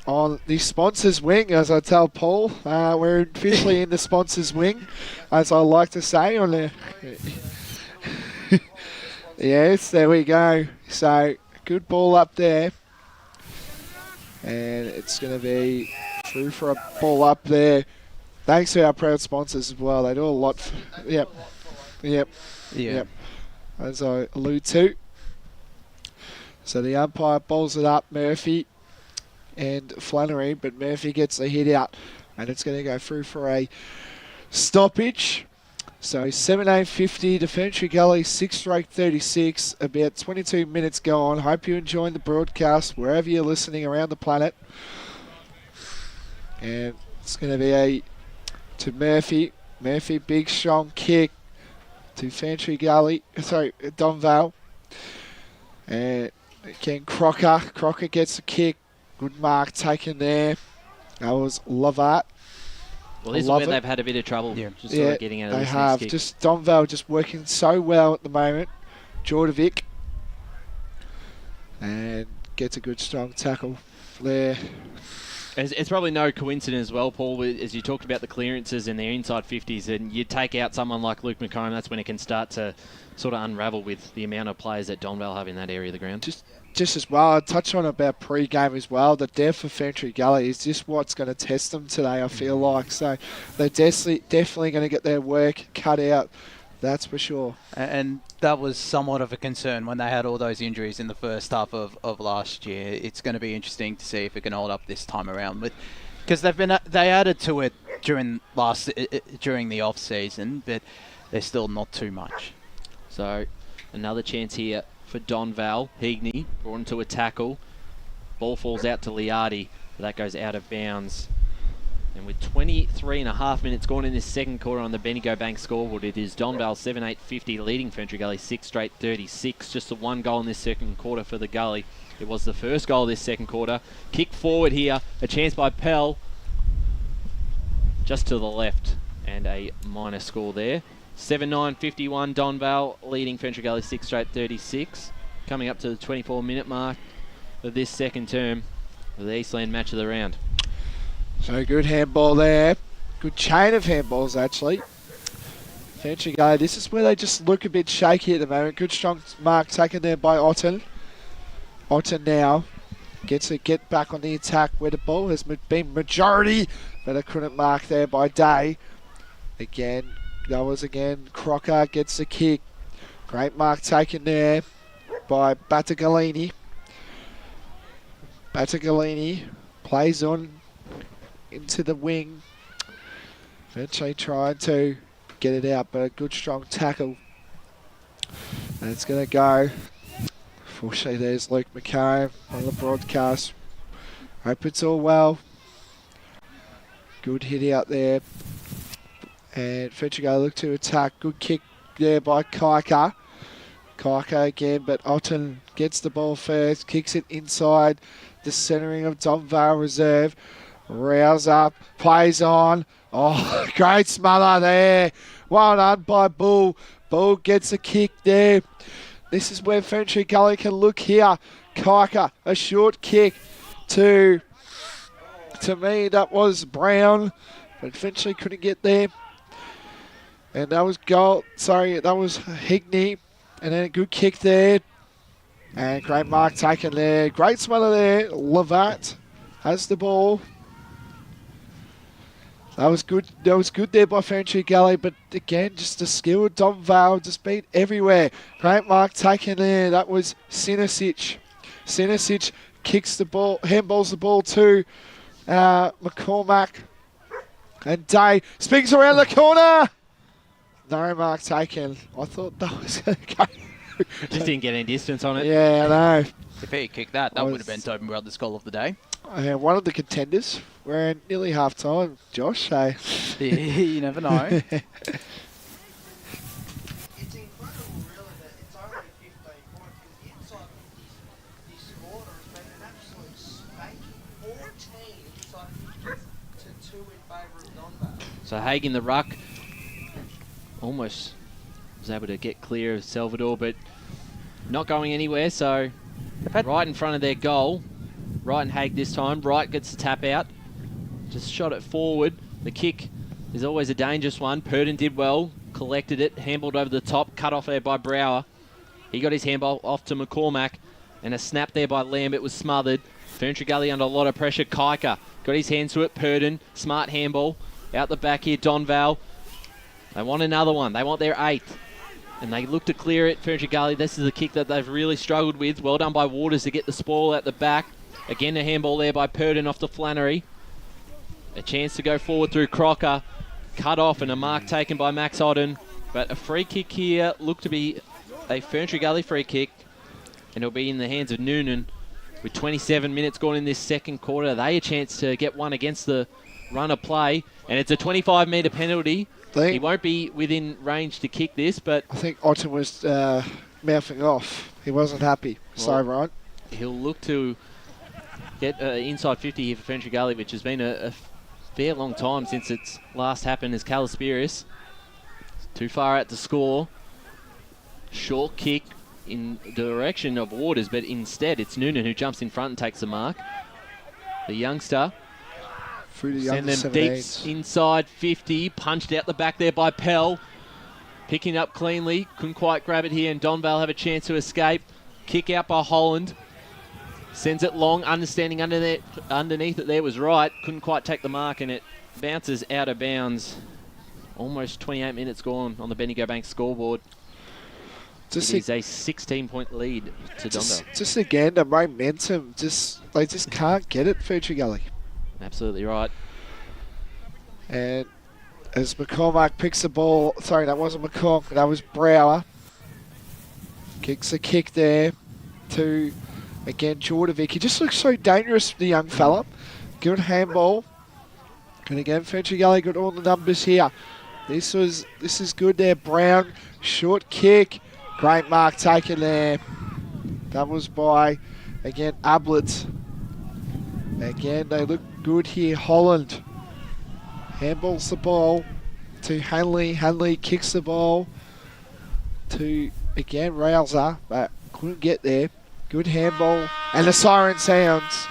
on the sponsors wing, as I tell Paul. We're officially in the sponsors wing, as I like to say on the... Yes, there we go. So... good ball up there. And it's going to be through for a ball up there. Thanks to our proud sponsors as well. They do a lot. Yep. As I allude to. So the umpire bowls it up, Murphy and Flannery, but Murphy gets the hit out. And it's going to go through for a stoppage. So 7-8-50 to Ferntree Gully, 6 straight 36, about 22 minutes gone. Hope you're enjoying the broadcast wherever you're listening around the planet. And it's going to be to Murphy. Murphy, big strong kick to Ferntree Gully, Donvale. And again, Crocker gets the kick. Good mark taken there. That was Lovart. Well, this is where they've had a bit of trouble just sort of getting out of this have. kick. Just Donvale just working so well at the moment. Jordovic. And gets a good strong tackle there. It's probably no coincidence as well, Paul, as you talked about the clearances and their inside 50s, and you take out someone like Luke McComb, that's when it can start to sort of unravel with the amount of players that Donvale have in that area of the ground. Just as well, I'd touch on about pre-game as well. The depth of Ferntree Gully is just what's going to test them today, I feel like. So they're definitely going to get their work cut out, that's for sure. And that was somewhat of a concern when they had all those injuries in the first half of last year. It's going to be interesting to see if it can hold up this time around. Because they added to it during the off season, but they're still not too much. So another chance here for Donvale. Heagney brought into a tackle. Ball falls out to Liardi, but that goes out of bounds. And with 23.5 minutes gone in this second quarter on the Bendigo Bank scoreboard, it is Donvale 7-8-50 leading Ferntree Gully 6 straight 36. Just the 1 goal in this second quarter for the Gully. It was the first goal this second quarter. Kick forward here, a chance by Pell. Just to the left, and a minor score there. 7-9-51, Donvale leading Ferntree Gully 6 straight 36. Coming up to the 24-minute mark of this second term of the Eastland match of the round. So good handball there. Good chain of handballs, actually. Ferntree Gully, this is where they just look a bit shaky at the moment. Good strong mark taken there by Otten. Otten now gets to get back on the attack where the ball has been majority, but I couldn't mark there by Day. Again, that was again Crocker gets the kick. Great mark taken there by Battagalini. Battagalini plays on into the wing. Eventually trying to get it out, but a good strong tackle. And it's going to go. Unfortunately, there's Luke McCarran on the broadcast. Hope it's all well. Good hit out there. And Ferntree Gully look to attack. Good kick there by Kaika. Kaika again, but Otten gets the ball first. Kicks it inside the centering of Donvale Reserve. Rouse up. Plays on. Oh, great smother there. Well done by Bull. Bull gets a kick there. This is where Ferntree Gully can look here. Kaika, a short kick to me, that was Brown, but Ferntree couldn't get there. And that was that was Higney. And then a good kick there. And great mark taken there. Great smother there. Levat has the ball. That was good. That was good there by Ferntree Gully, but again, just the skill of Donvale just beat everywhere. Great mark taken there. That was Sinisic. Sinisic kicks the ball, handballs the ball to McCormack. And Day spins around the corner. No mark taken. I thought that was going to go. Just didn't get any distance on it. Yeah, I know. If he kicked that, that would have been Tobin Brothers' goal of the day. One of the contenders. We're in nearly half time, Josh. So. You never know. So Haig in the ruck almost was able to get clear of Salvador, but not going anywhere. So right in front of their goal. Wright and Haig this time. Wright gets the tap out. Just shot it forward. The kick is always a dangerous one. Purdon did well. Collected it. Handballed over the top. Cut off there by Brower. He got his handball off to McCormack. And a snap there by Lamb. It was smothered. Ferntree Gully under a lot of pressure. Kaika got his hands to it. Purdon. Smart handball. Out the back here. Donvale. They want another one. They want their 8th. And they look to clear it. Ferntree Gully. This is the kick that they've really struggled with. Well done by Waters to get the spoil out the back. Again, a handball there by Purdon off to Flannery. A chance to go forward through Crocker. Cut off and a mark taken by Max Otten. But a free kick here looked to be a Ferntree Gully free kick. And it'll be in the hands of Noonan. With 27 minutes gone in this second quarter, they a chance to get one against the run of play. And it's a 25-metre penalty. He won't be within range to kick this, but... I think Otten was mouthing off. He wasn't happy. Sorry, Ryan. He'll look to get inside 50 here for Ferntree Gully, which has been a fair long time since it's last happened as Calispiris. Too far out to score. Short kick in the direction of Waters, but instead it's Noonan who jumps in front and takes the mark. The youngster. Through the send them deep inside 50. Punched out the back there by Pell. Picking up cleanly. Couldn't quite grab it here, and Donvale have a chance to escape. Kick out by Holland. Sends it long, understanding underneath it there was right. Couldn't quite take the mark, and it bounces out of bounds. Almost 28 minutes gone on the Bendigo Bank scoreboard. It is a 16-point lead to Donvale. Just again, the momentum, they just can't get it, Ferntree Gully. Absolutely right. And as McCormack picks the ball, sorry, that wasn't McCormack, that was Brower. Kicks a kick there to... Again, Jordovic. He just looks so dangerous, the young fella. Good handball. And again, Ferntree Gully got all the numbers here. This is good there. Brown, short kick. Great mark taken there. That was by, again, Ablett. Again, they look good here. Holland handballs the ball to Hanley. Hanley kicks the ball to, again, Rouser, but couldn't get there. Good handball, and the siren sounds.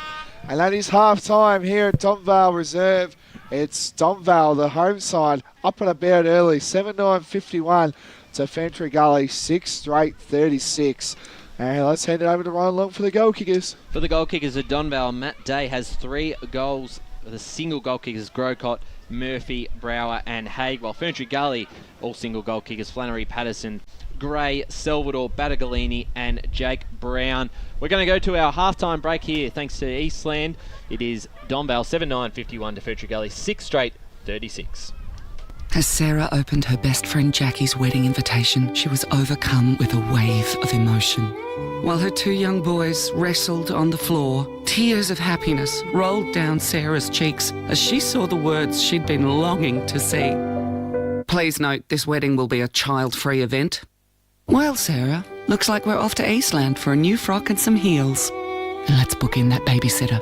And that is half-time here at Donvale Reserve. It's Donvale, the home side, up and about early, 7-9-51 to Ferntree Gully, 6 straight 36. And let's hand it over to Ryan Long for the goal kickers. For the goal kickers at Donvale, Matt Day has 3 goals. The single goal kickers, Grocott, Murphy, Brower and Haig, while Ferntree Gully, all single goal kickers, Flannery, Patterson, Gray, Salvador, Battagalini and Jake Brown. We're going to go to our halftime break here thanks to Eastland. It is Donvale 7-9-51 to Ferntree Gully, 6 straight 36. As Sarah opened her best friend Jackie's wedding invitation, she was overcome with a wave of emotion. While her 2 young boys wrestled on the floor, tears of happiness rolled down Sarah's cheeks as she saw the words she'd been longing to see. Please note, this wedding will be a child-free event. Well, Sarah, looks like we're off to Eastland for a new frock and some heels. And let's book in that babysitter.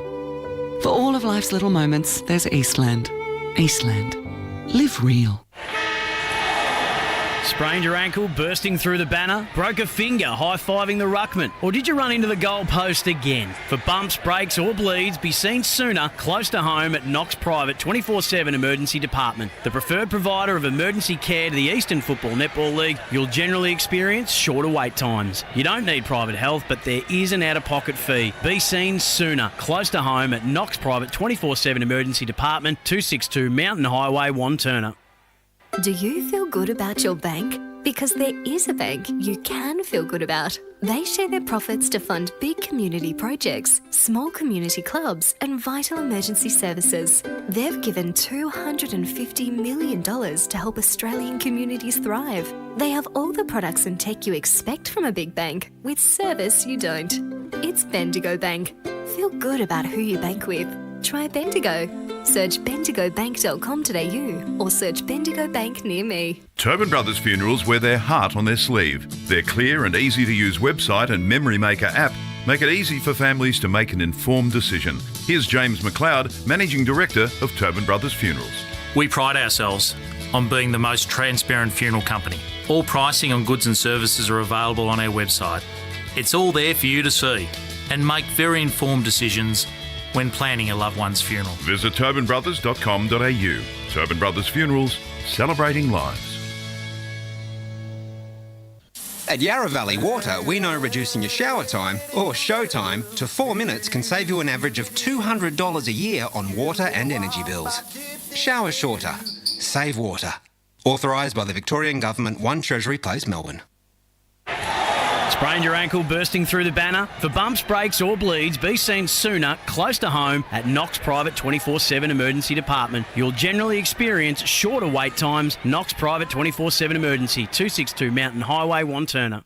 For all of life's little moments, there's Eastland. Eastland. Live real. Sprained your ankle bursting through the banner? Broke a finger high-fiving the ruckman? Or did you run into the goal post again? For bumps, breaks or bleeds, be seen sooner close to home at Knox Private 24/7 Emergency Department. The preferred provider of emergency care to the Eastern Football Netball League, you'll generally experience shorter wait times. You don't need private health, but there is an out-of-pocket fee. Be seen sooner close to home at Knox Private 24/7 Emergency Department, 262 Mountain Highway, Wanturna. Do you feel good about your bank? Because there is a bank you can feel good about. They share their profits to fund big community projects, small community clubs and vital emergency services. They've given $250 million to help Australian communities thrive. They have all the products and tech you expect from a big bank, with service you don't. It's Bendigo Bank. Feel good about who you bank with. Try Bendigo. Search bendigobank.com.au or search Bendigo Bank near me. Tobin Brothers Funerals wear their heart on their sleeve. Their clear and easy-to-use website and Memory Maker app make it easy for families to make an informed decision. Here's James McLeod, Managing Director of Tobin Brothers Funerals. We pride ourselves on being the most transparent funeral company. All pricing on goods and services are available on our website. It's all there for you to see and make very informed decisions when planning a loved one's funeral. Visit tobinbrothers.com.au. Tobin Brothers Funerals, celebrating lives. At Yarra Valley Water, we know reducing your shower time, or show time, to 4 minutes can save you an average of $200 a year on water and energy bills. Shower shorter. Save water. Authorised by the Victorian Government, 1 Treasury Place, Melbourne. Sprained your ankle bursting through the banner? For bumps, breaks or bleeds, be seen sooner close to home at Knox Private 24/7 Emergency Department. You'll generally experience shorter wait times. Knox Private 24/7 Emergency, 262 Mountain Highway, Wanturna.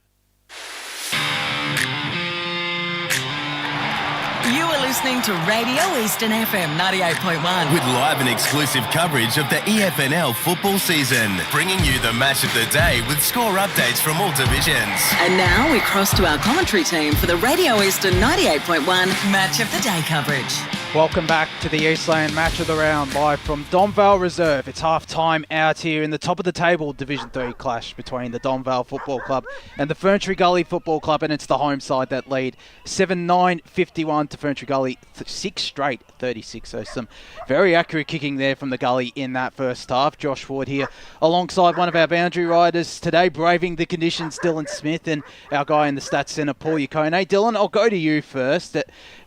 You are listening to Radio Eastern FM 98.1. With live and exclusive coverage of the EFNL football season, bringing you the match of the day with score updates from all divisions. And now we cross to our commentary team for the Radio Eastern 98.1 Match of the Day coverage. Welcome back to the Eastland Match of the Round, live from Donvale Reserve. It's half-time out here in the top of the table Division 3 clash between the Donvale Football Club and the Ferntree Gully Football Club, and it's the home side that lead 7-9-51 to Ferntree Gully, 6 straight 36. So some very accurate kicking there from the Gully in that first half. Josh Ward here alongside one of our boundary riders today, braving the conditions, Dylan Smith, and our guy in the stats centre, Paul Yacone. Dylan, I'll go to you first.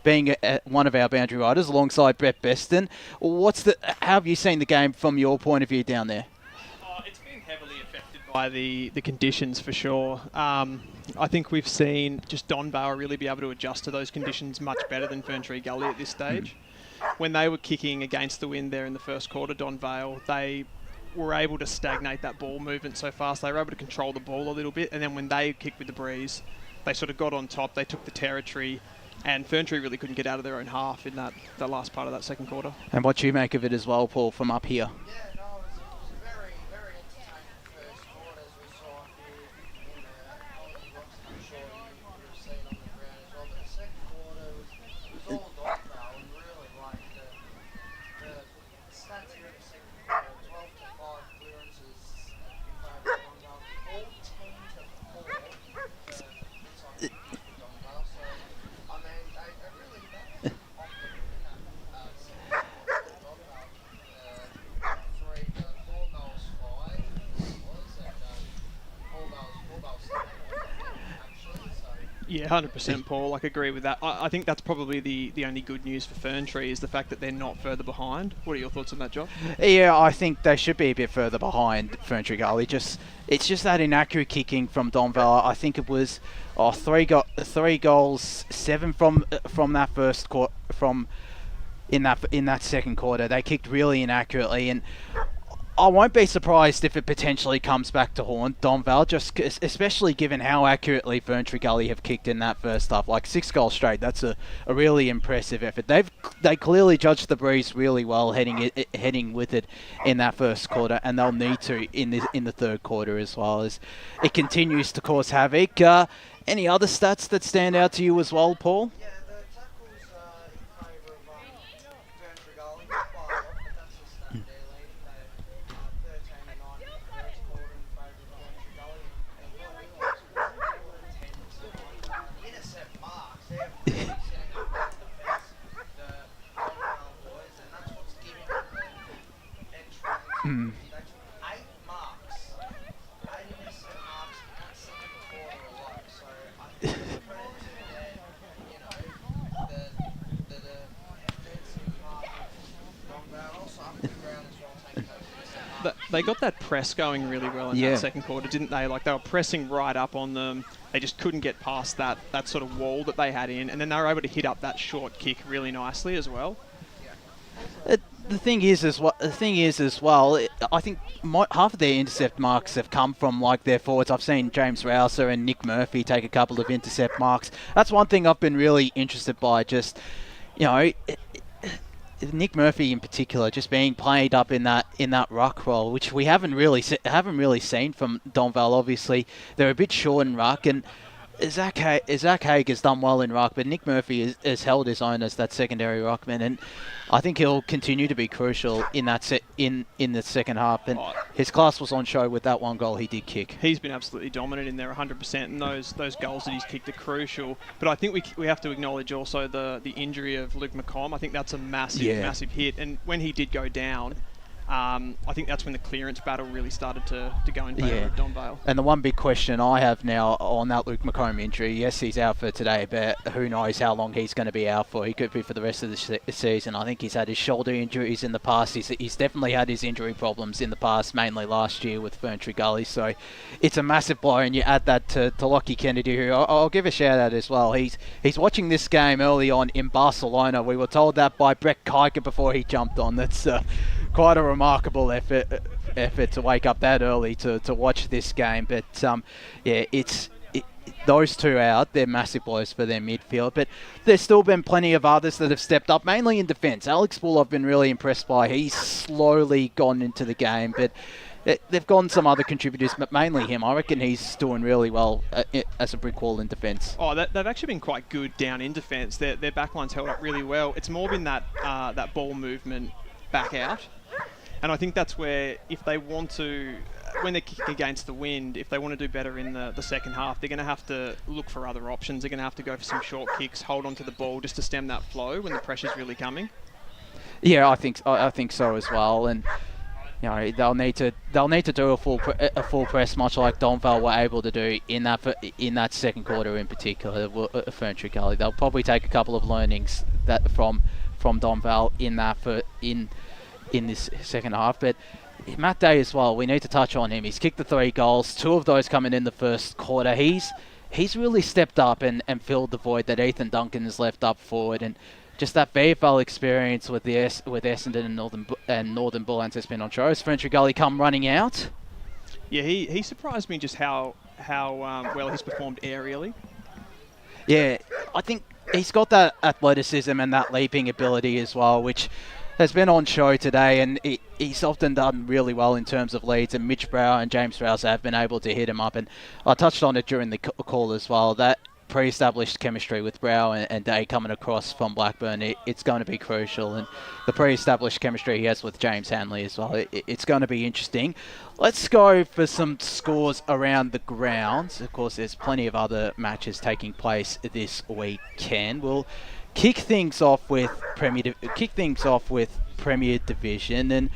Being one of our boundary riders alongside Brett Beston, how have you seen the game from your point of view down there? It's been heavily affected by the conditions for sure. I think we've seen just Donvale really be able to adjust to those conditions much better than Ferntree Gully at this stage. When they were kicking against the wind there in the first quarter, Donvale, they were able to stagnate that ball movement so fast. They were able to control the ball a little bit, and then when they kicked with the breeze, they sort of got on top, they took the territory, and Ferntree really couldn't get out of their own half in that last part of that second quarter. And what you make of it as well, Paul, from up here? Yeah, no, it was a very, very entertaining first quarter, as we saw here in the Rocks. I'm sure you would have seen on the ground as well. But the second quarter was all Donvale, and really like the stats here in the second quarter: 12 to 5 clearances, Yeah, 100%, Paul. I agree with that. I think that's probably the only good news for Ferntree is the fact that they're not further behind. What are your thoughts on that, Josh? Yeah, I think they should be a bit further behind Ferntree Gully. It's just that inaccurate kicking from Donvale. I think it was 3 goals, 7 from that first quarter, in that second quarter. They kicked really inaccurately, and I won't be surprised if it potentially comes back to haunt Donvale, just especially given how accurately Ferntree Gully have kicked in that first half. Like 6 goals straight, that's a really impressive effort. They clearly judged the breeze really well heading with it in that first quarter, and they'll need to in the third quarter as well, as it continues to cause havoc. Any other stats that stand out to you as well, Paul? They got that press going really well in that second quarter, didn't they? Like, they were pressing right up on them. They just couldn't get past that sort of wall that they had in, and then they were able to hit up that short kick really nicely as well. The thing is as well, I think half of their intercept marks have come from like their forwards. I've seen James Rouser and Nick Murphy take a couple of intercept marks. That's one thing I've been really interested by. Just, you know, Nick Murphy in particular, just being played up in that ruck role, which we haven't really seen from Donvale. Obviously, they're a bit short in ruck, and Zach Haig has done well in ruck, but Nick Murphy has held his own as that secondary ruckman, and I think he'll continue to be crucial in that in the second half. And his class was on show with that one goal he did kick. He's been absolutely dominant in there, 100%, and those goals that he's kicked are crucial. But I think we have to acknowledge also the injury of Luke McComb. I think that's a massive hit, and when he did go down, I think that's when the clearance battle really started to go in favour of Donvale. And the one big question I have now on that Luke McComb injury, yes, he's out for today, but who knows how long he's going to be out for. He could be for the rest of the season. I think he's had his shoulder injuries in the past. He's definitely had his injury problems in the past, mainly last year with Ferntree Gully. So it's a massive blow, and you add that to Lockie Kennedy, who I'll give a shout out as well. He's watching this game early on in Barcelona. We were told that by Brett Kiker before he jumped on. That's quite a remarkable effort to wake up that early to watch this game. But those two out, they're massive blows for their midfield. But there's still been plenty of others that have stepped up, mainly in defence. Alex Bull I've been really impressed by. He's slowly gone into the game, but they've gone some other contributors, but mainly him. I reckon he's doing really well as a brick wall in defence. Oh, they've actually been quite good down in defence. Their backline's held up really well. It's more been that ball movement back out. And I think that's where, if they want to, when they're kicking against the wind, if they want to do better in the second half, they're going to have to look for other options. They're going to have to go for some short kicks, hold on to the ball just to stem that flow when the pressure's really coming. Yeah, I think so as well. And you know, they'll need to do a full press, much like Donvale were able to do in that second quarter in particular. Ferntree Gully, they'll probably take a couple of learnings that from Donvale in this second half. But Matt Day as well, we need to touch on him. He's kicked the 3 goals, 2 of those coming in the first quarter. He's really stepped up and filled the void that Ethan Duncan has left up forward, and just that VFL experience with Essendon and Northern Bullants has been on show. Has Ferntree Gully come running out? Yeah, he surprised me just how well he's performed aerially. Yeah, I think he's got that athleticism and that leaping ability as well, which has been on show today, and he's often done really well in terms of leads, and Mitch Brower and James Rouse have been able to hit him up, and I touched on it during the call as well, that pre-established chemistry with Brower and Day coming across from Blackburn, it's going to be crucial, and the pre-established chemistry he has with James Hanley as well, it's going to be interesting. Let's go for some scores around the grounds. Of course, there's plenty of other matches taking place this weekend. We'll kick things off with Premier Division, and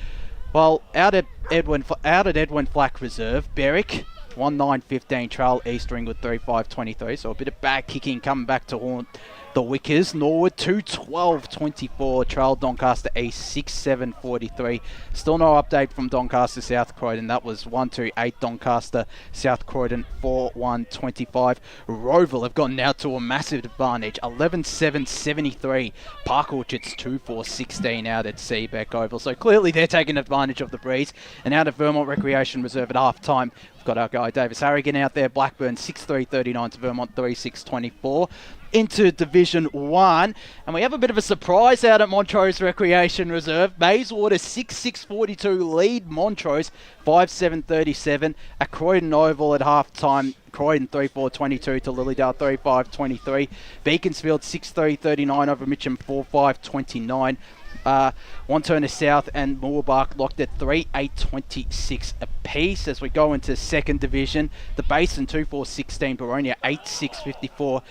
well, out at Edwin Flack Reserve, Berwick 1-9-15 trail East Ringwood 3-5-23. So a bit of bad kicking coming back to haunt the Wickers. Norwood 2-12-24 trail Doncaster East 6-7-43. Still no update from Doncaster South Croydon. That was 1-8 Doncaster South Croydon 4-1-25. Roval have gone now to a massive advantage 11-7-73. Park Orchards 2-4-16 out at Seabeck Oval. So clearly they're taking advantage of the breeze. And out of Vermont Recreation Reserve at half time, we've got our guy Davis Harrigan out there. Blackburn 6-3-39 to Vermont 3-6-24. Into Division 1, and we have a bit of a surprise out at Montrose Recreation Reserve. Bayswater 6-6-42 lead Montrose 5-7-37 at Croydon Oval at half time. Croydon 3-4-22 to Lilydale 3-5-23. Beaconsfield 6-3-39 over Mitcham 4-5-29. Wanturna South and Moorbark locked at 3-8-26 apiece. As we go into second division, the Basin 2-4-16, Baronia 8-6-54.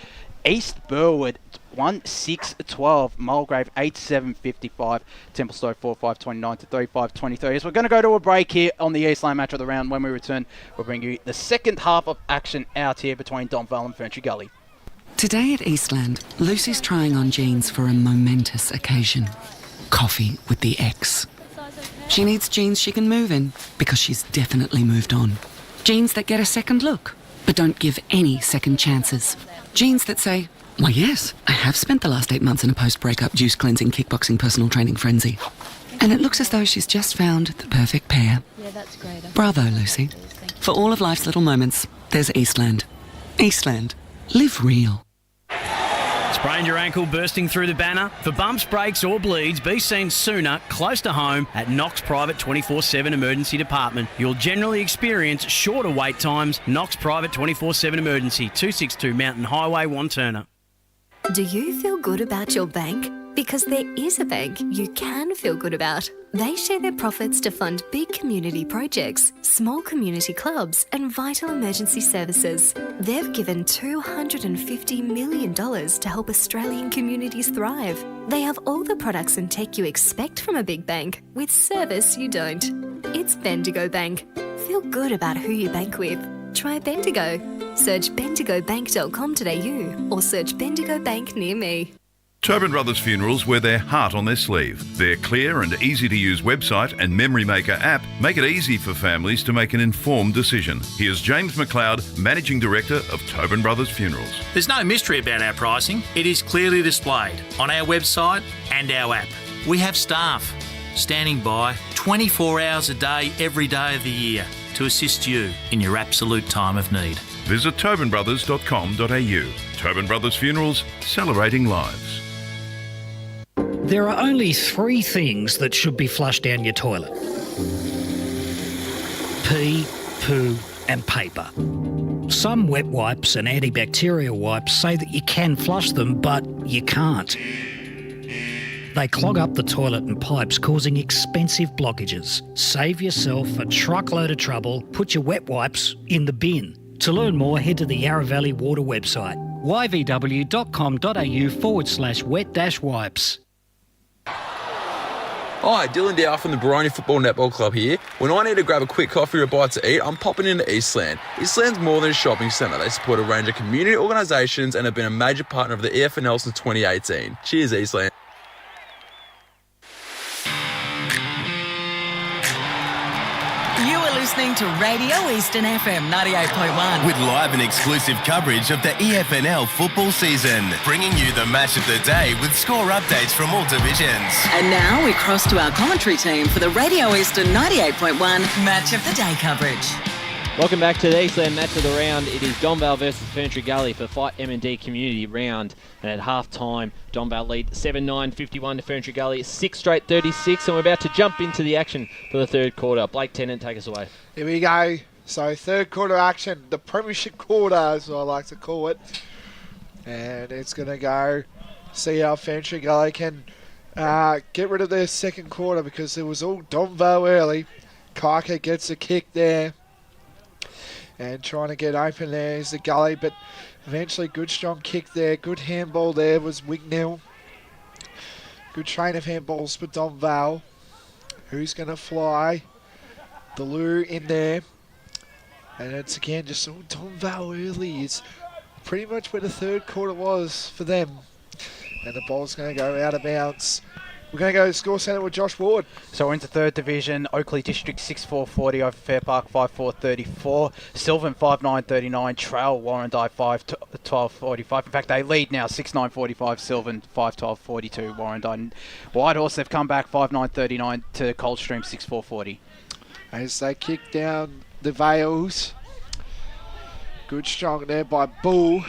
East Burwood 1-6-12, Mulgrave 8-7-55, Templestowe 4-5-29 to 3-5-23. So we're going to go to a break here on the Eastland Match of the Round. When we return, we'll bring you the second half of action out here between Donvale and Ferntree Gully. Today at Eastland, Lucy's trying on jeans for a momentous occasion. Coffee with the ex. She needs jeans she can move in because she's definitely moved on. Jeans that get a second look, but don't give any second chances. Jeans that say, why yes, I have spent the last 8 months in a post-breakup juice cleansing, kickboxing, personal training frenzy. And it looks as though she's just found the perfect pair. Yeah, that's great. Bravo, Lucy. For all of life's little moments, there's Eastland. Eastland. Live real. Sprained your ankle bursting through the banner? For bumps, breaks or bleeds, be seen sooner, close to home, at Knox Private 24/7 Emergency Department. You'll generally experience shorter wait times. Knox Private 24/7 Emergency, 262 Mountain Highway, Wanturna. Do you feel good about your bank? Because there is a bank you can feel good about. They share their profits to fund big community projects, small community clubs, and vital emergency services. They've given $250 million to help Australian communities thrive. They have all the products and tech you expect from a big bank, with service you don't. It's Bendigo Bank. Feel good about who you bank with. Try Bendigo. Search bendigobank.com.au or search Bendigo Bank near me. Tobin Brothers Funerals wear their heart on their sleeve. Their clear and easy-to-use website and Memory Maker app make it easy for families to make an informed decision. Here's James McLeod, Managing Director of Tobin Brothers Funerals. There's no mystery about our pricing. It is clearly displayed on our website and our app. We have staff standing by 24 hours a day, every day of the year to assist you in your absolute time of need. Visit tobinbrothers.com.au. Tobin Brothers Funerals, celebrating lives. There are only 3 things that should be flushed down your toilet. Pee, poo and paper. Some wet wipes and antibacterial wipes say that you can flush them, but you can't. They clog up the toilet and pipes, causing expensive blockages. Save yourself a truckload of trouble. Put your wet wipes in the bin. To learn more, head to the Yarra Valley Water website, yvw.com.au/wet-wipes. Hi, Dylan Dow from the Baroni Football Netball Club here. When I need to grab a quick coffee or a bite to eat, I'm popping into Eastland. Eastland's more than a shopping centre. They support a range of community organisations and have been a major partner of the EFNL since 2018. Cheers, Eastland. You are listening to Radio Eastern FM 98.1. With live and exclusive coverage of the EFNL football season, bringing you the match of the day with score updates from all divisions. And now we cross to our commentary team for the Radio Eastern 98.1 Match of the Day coverage. Welcome back to the Eastland Match of the Round. It is Donvale versus Ferntree Gully for Fight M&D Community Round. And at half-time, Donvale lead 7-9-51 to Ferntree Gully. 6 straight 36, and we're about to jump into the action for the third quarter. Blake Tennant, take us away. Here we go. So third quarter action, the premiership quarter, as I like to call it. And it's going to go see how Ferntree Gully can get rid of their second quarter, because it was all Donvale early. Kaika gets a kick there. And trying to get open there is the Gully, but eventually good strong kick there. Good handball there was Wignell. Good train of handballs for Donvale. Who's going to fly? The Lou in there. And it's again just all Donvale early. It's pretty much where the third quarter was for them. And the ball's going to go out of bounds. We're going to go to Score Centre with Josh Ward. So we're into third division. Oakley District 6-4-40 over Fair Park 5-4-34. Sylvan 5-9-39. Trail Warrandyte 5-12-45. In fact, they lead now 6-9-45. Sylvan 5-12-42. Warrandyte. Whitehorse, they've come back 5-9-39 to Coldstream 6-4-40. As they kick down the Vales. Good strong there by Bull.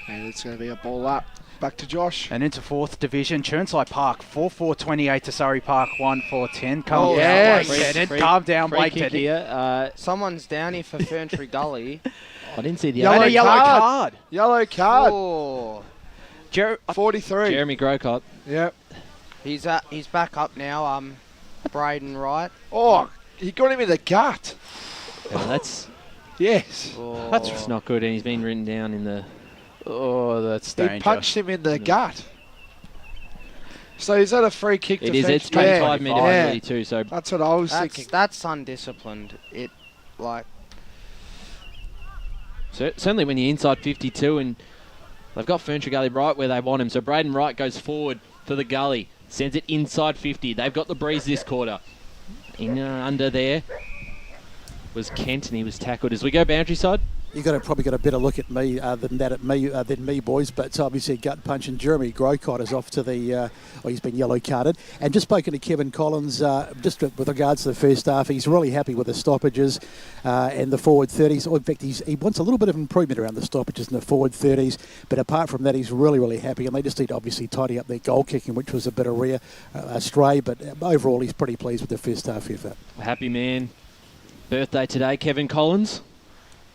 And it's going to be a ball up. Back to Josh. And into fourth division, Churnside Park 4-4-28 to Surrey Park 1-4-10. Calm down, Blake Tennant. Calm down, Blake kick Tennant. here. Someone's down here for Ferntree Gully. I didn't see the Yellow other. Yellow card. Oh. 43. Jeremy Grocott. Yep. He's back up now. Braden Wright. Oh, he got him in the gut. Yeah, that's Yes. that's not good, and he's been written down in the. Oh, that's He dangerous. punched him in the gut. So is that a free kick? It to is. French? It's 25 minutes Yeah. early too. So That's what I was thinking. That's undisciplined. It like certainly when you're inside 52 and they've got Ferntree Gully right where they want him. So Braden Wright goes forward for the gully, sends it inside 50. They've got the breeze this quarter. In under there was Kent, and he was tackled. As we go boundary side. You've probably got a better look at me than me, boys. But obviously, gut punch, and Jeremy Grocott is off to the. He's been yellow carded. And just spoken to Kevin Collins, just with regards to the first half, he's really happy with the stoppages and the forward 30s. In fact, he wants a little bit of improvement around the stoppages and the forward 30s. But apart from that, he's really, really happy. And they just need to obviously tidy up their goal kicking, which was a bit of a stray. But overall, he's pretty pleased with the first half effort. Happy man. Birthday today, Kevin Collins.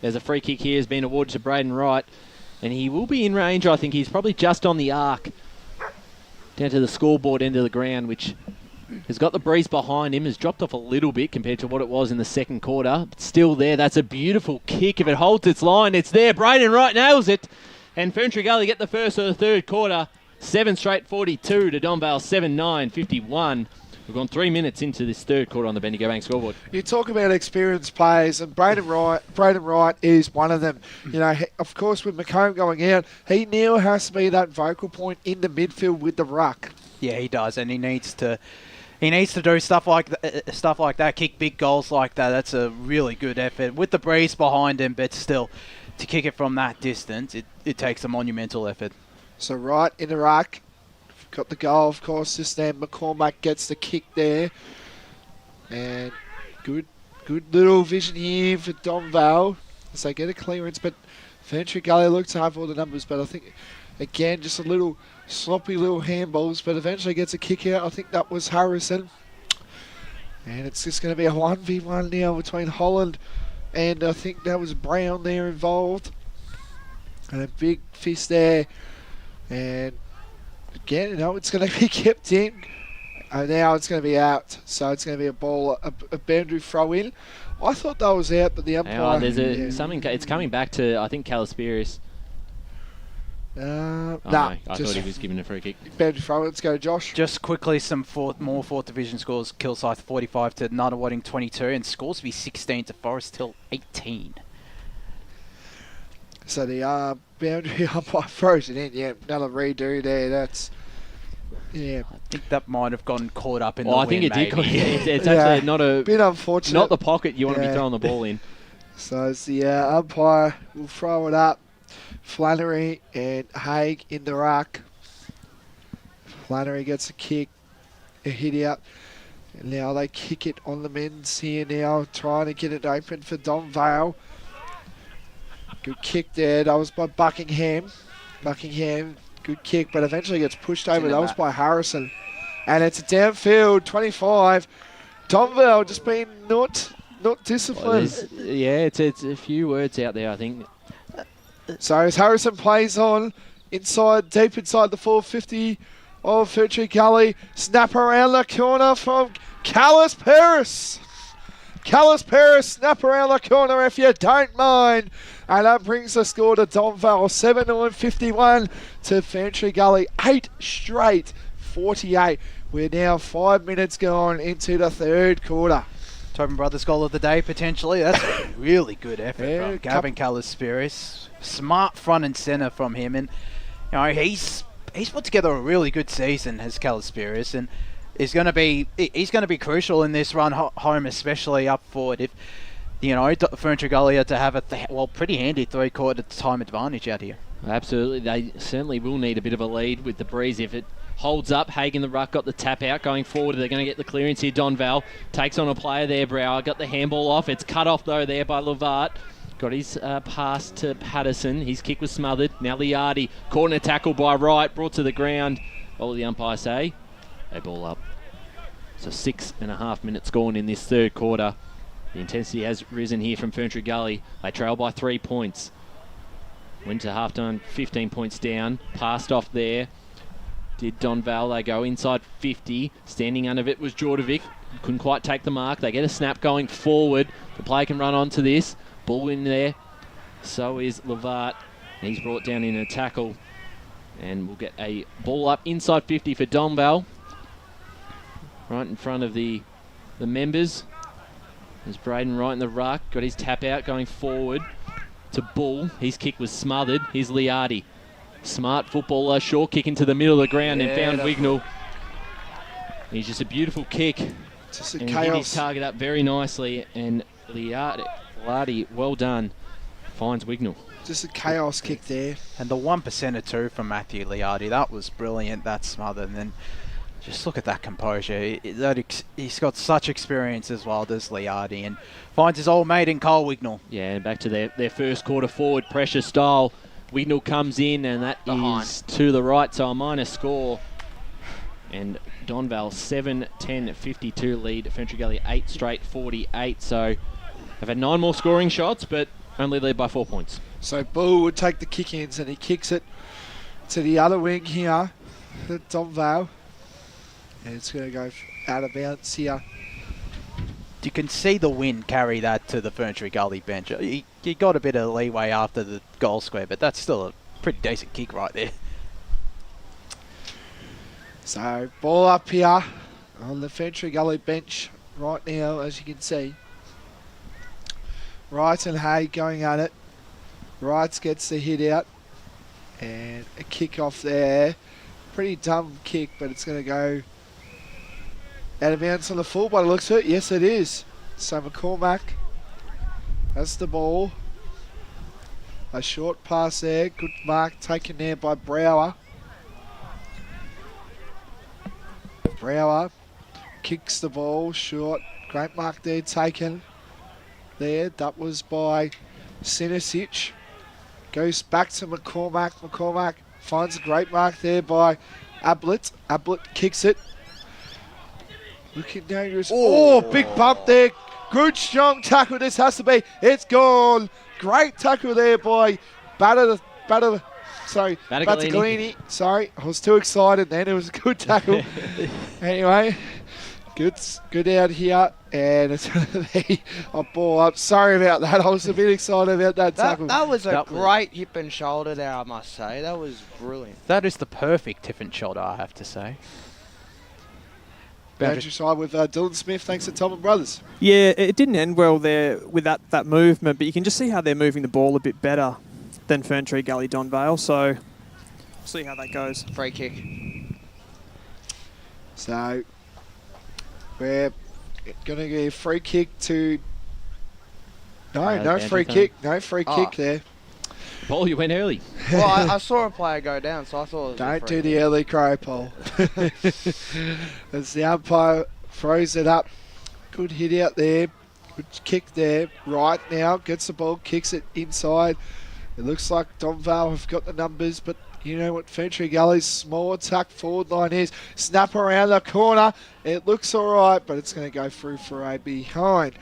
There's a free kick here has been awarded to Braden Wright, and he will be in range. I think he's probably just on the arc down to the scoreboard end of the ground, which has got the breeze behind him, has dropped off a little bit compared to what it was in the second quarter, but still there. That's a beautiful kick. If it holds its line, it's there. Braden Wright nails it, and Ferntree Gully get the first of the third quarter. 7 straight 42 to Donvale 7-9 51. We've gone 3 minutes into this third quarter on the Bendigo Bank scoreboard. You talk about experienced players, and Braden Wright is one of them. You know, of course, with McComb going out, he now has to be that vocal point in the midfield with the ruck. Yeah, he does, and he needs to do stuff like that, kick big goals like that. That's a really good effort with the breeze behind him, but still, to kick it from that distance, it takes a monumental effort. So Wright in the ruck. Got the goal, of course, just then. McCormack gets the kick there. And good little vision here for Donvale as they get a clearance. But Ferntree Gully looks to have all the numbers. But I think, again, just a little sloppy little handballs. But eventually gets a kick out. I think that was Harrison. And it's just going to be a 1v1 now between Holland. And I think that was Brown there involved. And a big fist there. And again, you know, it's going to be kept in. Now it's going to be out. So it's going to be a ball, a boundary throw in. I thought that was out, but the umpire... Something. It's coming back to, I think, Calispiris. No, I thought he was given a free kick. Boundary throw. Let's go, Josh. Just quickly, some more fourth division scores. Kilsyth 45 to Nunawading 22, and Scoresby 16 to Forest Hill 18. So the boundary umpire throws it in. Yeah, another redo there. That's... Yeah, I think that might have gotten caught up in the I think wind, it did. maybe. It's actually not a bit unfortunate. Not the pocket you want to be throwing the ball in. So it's the umpire will throw it up. Flannery and Haig in the ruck. Flannery gets a kick, a hit out. And now they kick it on the men's here now, trying to get it open for Donvale. Good kick there. That was by Buckingham. Good kick, but eventually gets pushed over. That was by Harrison. And it's a downfield, 25. Donvale just being not disciplined. It's a few words out there, I think. So as Harrison plays on, deep inside the 450 of Ferntree Gully. Snap around the corner from Callis Paris. Snap around the corner if you don't mind. And that brings the score to Donvale, 7-9-51 to Ferntree Gully, 8 straight 48. We're now 5 minutes gone into the third quarter. Tobin Brothers goal of the day, potentially. That's a really good effort Yeah, from Gavin Callispiris. Smart front and centre from him. And, you know, he's put together a really good season as Callispiris, and he's going to be crucial in this run home, especially up forward. If, you know, Ferntree Gully had to have a pretty handy 3/4 time advantage out here. Absolutely. They certainly will need a bit of a lead with the breeze. If it holds up, Hagen the ruck got the tap out going forward. They're going to get the clearance here. Donvale takes on a player there, Brower. Got the handball off. It's cut off, though, there by Levart. Got his pass to Patterson. His kick was smothered. Now Liardi caught in a tackle by Wright. Brought to the ground. All the umpires say they ball up. So 6.5 minutes gone in this third quarter. The intensity has risen here from Ferntree Gully. They trail by 3 points. Went to half-time 15 points down. Passed off there. Did Donvale. They go inside 50. Standing under it was Jordovic. Couldn't quite take the mark. They get a snap going forward. The player can run onto this. Ball in there. So is Levart. He's brought down in a tackle. And we'll get a ball up inside 50 for Donvale. Right in front of the members. There's Braden right in the ruck. Got his tap out going forward to Bull. His kick was smothered. Here's Liardi. Smart footballer. Short kick into the middle of the ground and found Wignall. He's just a beautiful kick. Just a and chaos. hit his target up very nicely. And Liardi, well done, finds Wignall. Just a chaos kick there. And the 1%er too from Matthew Liardi. That was brilliant. That smothered. And then just look at that composure. He's got such experience as well, does Liardi, and finds his old mate in Cole Wignall. Yeah, and back to their first quarter forward pressure style. Wignall comes in, and that is to the right, so a minus score. And Donvale 7-10-52 lead. Ferntree Gully 8 straight 48. So they've had 9 more scoring shots, but only lead by 4 points. So Bull would take the kick-ins, and he kicks it to the other wing here, at Donvale. And it's going to go out of bounds here. You can see the wind carry that to the Ferntree Gully bench. He got a bit of leeway after the goal square, but that's still a pretty decent kick right there. So ball up here on the Ferntree Gully bench right now, as you can see. Wright and Hay going at it. Wright gets the hit out. And a kick off there. Pretty dumb kick, but it's going to go out of bounds on the full by the looks of it. Yes, it is. So McCormack has the ball. A short pass there. Good mark taken there by Brower. Brower kicks the ball short. Great mark there taken. There. That was by Sinisic. Goes back to McCormack. McCormack finds a great mark there by Ablett. Ablett kicks it. Looking dangerous. Oh, big bump there. Good, strong tackle. This has to be. It's gone. Great tackle there by Battaglini. Sorry, I was too excited then. It was a good tackle. Anyway, good out here. And it's going to be a ball up. Sorry about that. I was a bit excited about that tackle. That was a great hip and shoulder there, I must say. That was brilliant. That is the perfect hip and shoulder, I have to say. Boundary side with Dylan Smith, thanks to Tobin Brothers. Yeah, it didn't end well there with that movement, but you can just see how they're moving the ball a bit better than Ferntree Gully Donvale, so we'll see how that goes. Free kick. So we're going to get a free kick to... No free kick. No free kick there. Paul, you went early. Well, I saw a player go down, so I thought it was Don't do the early crow, Paul. As the umpire throws it up. Good hit out there. Good kick there. Right now, gets the ball, kicks it inside. It looks like Donvale have got the numbers, but you know what Ferntree Gully's small attack forward line is. Snap around the corner. It looks all right, but it's going to go through for a behind.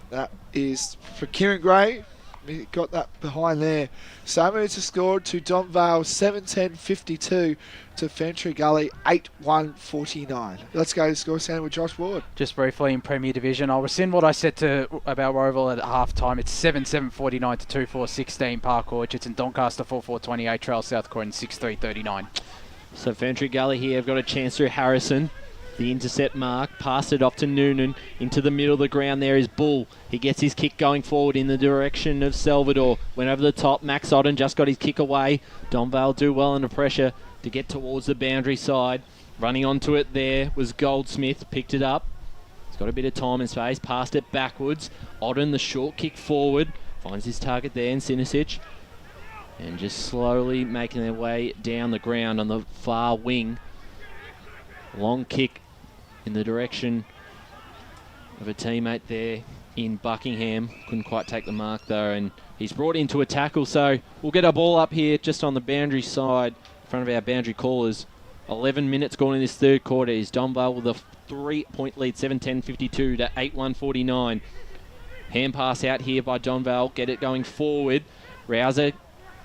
That is for Kieran Gray. He got that behind there. So minutes are scored to Donvale 7-10-52 to Ferntree Gully 8-1-49. Let's go to score sound with Josh Ward. Just briefly in Premier Division, I'll rescind what I said about Roval at half time. It's 7-7-49 to 2-4-16 Park Orchards, and Doncaster 4-4-28 Trail South Croydon 6-3-39. So Ferntree Gully here have got a chance through Harrison. the intercept mark, passed it off to Noonan. Into the middle of the ground there is Bull. He gets his kick going forward in the direction of Salvador. Went over the top. Max Odden just got his kick away. Donvale do well under pressure to get towards the boundary side. Running onto it there was Goldsmith. Picked it up. He's got a bit of time and space. Passed it backwards. Odden, the short kick forward. Finds his target there in Sinisic. And just slowly making their way down the ground on the far wing. Long kick in the direction of a teammate there in Buckingham. Couldn't quite take the mark though, and he's brought into a tackle. So we'll get a ball up here just on the boundary side in front of our boundary callers. 11 minutes gone in this third quarter. Is Donvale with a 3-point lead, 7-10-52 to 8-1-49. Hand pass out here by Donvale. Get it going forward. Rouser,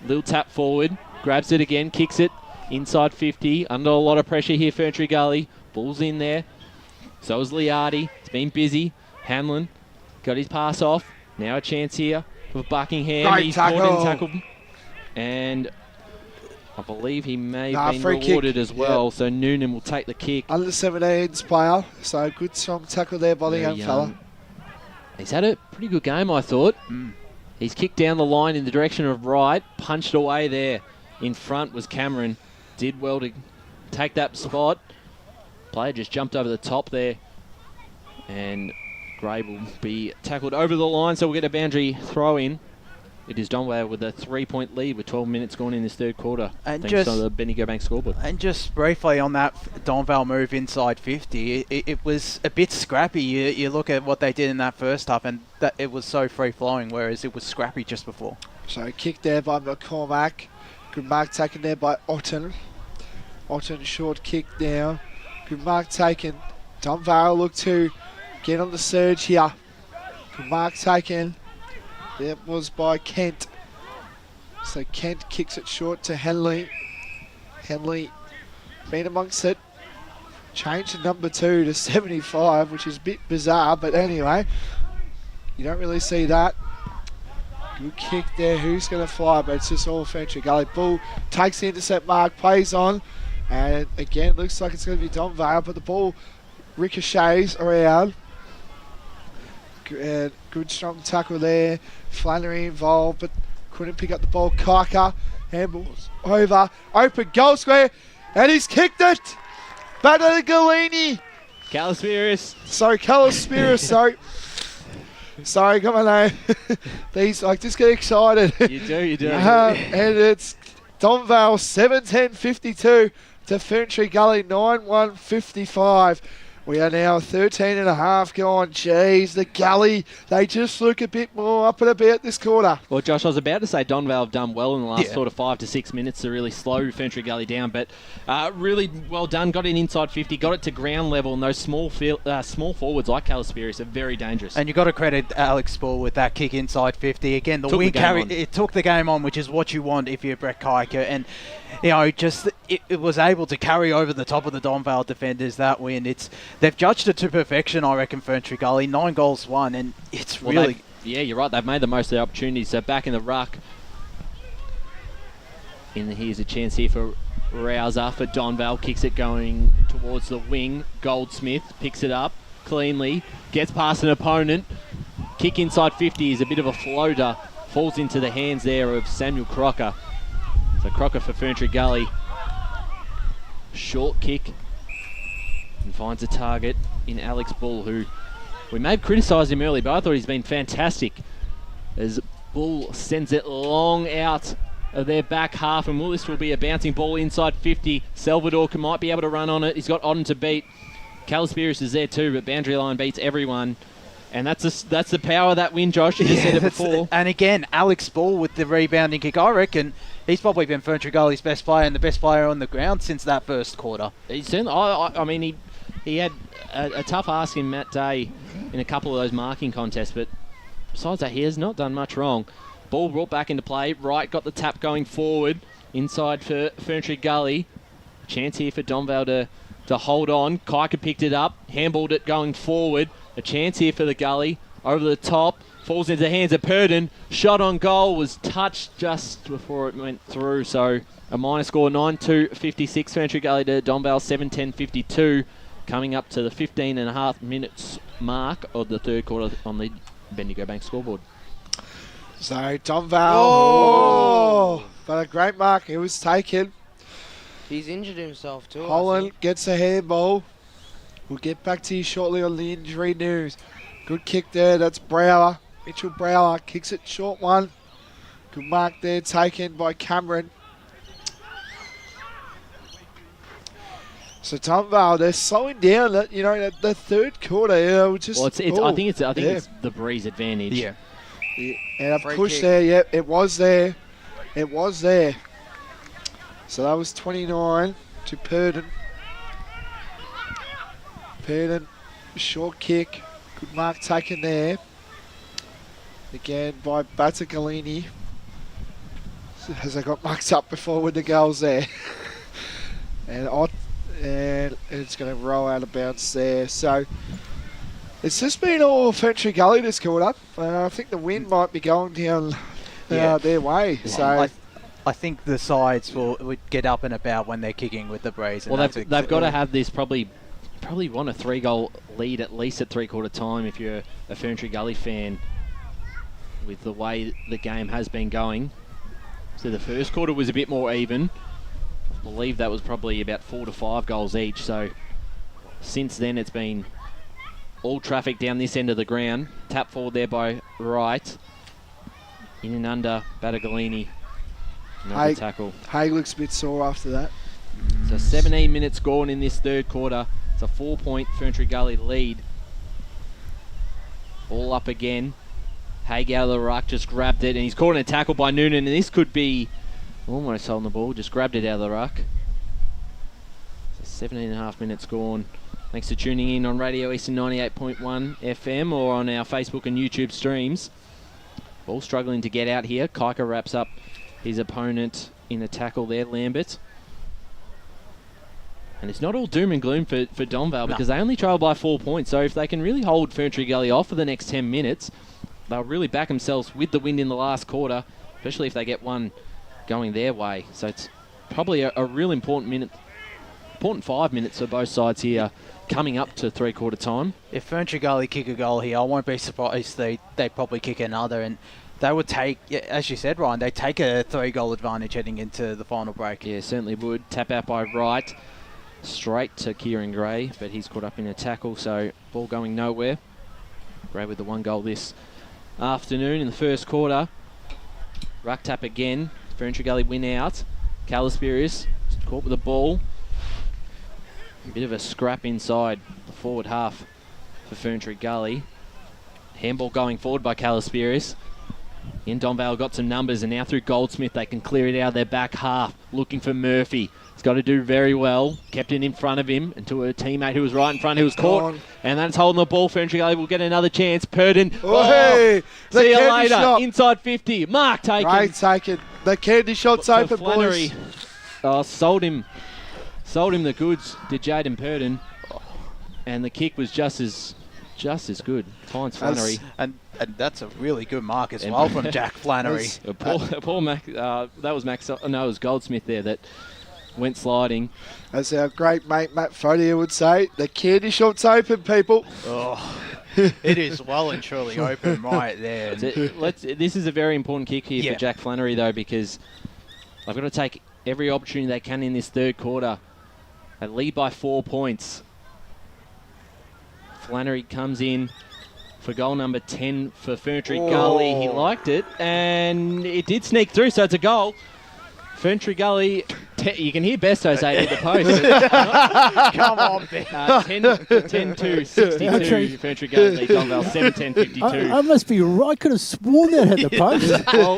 little tap forward. Grabs it again, kicks it. Inside 50, under a lot of pressure here, Ferntree Gully. Ball's in there. So is Liardi. It's been busy. Hanlon got his pass off. Now a chance here for Buckingham. Great He's tackle. caught in tackle. And I believe he may have been free rewarded kick. as well. So Noonan will take the kick. Under 17s player. So good strong tackle there by the Very young fella. He's had a pretty good game, I thought. He's kicked down the line in the direction of right. Punched away there. In front was Cameron. Did well to take that spot. Player just jumped over the top there. And Gray will be tackled over the line, so we'll get a boundary throw in. It is Donvale with a 3-point lead with 12 minutes gone in this third quarter. And thanks just- to the Benny Gobank scoreboard. And just briefly on that Donvale move inside 50, it was a bit scrappy. You look at what they did in that first half, and that it was so free-flowing, whereas it was scrappy just before. So kick there by McCormack. Good mark taken there by Otten. Otten short kick now. Good mark taken. Donvale look to get on the surge here. Good mark taken. That was by Kent. So Kent kicks it short to Henley. Henley been amongst it. Changed to number 2 to 75, which is a bit bizarre, but anyway, you don't really see that. Good kick there. Who's going to fly? But it's just all Ferntree Gully. Bull takes the intercept mark, plays on, and again, it looks like it's going to be Donvale, but the ball ricochets around. Good strong tackle there. Flannery involved, but couldn't pick up the ball. Kaika handballs over. Open goal square, and he's kicked it. Back to the Galini. Calaspiris. Sorry, Calaspiris, sorry. Sorry, got my name. These, I just get excited. You do. And it's Donvale 7-10-52 to Ferntree Gully 9-1-55. We are now 13 and a half gone. Jeez, the Gully, they just look a bit more up and about this quarter. Well, Josh, I was about to say Donvale have done well in the last sort of 5 to 6 minutes to really slow Ferntree Gully down, but really well done. Got it inside 50, got it to ground level, and those small forwards like Calaspiris are very dangerous. And you've got to credit Alex Ball with that kick inside 50. Again, the Took wing the game carry, on. it took the game on, which is what you want if you're Brett Kiker. And, you know, just it was able to carry over the top of the Donvale defenders that win. They've judged it to perfection, I reckon, Ferntree Gully. 9 goals won, and it's really... Yeah, you're right. They've made the most of the opportunities. So back in the ruck. Here's a chance here for Rouser for Donvale. Kicks it going towards the wing. Goldsmith picks it up cleanly. Gets past an opponent. Kick inside 50 is a bit of a floater. Falls into the hands there of Samuel Crocker. So Crocker for Ferntree Gully. Short kick. And finds a target in Alex Bull, who we may have criticised him early, but I thought he's been fantastic as Bull sends it long out of their back half, and this will be a bouncing ball inside 50. Salvador might be able to run on it. He's got Odden to beat. Calaspiris is there too, but boundary line beats everyone. And that's the power of that win, Josh. You said it before. And again, Alex Ball with the rebounding kick. I reckon he's probably been Ferntree Gully's best player and the best player on the ground since that first quarter. He's certainly, I mean, he had a tough ask in Matt Day in a couple of those marking contests, but besides that, he has not done much wrong. Ball brought back into play. Wright got the tap going forward. Inside for Ferntree Gully. Chance here for Donvale to hold on. Kiker picked it up. Handballed it going forward. A chance here for the Gully. Over the top. Falls into the hands of Purdon. Shot on goal was touched just before it went through. So a minor score, 9-2-56. Ferntree Gully to Donvale, 7-10-52. coming up to the 15.5 minutes mark of the third quarter on the Bendigo Bank scoreboard. So Donvale, but a great mark. It was taken. He's injured himself too. Holland gets a handball. We'll get back to you shortly on the injury news. Good kick there. That's Brower. Mitchell Brower kicks it short one. Good mark there taken by Cameron. So Donvale, they're slowing down. The third quarter. I think it's the breeze advantage. Yeah. And a push there. Yep, it was there. It was there. So that was 29 to Purdon. Purdon, short kick. Good mark taken there. Again by Battagalini. As they got mucked up before with the goals there. And it's going to roll out of bounds there. So it's just been all Ferntree Gully this quarter. I think the wind might be going down their way. So I think the sides would get up and about when they're kicking with the breeze. Well, they've got to have this probably want a 3-goal lead at least at three-quarter time if you're a Ferntree Gully fan with the way the game has been going. So the first quarter was a bit more even. I believe that was probably about 4 to 5 goals each. So since then it's been all traffic down this end of the ground. Tap forward there by Wright. In and under Battagalini. Another tackle. Hay looks a bit sore after that. So 17 minutes gone in this third quarter. It's a 4-point Ferntree Gully lead. All up again. Haig out of the ruck, just grabbed it, and he's caught in a tackle by Noonan, and this could be almost holding the ball, just grabbed it out of the ruck. So 17.5 minutes gone. Thanks for tuning in on Radio Eastern 98.1 FM or on our Facebook and YouTube streams. Ball struggling to get out here. Kaika wraps up his opponent in a tackle there, Lambert. And it's not all doom and gloom for Donvale because they only trail by 4 points. So if they can really hold Ferntree Gully off for the next 10 minutes, they'll really back themselves with the wind in the last quarter, especially if they get one going their way. So it's probably a real important 5 minutes for both sides here coming up to three-quarter time. If Ferntree Gully kick a goal here, I won't be surprised they probably kick another. And they would take, as you said, Ryan, they take a 3-goal advantage heading into the final break. Yeah, certainly would. Tap out by Wright. Straight to Kieran Gray, but he's caught up in a tackle, so ball going nowhere. Gray with the 1 goal this afternoon in the first quarter. Ruck tap again. Ferntree Gully win out. Calisperius caught with the ball. A bit of a scrap inside the forward half for Ferntree Gully. Handball going forward by Calisperius. In Donvale got some numbers, and now through Goldsmith they can clear it out of their back half. Looking for Murphy. He's got to do very well. Kept it in front of him and to a teammate who was right in front who was caught. And that's holding the ball. Ferntree Gully will get another chance. Purdon. Hey, see you later. Shot. Inside 50. Mark taken. Great taken. The candy shot's open, Flannery. boys. Sold him the goods, did Jaden Purdon. And the kick was just as good. Finds Flannery. And that's a really good mark as well from Jack Flannery. Paul Mac, that was Max. No, it was Goldsmith there that went sliding. As our great mate Matt Fodier would say, the candy shot's open, people. Oh, it is well and truly open right there. This is a very important kick here for Jack Flannery, though, because they've got to take every opportunity they can in this third quarter. They lead by 4 points. Flannery comes in for goal number 10 for Ferntree Gully. He liked it, and it did sneak through, so it's a goal. Ferntree Gully, you can hear Besto say it at the post. Come on, Ben. 10-2, Ferntree Gully, Donvale 7-10-52. I must be right. I could have sworn that hit the post. Well,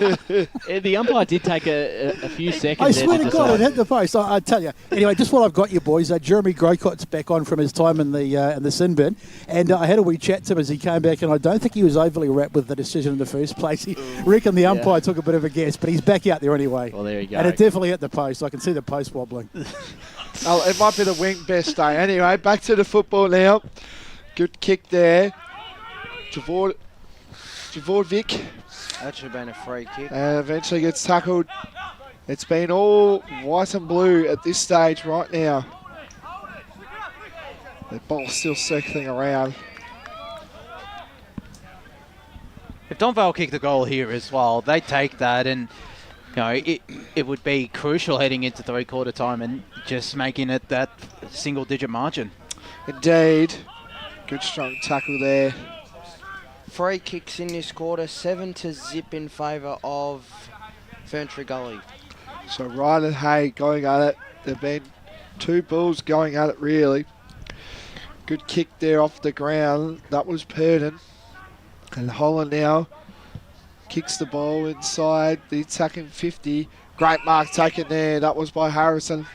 the umpire did take a few seconds. I swear to God, it hit the post. I tell you. Anyway, just while I've got you boys, Jeremy Greycott's back on from his time in the sin bin, and I had a wee chat to him as he came back, and I don't think he was overly wrapped with the decision in the first place. He reckoned the umpire took a bit of a guess, but he's back out there anyway. Well, there you go. And it definitely hit the post. I can see the post wobbling. It might be the wing best day. Anyway, back to the football now. Good kick there. Javorvic. That should have been a free kick. And eventually gets tackled. It's been all white and blue at this stage right now. The ball's still circling around. If Donvale kick the goal here as well, they take that, and it would be crucial heading into three-quarter time and just making it that single-digit margin. Indeed. Good strong tackle there. 3 kicks in this quarter, 7-0 in favour of Ferntree Gully. So Ryan and Hay going at it. There've been 2 bulls going at it, really. Good kick there off the ground. That was Purden. And Holland now kicks the ball inside the attacking 50. Great mark taken there. That was by Harrison.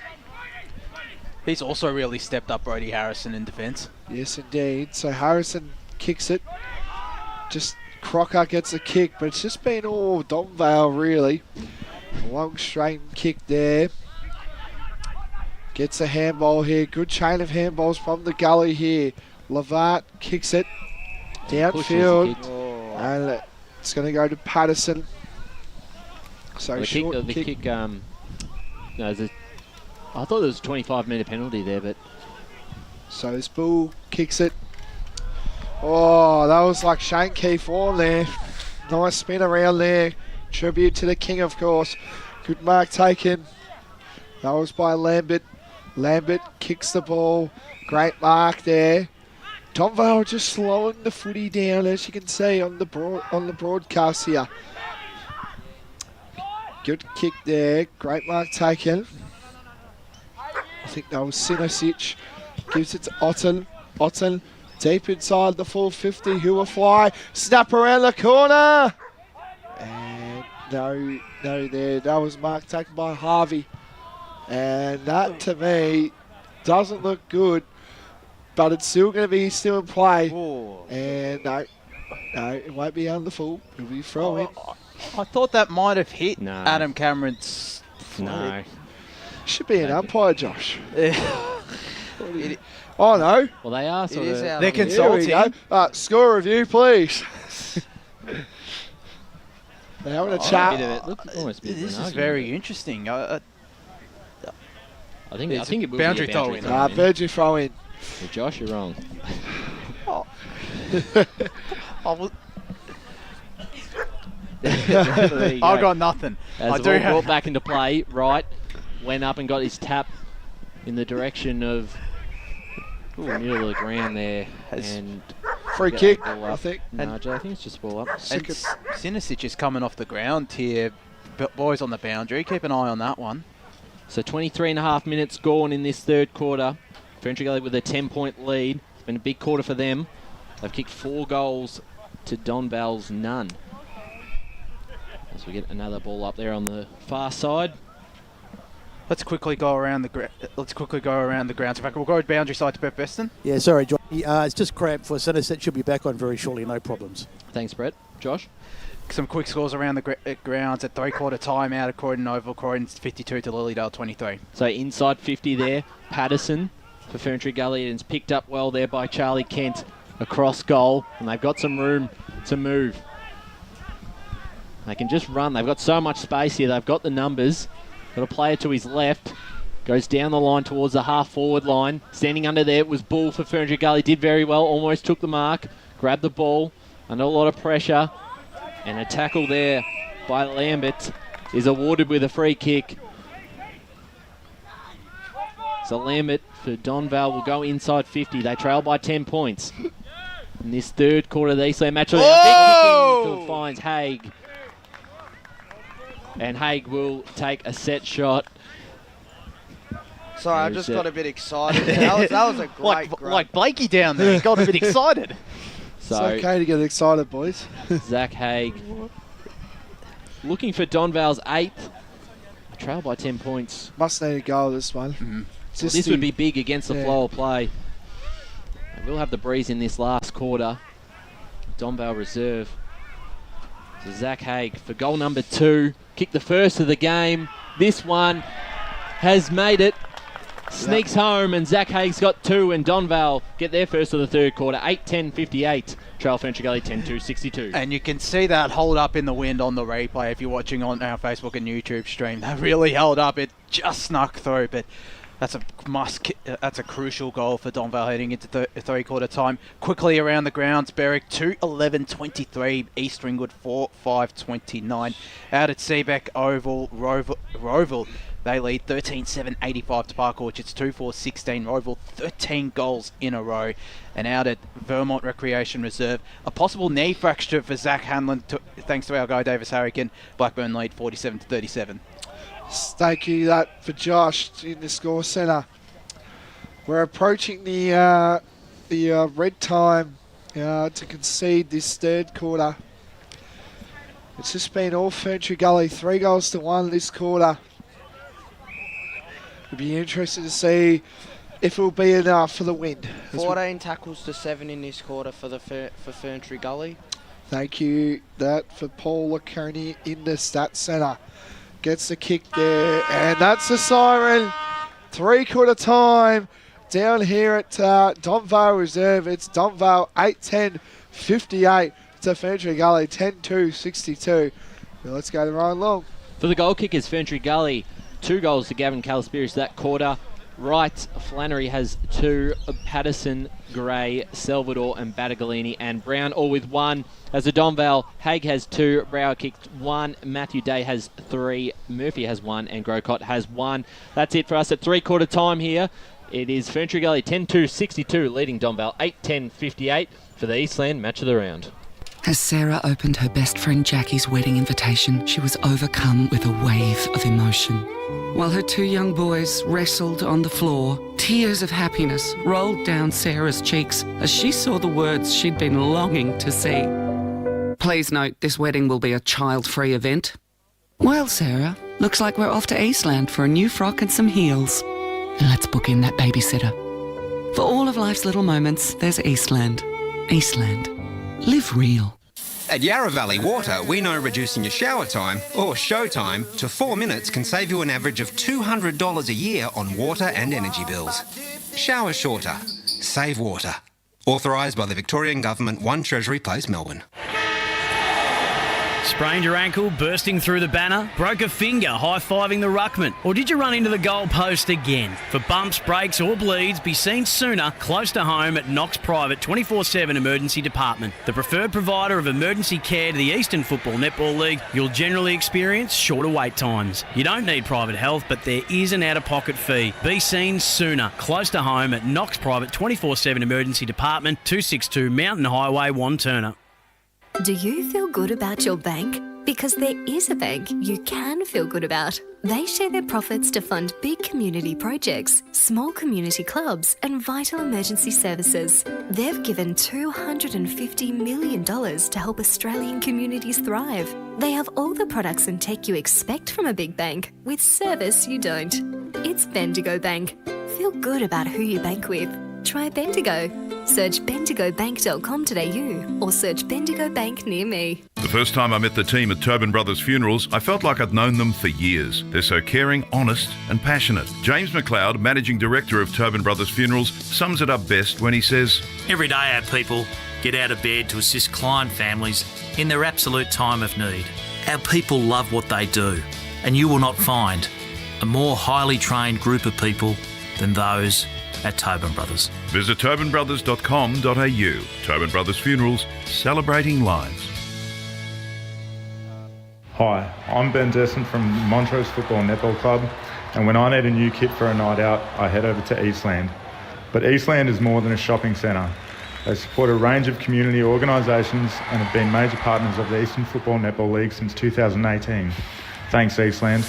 He's also really stepped up Brody Harrison in defence. Yes, indeed. So Harrison kicks it. Just Crocker gets a kick, but it's just been all Donvale, really. A long straight kick there. Gets a handball here. Good chain of handballs from the gully here. Levart kicks it downfield. And it's going to go to Patterson. So the short kick. I thought there was a 25-metre penalty there, but... So this bull kicks it. Oh, that was like Shane Key form there. Nice spin around there. Tribute to the king, of course. Good mark taken. That was by Lambert. Lambert kicks the ball. Great mark there. Donvale just slowing the footy down, as you can see on the broadcast here. Good kick there. Great mark taken. I think that was Sinosic. Gives it to Otten. Otten deep inside the full 50. Who will fly? Snap around the corner. And no there. That was mark taken by Harvey. And that, to me, doesn't look good. But it's still going to be in play. Ooh. And no, it won't be on the full. It'll be throw in. I thought that might have hit Adam Cameron's. No. Should be an umpire, Josh. Oh, no. Well, they are sort of... They're consulting. Score review, please. They're having a chat. This is very interesting. I think it will boundary be a throw in. Boundary throw in. Well, Josh, you're wrong. I got nothing. As the ball brought back into play, Wright went up and got his tap in the direction of middle of the ground there. And free kick, I think. No, I think it's just ball up. And Sinisic is coming off the ground here. Boys on the boundary, keep an eye on that one. So 23.5 minutes gone in this third quarter. Ferntree Gully with a 10-point lead. It's been a big quarter for them. They've kicked 4 goals to Donvale's none. As we get another ball up there on the far side. Let's quickly go around the ground. So we'll go to boundary side to Brett Beston. Yeah, sorry, John. It's just cramped for Sinisic. Should be back on very shortly. No problems. Thanks, Brett. Josh? Some quick scores around the grounds at three-quarter time out of Croydon Oval. Croydon's 52 to Lilydale 23. So inside 50 there. Patterson for Ferntree Gully, and it's picked up well there by Charlie Kent across goal, and they've got some room to move. They can just run. They've got so much space here. They've got the numbers. Got a player to his left. Goes down the line towards the half-forward line. Standing under there was Bull for Ferntree Gully. Did very well. Almost took the mark. Grabbed the ball. Under a lot of pressure. And a tackle there by Lambert is awarded with a free kick. So Lambert for Donvale will go inside 50. They trail by 10 points. In this third quarter of the Eastland Match. Big kicking finds Haig. And Haig will take a set shot. Sorry, I just got a bit excited. That was a great grab. Like Blakey down there. He got a bit excited. It's okay to get excited, boys. Zach Haig looking for Donvale's 8th. Trail by 10 points. Must need a goal this one. Well, this would be big against the flow of play. They will have the breeze in this last quarter. Donvale reserve. So Zach Haig for goal number 2. Kicked the first of the game. This one has made it. Sneaks home, and Zach Haig's got 2, and Donvale get their first of the third quarter. 8-10-58. Trail Ferntree Gully 10-2-62. And you can see that hold up in the wind on the replay if you're watching on our Facebook and YouTube stream. That really held up. It just snuck through, but That's a crucial goal for Donvale heading into three-quarter time. Quickly around the grounds, Berwick 2:11:23, East Ringwood 4:5:29. Out at Seabeck Oval, Roval, they lead 13-7-85 to Park Orchards 2-4-16. Roval 13 goals in a row. And out at Vermont Recreation Reserve, a possible knee fracture for Zach Hanlon, thanks to our guy Davis Harrigan. Blackburn lead 47-37. Thank you that for Josh in the score centre. We're approaching the red time to concede this third quarter. It's just been all Ferntree Gully, 3-1 this quarter. It'll be interesting to see if it will be enough for the win. 14 tackles to 7 in this quarter for Ferntree Gully. Thank you that for Paul Laconey in the stats centre. Gets the kick there, and that's the siren. Three-quarter time down here at Donvale Reserve. It's Donvale 8-10-58 to Ferntree Gully 10-2-62. Well, let's go to Ryan Long. For the goal kickers, Ferntree Gully, 2 goals to Gavin Calaspiris that quarter. Wright, Flannery has 2, Patterson, Gray, Salvador and Battagalini and Brown all with 1. As a Donvale, Haig has 2, Brower kicked 1, Matthew Day has 3, Murphy has 1 and Grocott has 1. That's it for us at three-quarter time here. It is Ferntree Gully 10-2-62 leading Donvale 8-10-58 for the Eastland Match of the Round. As Sarah opened her best friend Jackie's wedding invitation, she was overcome with a wave of emotion. While her 2 young boys wrestled on the floor, tears of happiness rolled down Sarah's cheeks as she saw the words she'd been longing to see. Please note, this wedding will be a child-free event. Well, Sarah, looks like we're off to Eastland for a new frock and some heels. And let's book in that babysitter. For all of life's little moments, there's Eastland. Eastland. Live real. At Yarra Valley Water, we know reducing your shower time, or show time, to 4 minutes can save you an average of $200 a year on water and energy bills. Shower shorter. Save water. Authorised by the Victorian Government, 1 Treasury Place, Melbourne. Sprained your ankle, bursting through the banner? Broke a finger, high-fiving the ruckman? Or did you run into the goal post again? For bumps, breaks or bleeds, be seen sooner, close to home at Knox Private 24/7 Emergency Department. The preferred provider of emergency care to the Eastern Football Netball League, you'll generally experience shorter wait times. You don't need private health, but there is an out-of-pocket fee. Be seen sooner, close to home at Knox Private 24/7 Emergency Department, 262 Mountain Highway, Wanturna. Do you feel good about your bank? Because there is a bank you can feel good about. They share their profits to fund big community projects, small community clubs and vital emergency services. They've given $250 million to help Australian communities thrive. They have all the products and tech you expect from a big bank, with service you don't. It's Bendigo Bank. Feel good about who you bank with. Try Bendigo. Search bendigobank.com.au or search Bendigo Bank near me. The first time I met the team at Tobin Brothers Funerals, I felt like I'd known them for years. They're so caring, honest and passionate. James McLeod, Managing Director of Tobin Brothers Funerals, sums it up best when he says, Every day our people get out of bed to assist client families in their absolute time of need. Our people love what they do, and you will not find a more highly trained group of people than those at Tobin Brothers. Visit tobinbrothers.com.au. Tobin Brothers Funerals, celebrating lives. Hi, I'm Ben Desson from Montrose Football Netball Club, and when I need a new kit for a night out, I head over to Eastland. But Eastland is more than a shopping centre. They support a range of community organisations and have been major partners of the Eastern Football Netball League since 2018. Thanks, Eastland.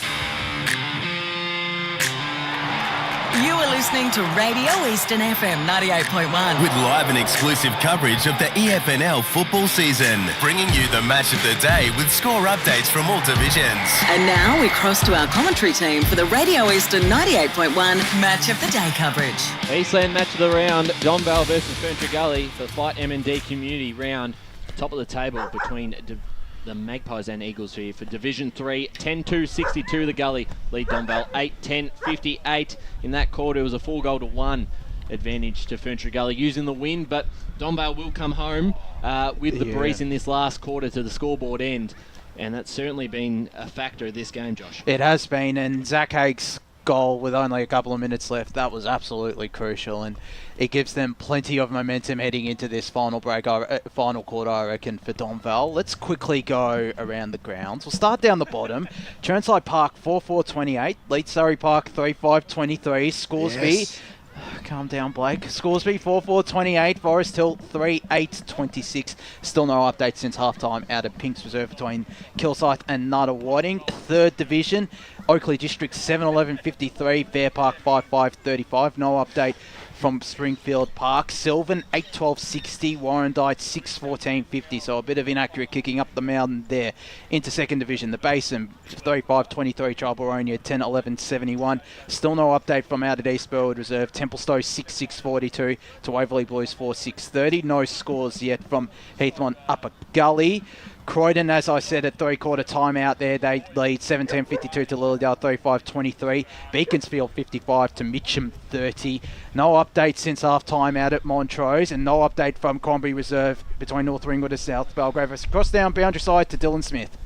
You are listening to Radio Eastern FM 98.1. With live and exclusive coverage of the EFNL football season, bringing you the match of the day with score updates from all divisions. And now we cross to our commentary team for the Radio Eastern 98.1 Match of the Day coverage. Eastland Match of the Round, Donvale versus Ferntree Gully for Fight M&D Community Round. Top of the table between the Magpies and Eagles here for Division 3, 10-2-62 the Gully. Lead Donvale 8-10-58. In that quarter, it was a 4-1 advantage to Ferntree Gully using the win, but Donvale will come home with the breeze in this last quarter to the scoreboard end. And that's certainly been a factor of this game, Josh. It has been, and Zach Haig's goal with only a couple of minutes left, that was absolutely crucial, and it gives them plenty of momentum heading into this final quarter, I reckon, for Donvale. Let's quickly go around the grounds. We'll start down the bottom. Chirnside Park 4-4-28, Leeds Surrey Park 3-5-23, Scoresby. Yes. Calm down, Blake. Scoresby 4-4-28, Forest Hill 3-8-26. Still no updates since halftime out of Pink's Reserve between Kilsyth and Nutter Whiting. Third division, Oakley District 7-11-53, Fair Park 5-5-35. No update from Springfield Park. Sylvan 8-12-60, Warrandyte 6-14-50. So a bit of inaccurate kicking up the mountain there. Into second division, the Basin 3-5-23, Triboronia 10-11-71. Still no update from out at East Burwood Reserve. Templestowe 6-6-42 to Waverley Blues 4-6-30. No scores yet from Heathmont Upper Gully. Croydon, as I said, at three-quarter time out there, they lead 17-52 to Lilydale 35-23. Beaconsfield 55 to Mitcham 30. No update since half-time out at Montrose, and no update from Cranberry Reserve between North Ringwood and South Belgrave. Cross down boundary side to Dylan Smith.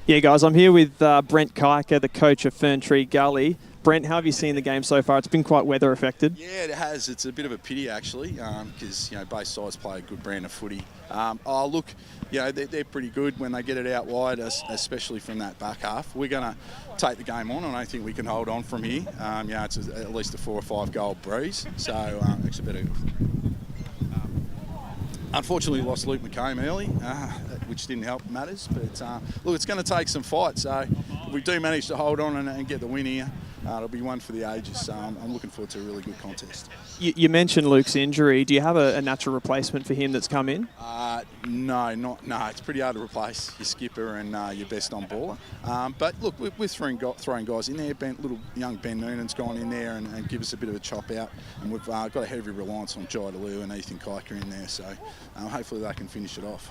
Yeah, guys, I'm here with Brent Kiker, the coach of Ferntree Gully. Brent, how have you seen the game so far? It's been quite weather affected. Yeah, it has. It's a bit of a pity, actually, because both sides play a good brand of footy. Look, they're pretty good when they get it out wide, especially from that back half. We're going to take the game on. I don't think we can hold on from here. It's at least a 4 or 5 goal breeze. So it's a bit of... Unfortunately, lost Luke McComb early, which didn't help matters. But look, it's going to take some fight. So if we do manage to hold on and get the win here, it'll be one for the ages. So I'm looking forward to a really good contest. You mentioned Luke's injury. Do you have a natural replacement for him that's come in? No. It's pretty hard to replace your skipper and your best on baller. But look, we're throwing guys in there. Young Ben Noonan's gone in there and give us a bit of a chop out. And we've got a heavy reliance on Jai DeLue and Ethan Kiker in there. So hopefully they can finish it off.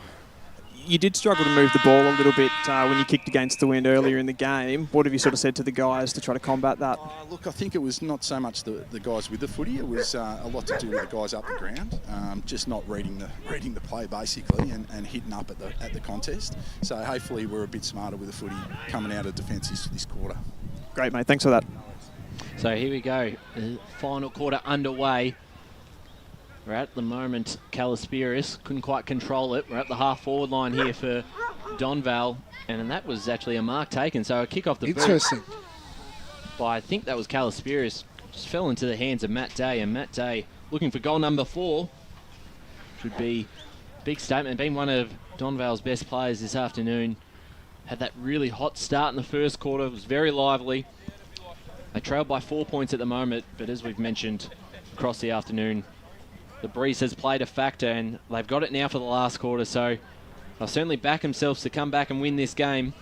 You did struggle to move the ball a little bit when you kicked against the wind earlier in the game. What have you sort of said to the guys to try to combat that? Look, I think it was not so much the guys with the footy. It was a lot to do with the guys up the ground, just not reading the play basically and hitting up at the contest. So hopefully we're a bit smarter with the footy coming out of defence this quarter. Great, mate. Thanks for that. So here we go. The final quarter underway. We're at the moment, Calaspiris couldn't quite control it. We're at the half-forward line here for Donvale, and that was actually a mark taken. So a kick off the Interesting. But I think that was Calaspiris. Just fell into the hands of Matt Day, and Matt Day looking for goal number 4. Should be a big statement. Being one of Donvale's best players this afternoon. Had that really hot start in the first quarter. It was very lively. They trailed by 4 points at the moment, but as we've mentioned across the afternoon, the breeze has played a factor, and they've got it now for the last quarter, so they'll certainly back themselves to come back and win this game.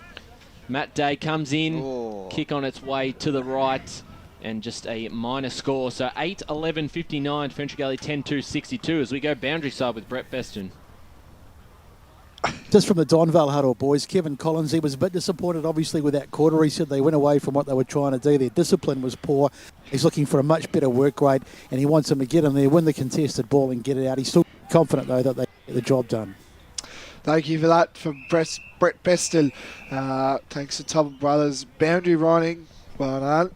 Matt Day comes in, kick on its way to the right, and just a minor score. So 8-11-59, Ferntree Gully 10-2-62 as we go boundary side with Brett Beston. Just from the Donvale huddle, boys, Kevin Collins, he was a bit disappointed, obviously, with that quarter. He said they went away from what they were trying to do. Their discipline was poor. He's looking for a much better work rate, and he wants them to get in there, win the contested ball and get it out. He's still confident, though, that they get the job done. Thank you for that from Brett Beston. Thanks to Tom Brothers. Boundary running. Well done.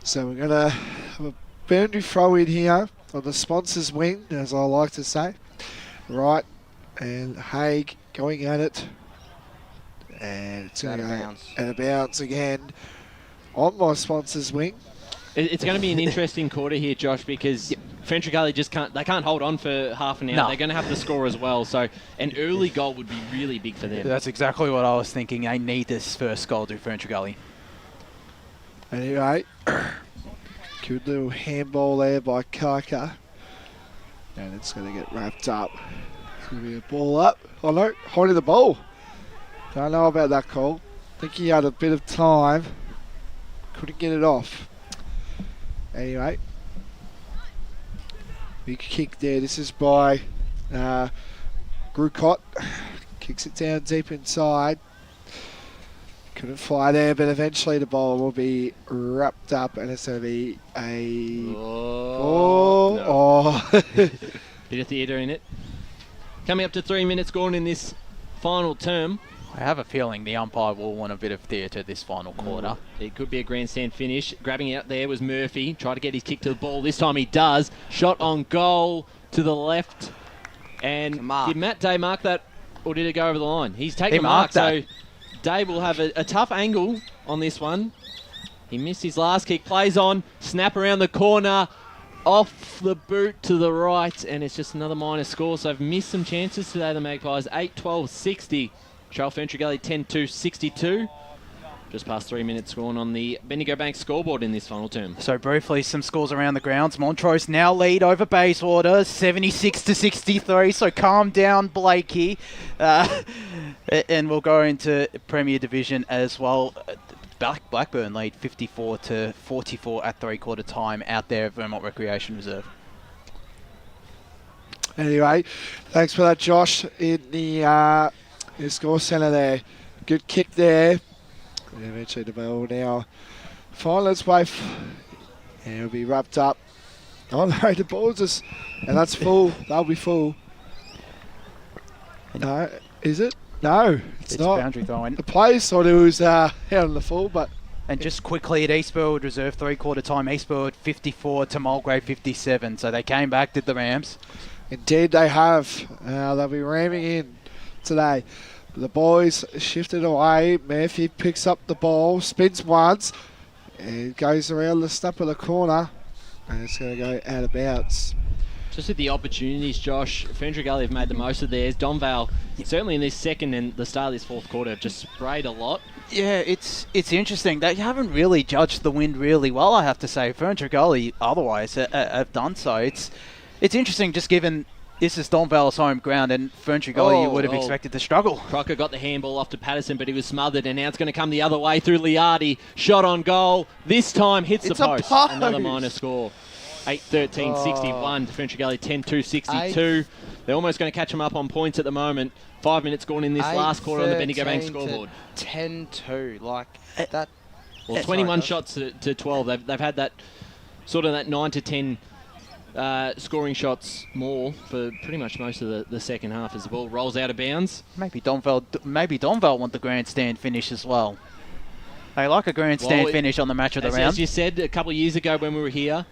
So we're going to have a boundary throw in here on the sponsor's wing, as I like to say. Right. And Haig going at it. And it's going to go at a bounce again on my sponsor's wing. It's going to be an interesting quarter here, Josh, because Ferntree Gully just can't hold on for half an hour. No. They're going to have to score as well. So an early goal would be really big for them. That's exactly what I was thinking. They need this first goal to Ferntree Gully. Anyway, good little handball there by Kaka. And it's going to get wrapped up. Going to be a ball up. Oh no, holding the ball. Don't know about that call. Think he had a bit of time. Couldn't get it off. Anyway. Big kick there. This is by Grucott. Kicks it down deep inside. Couldn't fly there, but eventually the ball will be wrapped up and it's going to be a ball. No. Bit of theatre in it. Coming up to 3 minutes gone in this final term. I have a feeling the umpire will want a bit of theatre this final quarter. It could be a grandstand finish. Grabbing out there was Murphy. Tried to get his kick to the ball. This time he does. Shot on goal to the left. And did Matt Day mark that, or did it go over the line? He's taken a mark, so Day will have a tough angle on this one. He missed his last kick. Plays on. Snap around the corner. Off the boot to the right, and it's just another minor score. So they've missed some chances today, the Magpies. 8-12-60. Charles Ferntree Gully 10-2-62. Just past 3 minutes gone on the Bendigo Bank scoreboard in this final term. So briefly, some scores around the grounds. Montrose now lead over Bayswater, 76-63. So calm down, Blakey. And we'll go into Premier Division as well. Blackburn lead 54-44 at 3/4 time out there at Vermont Recreation Reserve. Anyway, thanks for that, Josh, in the score centre there. Good kick there. And eventually the ball now find its way. And it'll be wrapped up. Oh no, the ball's just... And that's full. That'll be full. No, is it? No, it's not. Boundary throwing. The players thought it was out on the full, but... And just quickly at East Burwood Reserve, 3/4 time, East Burwood 54 to Mulgrave 57. So they came back, did the Rams. Indeed they have. They'll be ramming in today. The boys shifted away. Murphy picks up the ball, spins once, and goes around the snap of the corner. And it's going to go out of bounds. Just with the opportunities, Josh, Ferntree Gully have made the most of theirs. Donvale, certainly in this second and the start of this fourth quarter, have just sprayed a lot. Yeah, it's interesting. They haven't really judged the wind really well, I have to say. Ferntree Gully otherwise have done so. It's interesting just given this is Donvale's home ground and Ferntree Gully you would have expected to struggle. Crocker got the handball off to Patterson, but he was smothered, and now it's going to come the other way through Liardi. Shot on goal. This time hits the post. Another minor score. 8-13-61 to Ferntree Gully, 10-2-62. They're almost going to catch them up on points at the moment. 5 minutes gone in this last quarter on the Bendigo Bank scoreboard. 10-2, like that. Well, 21 shots to 12. They've had that sort of that 9 to 10 scoring shots more for pretty much most of the second half as the ball rolls out of bounds. Maybe Donvale want the grandstand finish as well. They like a grandstand finish on the match of the round. As you said a couple of years ago when we were here,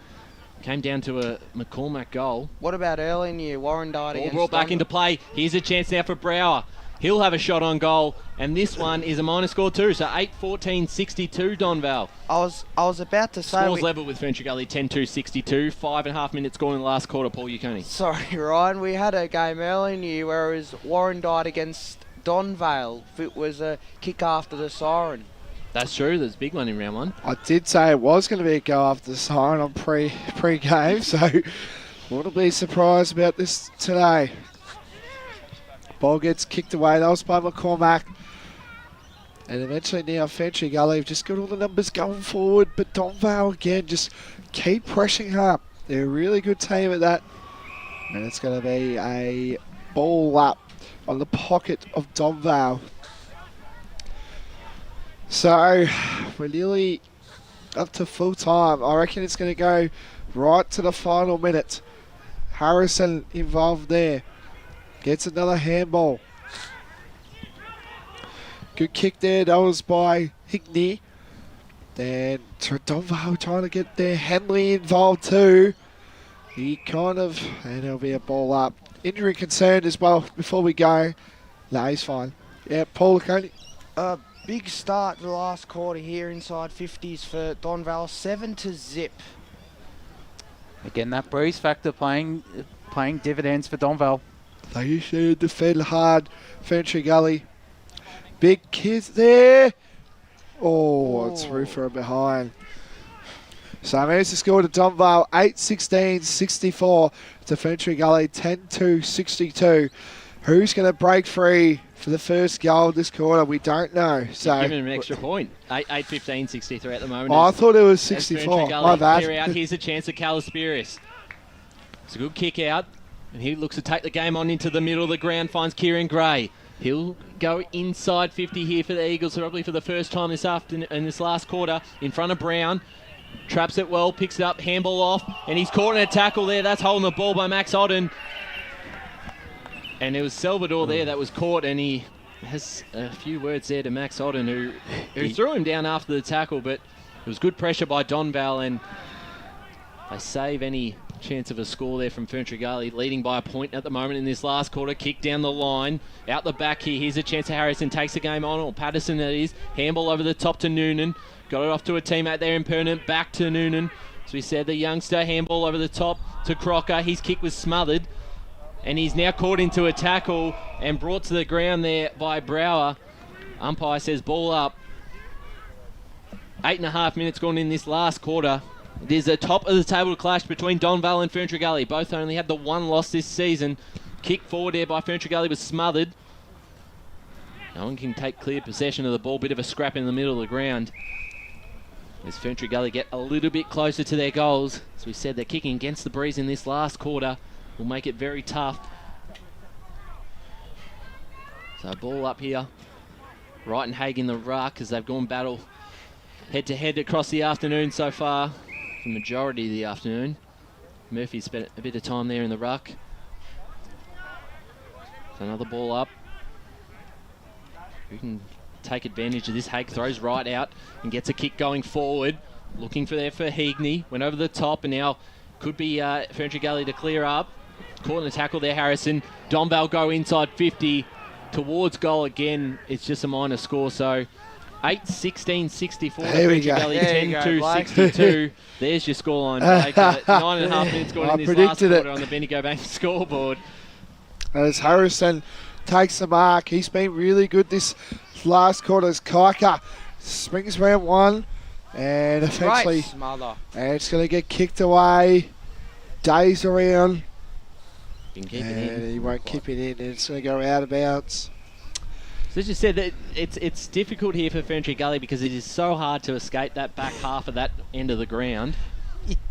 came down to a McCormack goal. What about early in the year? Warren died against... Ball brought back into play. Here's a chance now for Brower. He'll have a shot on goal, and this one is a minor score too. So 8-14-62 Donvale. I was about to say... Scores level with Ferntree Gully, 10-2-62. 5.5 minutes gone in the last quarter, Paul Uconi. Sorry, Ryan. We had a game early in the year where it was Warren died against Donvale. It was a kick after the siren. That's true. There's a big one in round one. I did say it was going to be a go after the siren on pre-game, so wouldn't be surprised about this today. Ball gets kicked away. That was by McCormack. And eventually now Ferntree Gully have just got all the numbers going forward, but Donvale again just keep pressing up. They're a really good team at that. And it's going to be a ball up on the pocket of Donvale. So we're nearly up to full time. I reckon it's going to go right to the final minute. Harrison involved there. Gets another handball. Good kick there. That was by Higney. Then Donvale trying to get there. Henley involved too. And it'll be a ball up. Injury concern as well before we go. No, he's fine. Yeah, Paul Coney. Big start to the last quarter here inside 50s for Donvale, 7-0. Again, that breeze factor playing dividends for Donvale. They usually defend hard. Ferntree Gully. Big kids there. It's through for a behind. So I managed to score to Donvale 8-16-64 to Ferntree Gully 10-2-62. Who's going to break free for the first goal this quarter? We don't know. So give him an extra point. 8-15-63 at the moment. I thought it was 64. My bad. Here's a chance at Calaspiris. It's a good kick out. And he looks to take the game on into the middle of the ground, finds Kieran Gray. He'll go inside 50 here for the Eagles, probably for the first time this afternoon in this last quarter, in front of Brown. Traps it well, picks it up, handball off, and he's caught in a tackle there. That's holding the ball by Max Odden. And it was Salvador there that was caught, and he has a few words there to Max Odden, who threw him down after the tackle, but it was good pressure by Donvale, and they save any chance of a score there from Ferntree Gully, leading by a point at the moment in this last quarter. Kick down the line, out the back here. Here's a chance to Harrison, takes the game on, or Patterson that is. Handball over the top to Noonan. Got it off to a teammate there in Pernant, back to Noonan. As we said, the youngster, handball over the top to Crocker. His kick was smothered, and he's now caught into a tackle and brought to the ground there by Brower. Umpire says ball up. 8.5 minutes gone in this last quarter. It is a top of the table clash between Donvale and Ferntree Gully. Both only had the one loss this season. Kick forward there by Ferntree Gully was smothered. No one can take clear possession of the ball. Bit of a scrap in the middle of the ground. As Ferntree Gully get a little bit closer to their goals. As we said, they're kicking against the breeze in this last quarter. Will make it very tough. So ball up here. Wright and Haig in the ruck as they've gone battle head-to-head across the afternoon so far. The majority of the afternoon. Murphy spent a bit of time there in the ruck. So another ball up. Who can take advantage of this? Haig throws right out and gets a kick going forward. Looking for Heagney. Went over the top and now could be Ferntree Gully to clear up. Caught in the tackle there, Harrison. Donvale go inside 50 towards goal again. It's just a minor score, so 8-16-64 to Ferntree Gully, 10-2-62. There's your scoreline, Blake. 9.5 minutes gone in this last quarter on the Bendigo Bank scoreboard. As Harrison takes the mark, he's been really good this last quarter. As Kaika springs round one and eventually, and it's going to get kicked away. Days around, and he won't keep it in. And it's going to go out of bounds. So as you said, that it's difficult here for Ferntree Gully because it is so hard to escape that back half of that end of the ground.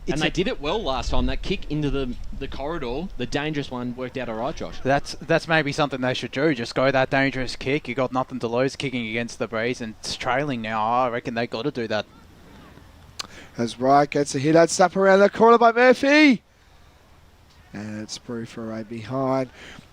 And they did it well last time. That kick into the corridor, the dangerous one, worked out all right, Josh. That's maybe something they should do. Just go that dangerous kick. You got nothing to lose kicking against the breeze, and it's trailing now. I reckon they got to do that. As Wright gets a hit, that's up around the corner by Murphy. And it's Brufferay behind.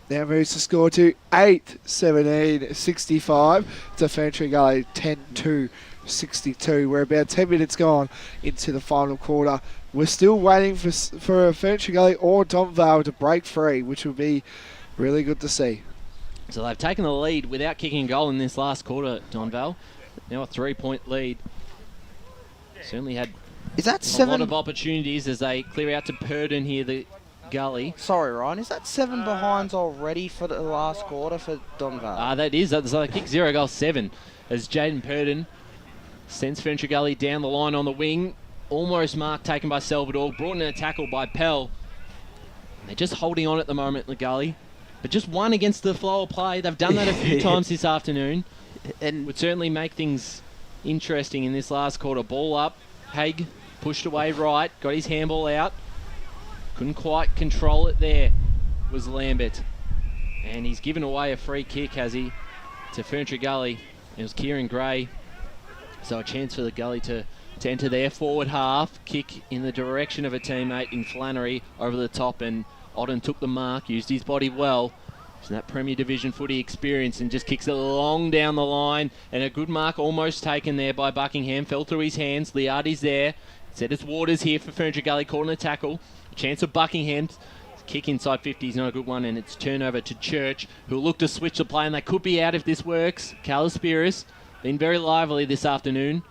Now moves the score to 8-17-65 to Ferntree Gully, 10-2-62. We're about 10 minutes gone into the final quarter. We're still waiting for Ferntree Gully or Donvale to break free, which would be really good to see. So they've taken the lead without kicking a goal in this last quarter, Donvale. Now a 3-point lead. Certainly had a lot of opportunities as they clear out to Purdon here, the Gully. Sorry, Ryan. Is that 7 behinds already for the last quarter for Donvale? That is. So they kick 0 goal 7 as Jaden Purdon sends Ferntree Gully down the line on the wing. Almost mark taken by Salvador. Brought in a tackle by Pell. They're just holding on at the moment, the Gully. But just one against the flow of play. They've done that a few times this afternoon. And would certainly make things interesting in this last quarter. Ball up. Haig pushed away right. Got his handball out. Couldn't quite control it there, was Lambert. And he's given away a free kick, has he, to Ferntree Gully. It was Kieran Gray. So a chance for the Gully to enter their forward half. Kick in the direction of a teammate in Flannery over the top, and Odden took the mark, used his body well. So that Premier Division footy experience, and just kicks it long down the line. And a good mark almost taken there by Buckingham. Fell through his hands. Liardi's there. Said it's Waters here for Ferntree Gully, caught in a tackle. Chance of Buckingham. Kick inside 50 is not a good one, and it's turnover to Church, who'll look to switch the play, and they could be out if this works. Calaspiris been very lively this afternoon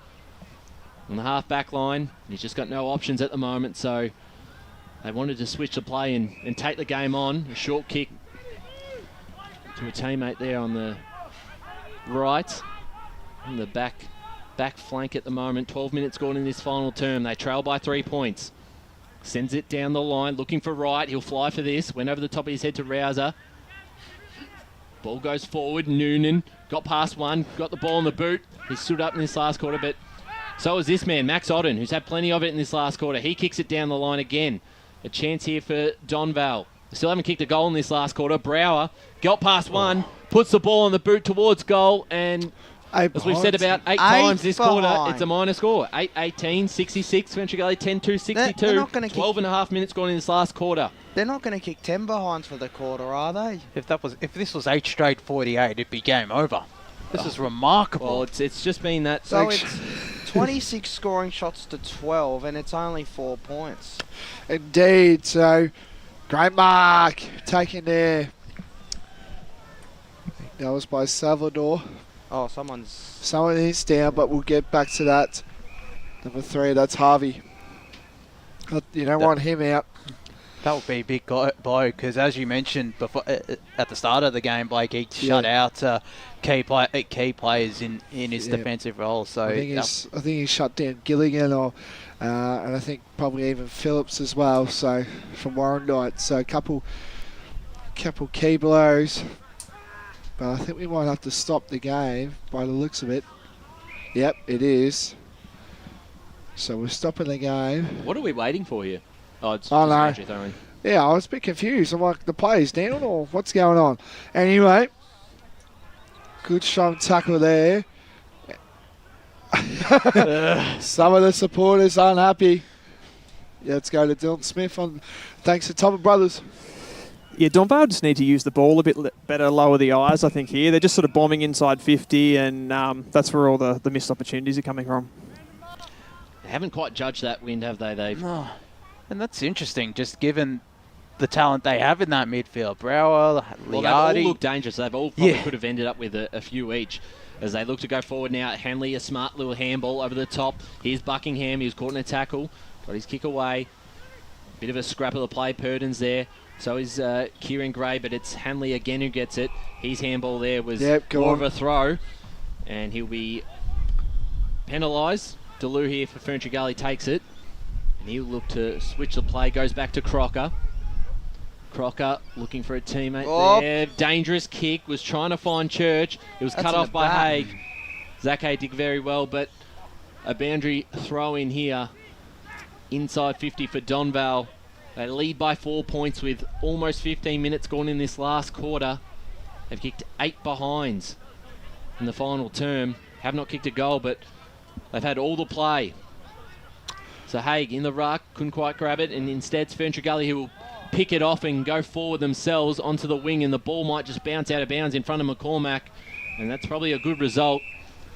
on the half-back line. He's just got no options at the moment, so they wanted to switch the play and take the game on. A short kick to a teammate there on the right. On the back flank at the moment. 12 minutes gone in this final term. They trail by 3 points. Sends it down the line, looking for Wright. He'll fly for this. Went over the top of his head to Rouser. Ball goes forward. Noonan got past one. Got the ball in the boot. He stood up in this last quarter, but so is this man, Max Odden, who's had plenty of it in this last quarter. He kicks it down the line again. A chance here for Donvale. Still haven't kicked a goal in this last quarter. Brower got past one, puts the ball in the boot towards goal, and As we've said about 8 times this quarter, it's a minor score. 8-18, 66, Ferntree Gully 10-2, 62. They're not gonna 12 and a half minutes gone in this last quarter. They're not going to kick 10 behinds for the quarter, are they? If this was 8 straight 48, it'd be game over. This is remarkable. Well, it's just been that. So it's 26 scoring shots to 12, and it's only 4 points. Indeed. So great mark taken there. That was by Salvador. Oh, someone is down, but we'll get back to that. Number 3, that's Harvey. You don't want him out. That would be a big blow, because as you mentioned before, at the start of the game, Blake, he shut out key players in his defensive role. So I think he shut down Gilligan, and I think probably even Phillips as well. So from Warrandyte, so a couple key blows. But I think we might have to stop the game by the looks of it. Yep, it is. So we're stopping the game. What are we waiting for here? No. Yeah, I was a bit confused. I'm like, the play's down or what's going on? Anyway, good strong tackle there. Some of the supporters aren't happy. Yeah, let's go to Dylan Smith on thanks to Topper Brothers. Yeah, Donvale just need to use the ball a bit better, lower the eyes, I think, here. They're just sort of bombing inside 50, and that's where all the missed opportunities are coming from. They haven't quite judged that wind, have they? No. And that's interesting, just given the talent they have in that midfield. Brower, Liardi. Well, they've all looked dangerous. They've all probably could have ended up with a few each. As they look to go forward now, Hanley, a smart little handball over the top. Here's Buckingham. He was caught in a tackle. Got his kick away. Bit of a scrap of the play. Purdon's there. So is Kieran Gray, but it's Hanley again who gets it. His handball there was more of a throw. And he'll be penalised. Deleu here for Ferntree Gully takes it. And he'll look to switch the play. Goes back to Crocker. Crocker looking for a teammate there. Dangerous kick. Was trying to find Church. It was cut off by Haig. Zach Haig did very well, but a boundary throw in here. Inside 50 for Donvale. They lead by 4 points with almost 15 minutes gone in this last quarter. They've kicked 8 behinds in the final term. Have not kicked a goal, but they've had all the play. So Haig in the ruck, couldn't quite grab it, and instead it's Ferntree Gully who will pick it off and go forward themselves onto the wing, and the ball might just bounce out of bounds in front of McCormack, and that's probably a good result.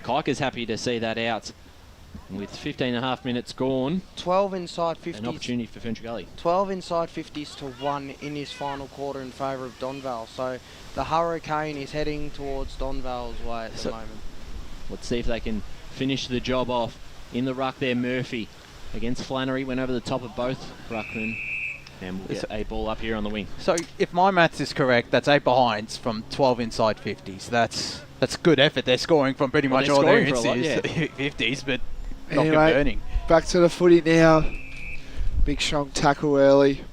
Kika's happy to see that out. With 15 and a half minutes gone. 12 inside 50s. An opportunity for Ferntree Gully. 12 inside 50s to 1 in his final quarter in favour of Donvale. So the hurricane is heading towards Donvale's way at the moment. Let's see if they can finish the job off. In the ruck there, Murphy against Flannery. Went over the top of both ruckmen. And we'll get a ball up here on the wing. So if my maths is correct, that's 8 behinds from 12 inside 50s. That's good effort. They're scoring from pretty much all their 50s, but not converting. Back to the footy now. Big strong tackle early.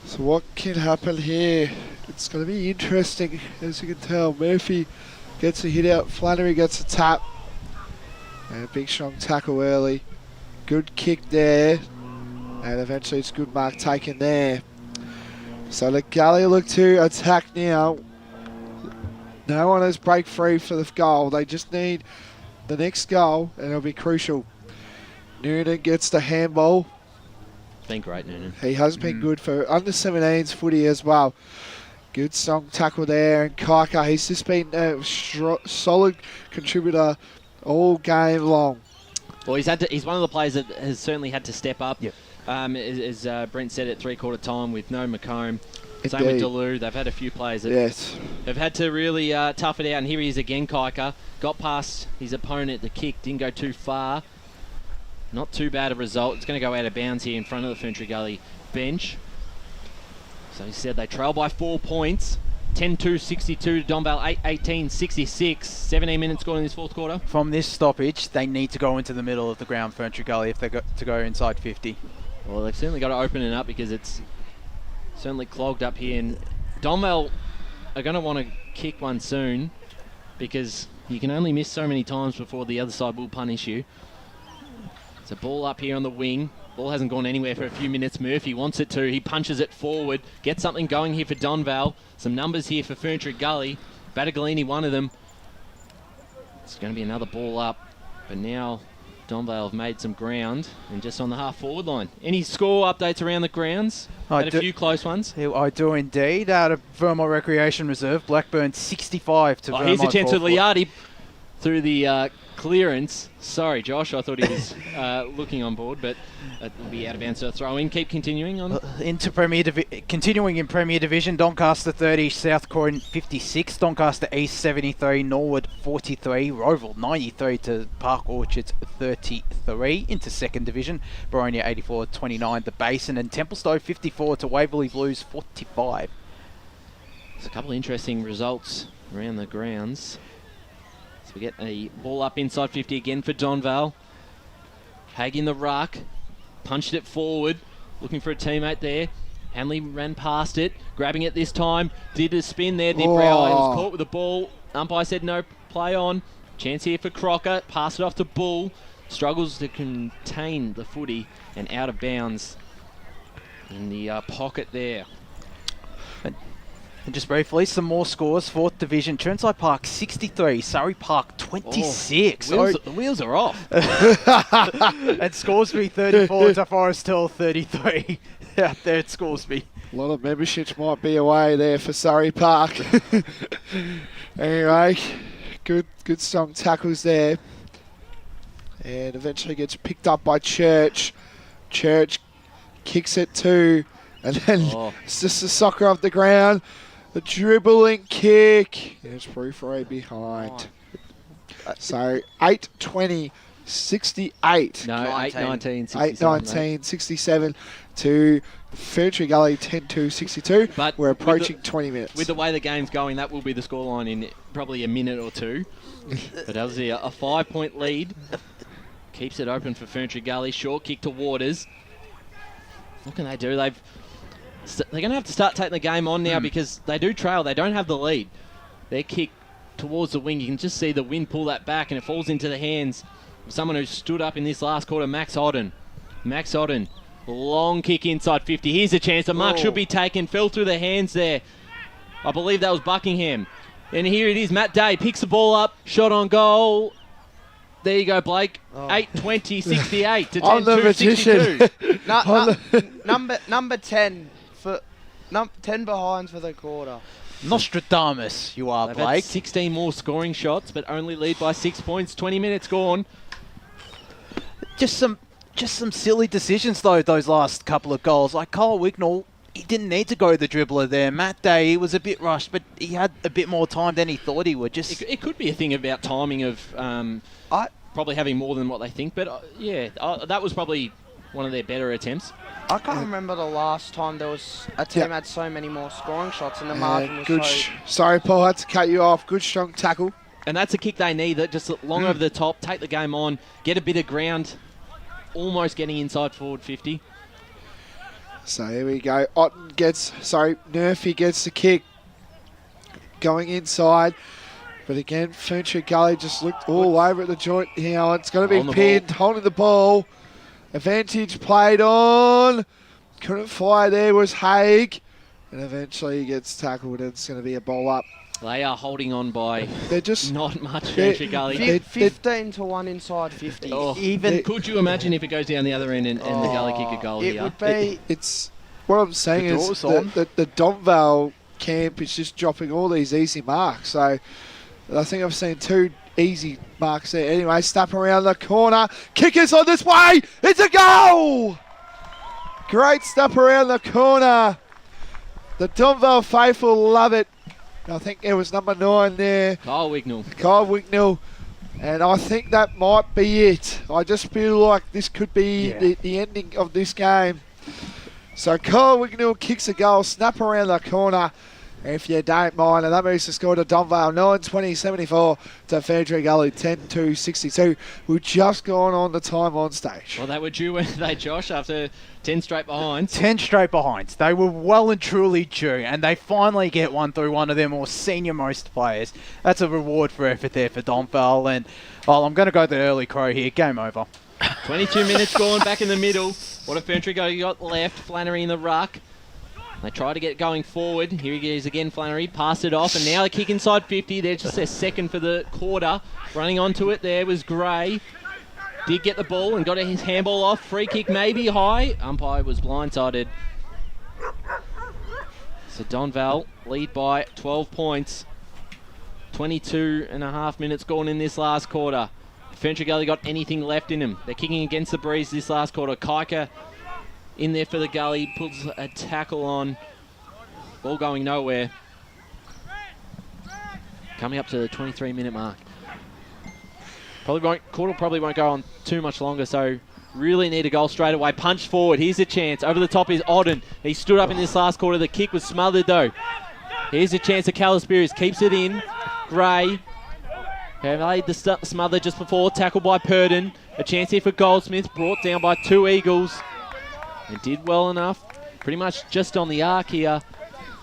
So what can happen here? It's going to be interesting, as you can tell. Murphy gets a hit out. Flannery gets a tap. And a big strong tackle early. Good kick there. And eventually it's good mark taken there. So the Gully look to attack now. No one has break free for the goal. They just need the next goal, and it'll be crucial. Noonan gets the handball. Been great, Noonan. He has been good for under 17s footy as well. Good strong tackle there, and Kika, he's just been a solid contributor all game long. Well, he's one of the players that has certainly had to step up. Yep. As Brent said at three-quarter time, with no McComb. Same with Deleu. They've had a few players that have had to really tough it out. And here he is again, Kika. Got past his opponent. The kick didn't go too far. Not too bad a result. It's going to go out of bounds here in front of the Ferntree Gully bench. So he said they trail by 4 points. 10-2, 62 to Donvale, 8-18, 66. 17 minutes gone in this fourth quarter. From this stoppage, they need to go into the middle of the ground, Ferntree Gully, if they got to go inside 50. Well, they've certainly got to open it up because it's certainly clogged up here. And Donvale are going to want to kick one soon because you can only miss so many times before the other side will punish you. It's a ball up here on the wing. Ball hasn't gone anywhere for a few minutes. Murphy wants it to. He punches it forward. Gets something going here for Donvale. Some numbers here for Ferntree Gully. Battaglini, one of them. It's going to be another ball up, but now Donvale have made some ground and just on the half-forward line. Any score updates around the grounds? Had a few close ones. I do indeed. Out of Vermont Recreation Reserve, Blackburn 65 to Vermont. Here's a chance for 4. Liardi through the clearance. Sorry, Josh, I thought he was looking on board, but it will be out of bounds. So throw in. Keep continuing on. Continuing in Premier Division, Doncaster 30, South Croydon 56, Doncaster East 73, Norwood 43, Roval 93 to Park Orchards 33. Into Second Division, Boronia 84-29 to Basin, and Templestowe 54 to Waverley Blues 45. There's a couple of interesting results around the grounds. So we get a ball up inside 50 again for Donvale. Haig in the ruck, punched it forward, looking for a teammate there. Hanley ran past it, grabbing it this time. Did a spin there, did Brow. He was caught with the ball. Umpire said no, play on. Chance here for Crocker, pass it off to Bull. Struggles to contain the footy and out of bounds in the pocket there. And just briefly, some more scores. 4th Division, Chirnside Park 63, Surrey Park 26. The wheels are off. And Scoresby 34 to Forest Hill 33. Out there at Scoresby. A lot of memberships might be away there for Surrey Park. Anyway, good strong tackles there. And eventually gets picked up by Church. Church kicks it too. And then it's just a soccer off the ground. The dribbling kick. It's free for a behind. So 8-20, 68. No, 8-19, 8-19, 67 to Ferntree Gully 10-2, 62. But we're approaching 20 minutes. With the way the game's going, that will be the scoreline in probably a minute or two. But obviously a 5-point lead. Keeps it open for Ferntree Gully. Short kick to Waters. What can they do? They're going to have to start taking the game on now because they do trail. They don't have the lead. Their kick towards the wing, you can just see the wind pull that back and it falls into the hands of someone who stood up in this last quarter, Max Odden. Max Odden, long kick inside 50. Here's a chance. The mark should be taken. Fell through the hands there. I believe that was Buckingham. And here it is. Matt Day picks the ball up. Shot on goal. There you go, Blake. 8-20, 68 to 10-2, 62. Number 10 for 10 behinds for the quarter. Nostradamus, you are, They've Blake. had 16 more scoring shots, but only lead by 6 points. 20 minutes gone. Just some silly decisions though. Those last couple of goals, like Kyle Wignall, he didn't need to go the dribbler there. Matt Day, he was a bit rushed, but he had a bit more time than he thought he would. It could be a thing about timing of probably having more than what they think, but that was probably one of their better attempts. I can't remember the last time there was a team had so many more scoring shots and the margin was so... Sorry, Paul, I had to cut you off. Good, strong tackle. And that's a kick they need, that just long over the top, take the game on, get a bit of ground, almost getting inside forward 50. So here we go. Murphy gets the kick. Going inside. But again, Ferntree Gully just looked all over at the joint here. It's going to be pinned, holding the ball. Advantage played on. Couldn't fire there was Haig. And eventually he gets tackled and it's going to be a ball up. They are holding on by not much, Ferntree Gully. 15-1 inside 50. Could you imagine if it goes down the other end and the Gully kick a goal it here? Would be. It's what I'm saying is the Donvale camp is just dropping all these easy marks. So I think I've seen 2 easy marks there. Anyway, snap around the corner. Kicker's on this way. It's a goal. Great snap around the corner. The Donvale faithful love it. I think it was number 9 there. Kyle Wignall. And I think that might be it. I just feel like this could be the ending of this game. So Kyle Wignall kicks a goal, snap around the corner. If you don't mind, and that moves the score to Donvale 9-20-74 to Ferntree Gully 10-2-62. We've just gone on the time on stage. Well, they were due, weren't they, Josh, after 10 straight behinds? 10 straight behinds. They were well and truly due, and they finally get one through one of their more senior-most players. That's a reward for effort there for Donvale, and I'm going to go the early crow here. Game over. 22 minutes gone, back in the middle. What a Ferntree Gully got left. Flannery in the ruck. They try to get going forward. Here he is again, Flannery. Passed it off, and now a kick inside 50. They're just their second for the quarter. Running onto it there was Gray. Did get the ball and got his handball off. Free kick maybe high. Umpire was blindsided. So Donvale lead by 12 points. 22 and a half minutes gone in this last quarter. Ferntree Gully got anything left in them. They're kicking against the breeze this last quarter. Kaika in there for the Gully, puts a tackle on. Ball going nowhere. Coming up to the 23-minute mark. Quarter probably won't go on too much longer, so really need a goal straight away. Punch forward. Here's a chance. Over the top is Odden. He stood up in this last quarter. The kick was smothered, though. Here's a chance of Calispirius. Keeps it in. Gray. Laid the smother just before. Tackled by Purdon. A chance here for Goldsmith. Brought down by 2 Eagles. And did well enough. Pretty much just on the arc here.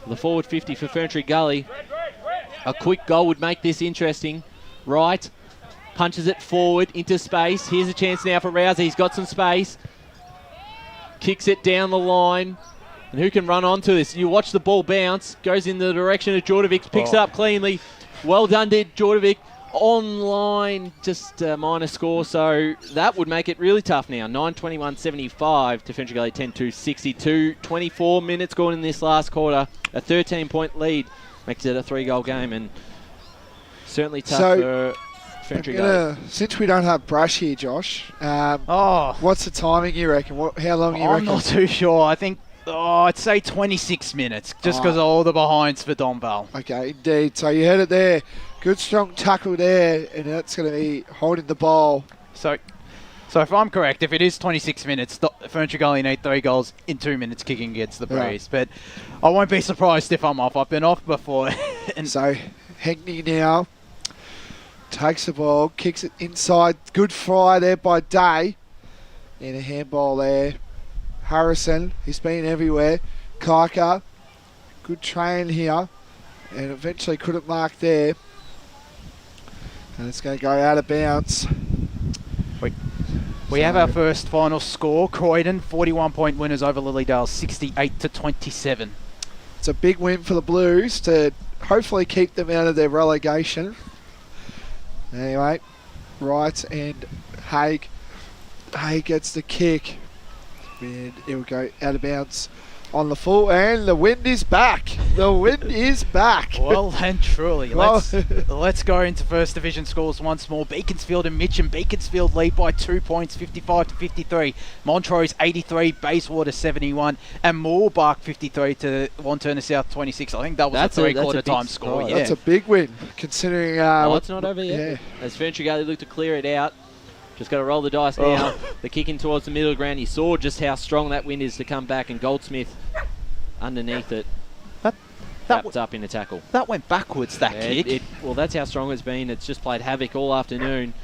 The forward 50 for Ferntree Gully. A quick goal would make this interesting. Right. Punches it forward into space. Here's a chance now for Rousey. He's got some space. Kicks it down the line. And who can run onto this? You watch the ball bounce. Goes in the direction of Jordovic. Picks it up cleanly. Well done, did Jordovic. Online, just a minor score, so that would make it really tough now. 9:21.75 to Ferntree Gully, 10:2.62. 24 minutes gone in this last quarter. A 13-point lead makes it a 3-goal game, and certainly tough for Ferntree Gully. Since we don't have Brush here, Josh, what's the timing you reckon? How long you reckon? I'm not too sure. I think I'd say 26 minutes, just because of all the behinds for Donvale. Okay, indeed. So you heard it there. Good strong tackle there, and that's going to be holding the ball. So if I'm correct, if it is 26 minutes, Ferntree Gully need 3 goals in 2 minutes kicking against the breeze. But I won't be surprised if I'm off. I've been off before. And so Hackney now takes the ball, kicks it inside. Good fly there by Day. And a handball there. Harrison, he's been everywhere. Kaika, good train here. And eventually couldn't mark there. And it's going to go out of bounds. We have our first final score. Croydon, 41-point winners over Lilydale, 68-27. It's a big win for the Blues to hopefully keep them out of their relegation. Anyway, Wright and Haig. Haig gets the kick. And it will go out of bounds on the full, and the wind is back. The wind is back. Well and truly. Let's go into First Division scores once more. Beaconsfield and Mitcham. Beaconsfield lead by 2 points, 55-53. Montrose 83, Bayswater 71, and Moorebark 53 to Wanturna South 26. I think that was a 3/4 time score. Yeah. That's a big win, considering... it's not over yet. As Ferntree Gully look to clear it out. Just got to roll the dice now. The kick in towards the middle of the ground. You saw just how strong that wind is to come back, and Goldsmith underneath it. Wrapped up in a tackle. That went backwards, that kick. Well, that's how strong it's been. It's just played havoc all afternoon.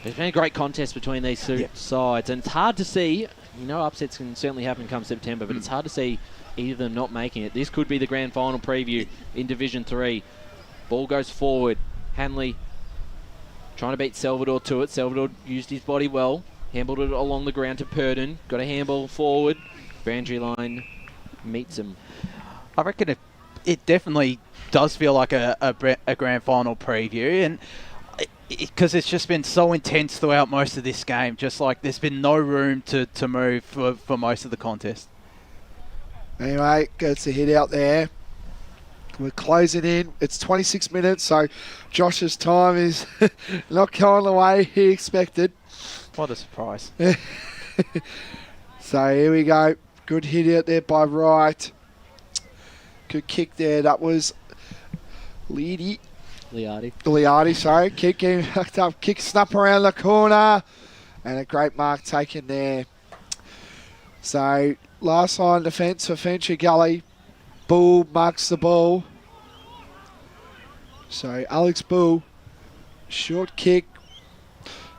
There's been a great contest between these two sides, and it's hard to see. You know, upsets can certainly happen come September, but it's hard to see either of them not making it. This could be the grand final preview in Division 3. Ball goes forward. Hanley trying to beat Salvador to it. Salvador used his body well. Handballed it along the ground to Purdon. Got a handball forward. Boundary line meets him. I reckon it definitely does feel like a grand final preview, and because it's just been so intense throughout most of this game. Just like there's been no room to move for most of the contest. Anyway, gets a hit out there. We're closing in. It's 26 minutes, so Josh's time is not going the way he expected. What a surprise. So here we go. Good hit out there by Wright. Good kick there. That was Liardi, sorry. Kick getting backed up. Kick snap around the corner. And a great mark taken there. So last line defence for Ferntree Gully. Bull marks the ball. So Alex Bull, short kick.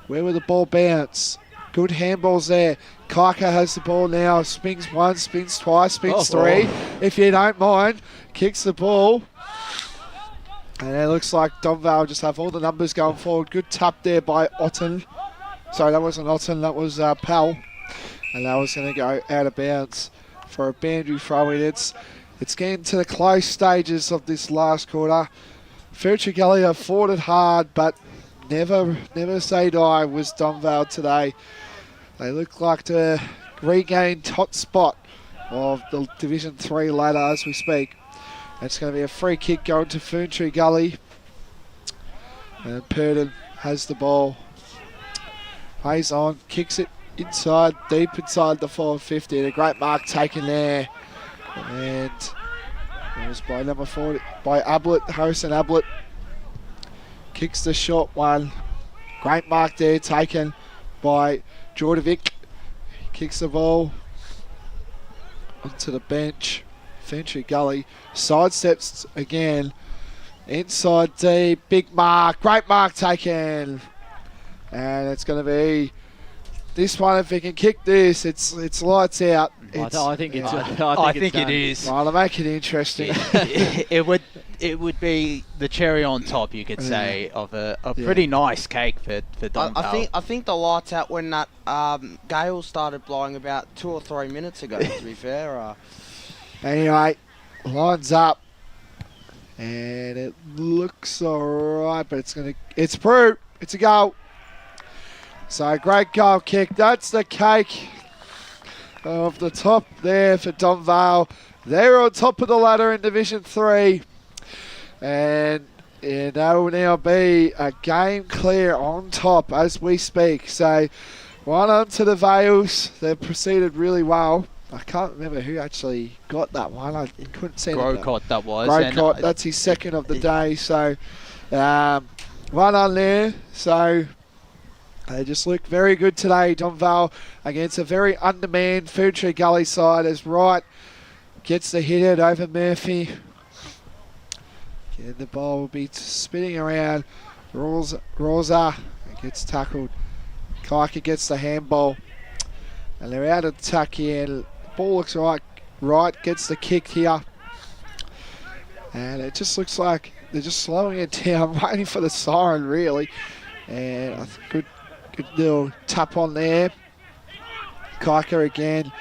Where will the ball bounce? Good handballs there. Kaika has the ball now. Spins once, spins twice, spins three. If you don't mind, kicks the ball. And it looks like Donvale just have all the numbers going forward. Good tap there by Otten. Sorry, that wasn't Otten, that was Powell. And that was going to go out of bounds. for a boundary throw-in. It's getting to the close stages of this last quarter. Ferntree Gully have fought it hard, but never say die was Donvale today. They look like to regain top spot of the Division 3 ladder as we speak. It's going to be a free kick going to Ferntree Gully. And Purden has the ball. Plays on, kicks it inside, deep inside the 450. And a great mark taken there. And it was by number 40, by Ablett, Harrison Ablett. Kicks the short one. Great mark there taken by Jordovic. Kicks the ball onto the bench. Ferntree Gully sidesteps again. Inside deep, big mark, great mark taken. And it's going to be this one. If he can kick this, it's lights out. I think it's. I think it is. Well, to make it interesting, it would be the cherry on top, you could say, of a pretty nice cake for Donvale. I think the lights out when that gale started blowing about 2 or 3 minutes ago. To be fair. Anyway, lines up, and it looks alright, but it's through. It's a goal. So great goal kick. That's the cake of the top there for Donvale. They're on top of the ladder in Division 3. And they will now be a game clear on top as we speak. So one on to the Vales. They've proceeded really well. I can't remember who actually got that one. I couldn't see Grocott, that was. Grocott, that's his second of the day. So one on there. So they just look very good today, Donvale, against a very undermanned Ferntree Gully side as Wright gets the hit it over Murphy. And the ball will be spinning around. Rosa gets tackled. Kaika gets the handball. And they're out of attack here. Ball looks right. Wright gets the kick here. And it just looks like they're just slowing it down, waiting for the siren, really. And I think good little tap on there. Kaika again.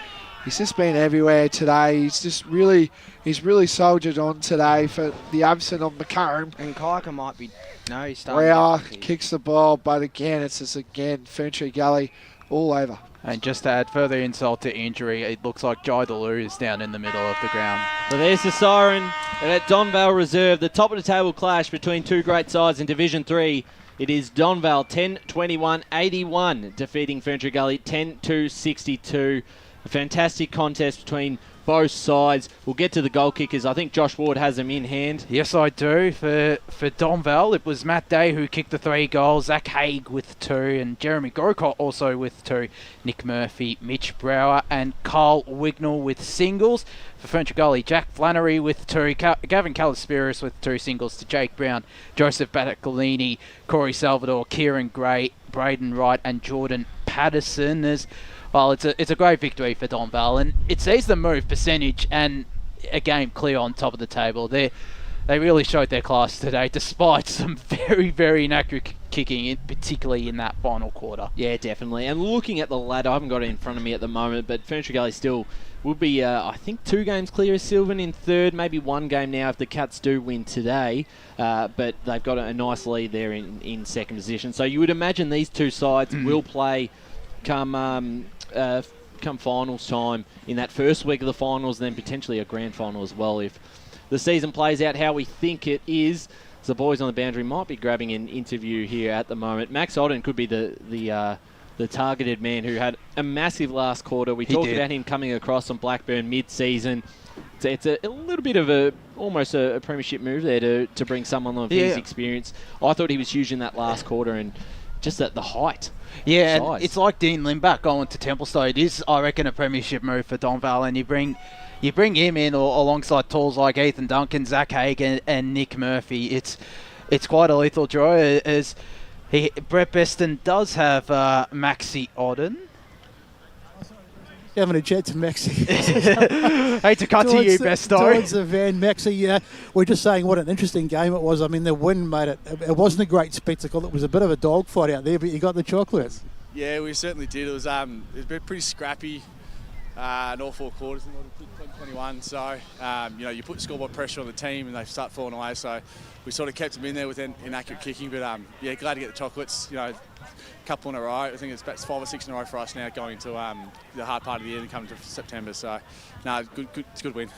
He's just been everywhere today. He's really soldiered on today for the absence of McCarran. And Kaika might be... No, he's starting. Brower kicks the ball, but again, it's just Ferntree Gully all over. And just to add further insult to injury, it looks like Jai Delou is down in the middle of the ground. So there's the siren. And at Donvale Reserve, the top of the table clash between two great sides in Division 3. It is Donvale 10-21-81, defeating Ferntree Gully 10-62. A fantastic contest between both sides. We'll get to the goal kickers. I think Josh Ward has them in hand. Yes, I do. For Donvale, it was Matt Day who kicked the 3 goals, Zach Haig with 2, and Jeremy Grocott also with 2. Nick Murphy, Mitch Brower, and Carl Wignall with singles. For Ferntree Gully, Jack Flannery with 2, Gavin Calaspiris with 2 singles to Jake Brown, Joseph Battacolini, Corey Salvador, Kieran Gray, Braden Wright, and Jordan Patterson. Well, it's a great victory for Donvale, and it sees them move percentage and a game clear on top of the table. They really showed their class today, despite some very, very inaccurate kicking, particularly in that final quarter. Yeah, definitely. And looking at the ladder, I haven't got it in front of me at the moment, but Ferntree Gully still will be, I think, 2 games clear of Sylvan in third, maybe 1 game now if the Cats do win today. But they've got a nice lead there in second position. So you would imagine these two sides will play come finals time in that first week of the finals, then potentially a grand final as well if the season plays out how we think it is. So the boys on the boundary might be grabbing an interview here at the moment. Max Odden could be the targeted man who had a massive last quarter. We talked about him coming across on Blackburn mid-season. It's a little bit of almost a premiership move there to bring someone of his experience. I thought he was huge in that last quarter, and just at the height. Yeah, and it's like Dean Limbach going to Templestowe. It is, I reckon, a premiership move for Donvale, and you bring him in alongside tools like Ethan Duncan, Zach Haig, and Nick Murphy. It's quite a lethal draw. As Brett Beston does have Maxi Odden. Having a chat to Maxi. Hate to cut to you, Besto. Towards the van, Maxi. We're just saying what an interesting game it was. I mean, the win made it. It wasn't a great spectacle. It was a bit of a dogfight out there, but you got the chocolates. Yeah, we certainly did. It was pretty scrappy. in all 4 quarters in 21. So, you put scoreboard pressure on the team and they start falling away. So we sort of kept them in there with inaccurate kicking. But, glad to get the chocolates. A couple in a row. I think it's about 5 or 6 in a row for us now going into the hard part of the year and coming to September. So, it's a good win.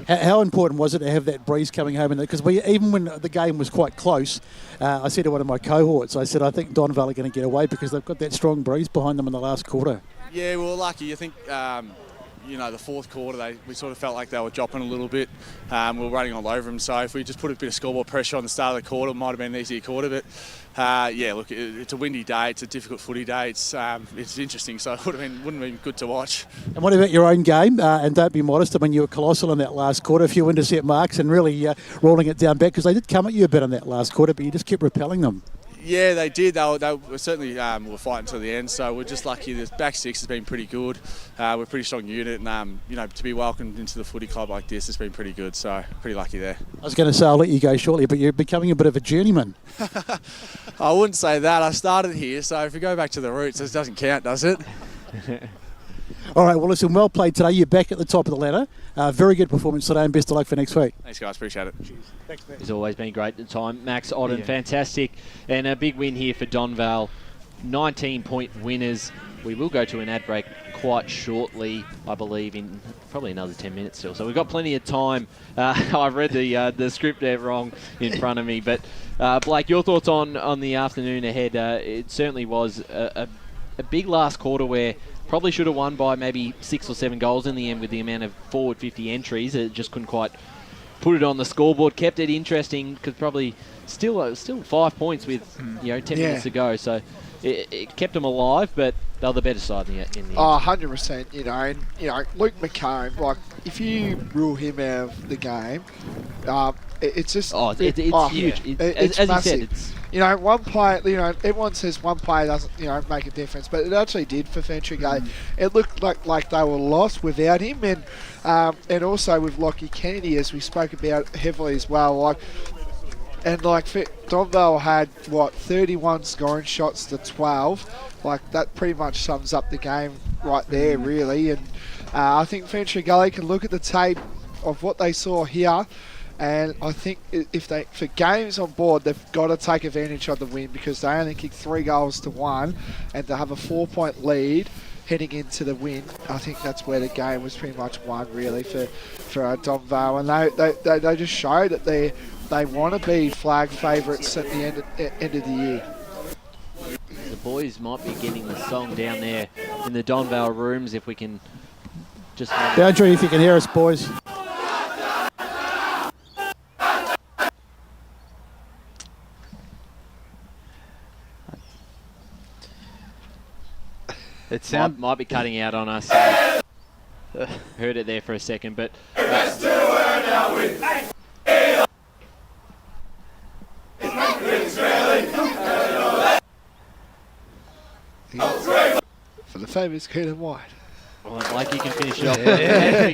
How important was it to have that breeze coming home? Because even when the game was quite close, I said to one of my cohorts, I said, I think Donvale are going to get away because they've got that strong breeze behind them in the last quarter. Yeah, we were lucky. I think, the 4th quarter, we sort of felt like they were dropping a little bit. We were running all over them. So if we just put a bit of scoreboard pressure on the start of the quarter, it might have been an easier quarter. But, it's a windy day. It's a difficult footy day. It's interesting, so it wouldn't have been good to watch. And what about your own game? And don't be modest. I mean, you were colossal in that last quarter. A few intercept marks and really rolling it down back because they did come at you a bit in that last quarter, but you just kept repelling them. Yeah, they did. They were certainly were fighting to the end. So we're just lucky. The back six has been pretty good. We're a pretty strong unit, and to be welcomed into the footy club like this has been pretty good. So pretty lucky there. I was going to say I'll let you go shortly, but you're becoming a bit of a journeyman. I wouldn't say that. I started here, so if we go back to the roots, it doesn't count, does it? All right, well, listen, well played today. You're back at the top of the ladder. Very good performance today, and best of luck for next week. Thanks, guys. Appreciate it. Cheers. Thanks, Max. It's always been great at the time. Max Odden, fantastic. And a big win here for Donvale. 19-point winners. We will go to an ad break quite shortly, I believe, in probably another 10 minutes still. So we've got plenty of time. I've read the script there wrong in front of me. But, Blake, your thoughts on the afternoon ahead? It certainly was a big last quarter where probably should have won by maybe 6 or 7 goals in the end with the amount of forward 50 entries. It just couldn't quite put it on the scoreboard. Kept it interesting because probably still 5 points with 10 minutes to go. So it kept them alive, but they were the better side in the end. Oh, 100%. And Luke McComb. Like, if you rule him out of the game, it's just it's huge. It's as massive. you said, one player. Everyone says one player doesn't make a difference, but it actually did for Ferntree Gully. It looked like they were lost without him, and also with Lockie Kennedy, as we spoke about heavily as well. Donvale had 31 scoring shots to 12. Like, that pretty much sums up the game right there, really. And I think Ferntree Gully can look at the tape of what they saw here. And I think for games on board, they've got to take advantage of the win because they only kicked 3 goals to 1, and to have a 4-point lead heading into the win, I think that's where the game was pretty much won really for Donvale, and they just show that they want to be flag favourites at the end of the year. The boys might be getting the song down there in the Donvale rooms if we can just. Boundary, if you can hear us, boys. It might be cutting out on us. Heard it there for a second, but. For the famous green and white. Well, Blake, you can finish it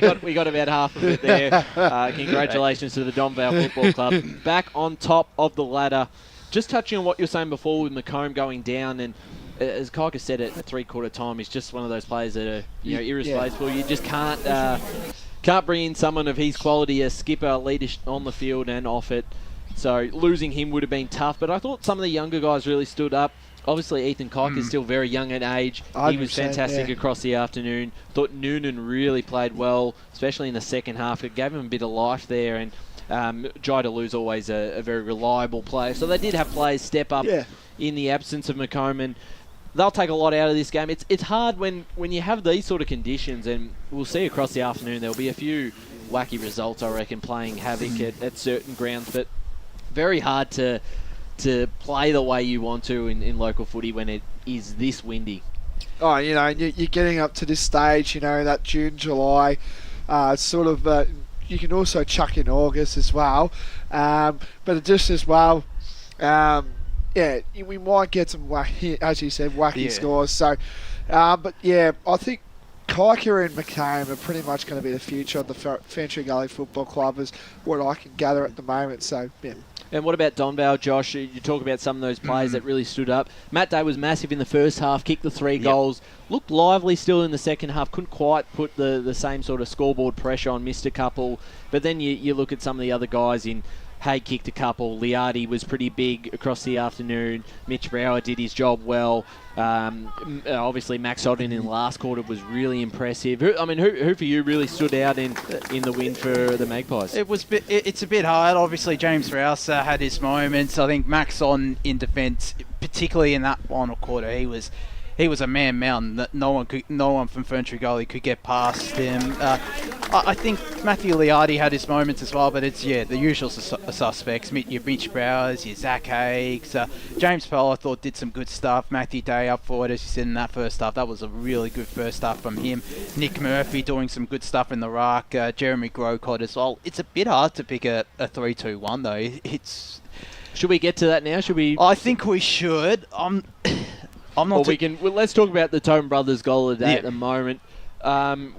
off. We got about half of it there. Congratulations to the Donvale Football Club. Back on top of the ladder. Just touching on what you were saying before with McComb going down, and as Kika said at 3/4 time, he's just one of those players that are irreplaceable. You just can't bring in someone of his quality, a skipper, leader on the field and off it. So losing him would have been tough. But I thought some of the younger guys really stood up. Obviously, Ethan Koch is still very young at age. He was fantastic across the afternoon. Thought Noonan really played well, especially in the second half. It gave him a bit of life there. And Jai Delu's always a very reliable player. So they did have players step up in the absence of McComb. And they'll take a lot out of this game. It's hard when you have these sort of conditions. And we'll see across the afternoon there'll be a few wacky results, I reckon, playing havoc at certain grounds. But very hard to play the way you want to in local footy when it is this windy. Oh, you're getting up to this stage, that June, July, you can also chuck in August as well. But just as well, we might get some, as you said, wacky scores. So, but yeah, I think Kika and McComb are pretty much going to be the future of the Ferntree Gully Football Club, is what I can gather at the moment. So, yeah. And what about Donvale, Josh? You talk about some of those players that really stood up. Matt Day was massive in the first half, kicked the 3 goals, looked lively still in the second half, couldn't quite put the same sort of scoreboard pressure on, missed a couple. But then you look at some of the other guys in. Hay kicked a couple. Liardi was pretty big across the afternoon. Mitch Brower did his job well. Obviously, Max Odin in the last quarter was really impressive. Who for you really stood out in the win for the Magpies? It's a bit hard. Obviously, James Rouse had his moments. I think Max on in defence, particularly in that final quarter, he was a man mountain that no one from Ferntree Gully could get past him. I think Matthew Liardi had his moments as well, but it's the usual suspects. Your Mitch Bowers, your Zach Higgs, James Powell I thought did some good stuff. Matthew Day up forward, as you said in that first half, that was a really good first half from him. Nick Murphy doing some good stuff in the ruck. Jeremy Grocott as well. It's a bit hard to pick a 3-2-1 though. Should we get to that now? Should we? I think we should. I'm not. Let's talk about the Tobin Brothers goal of the day at the moment.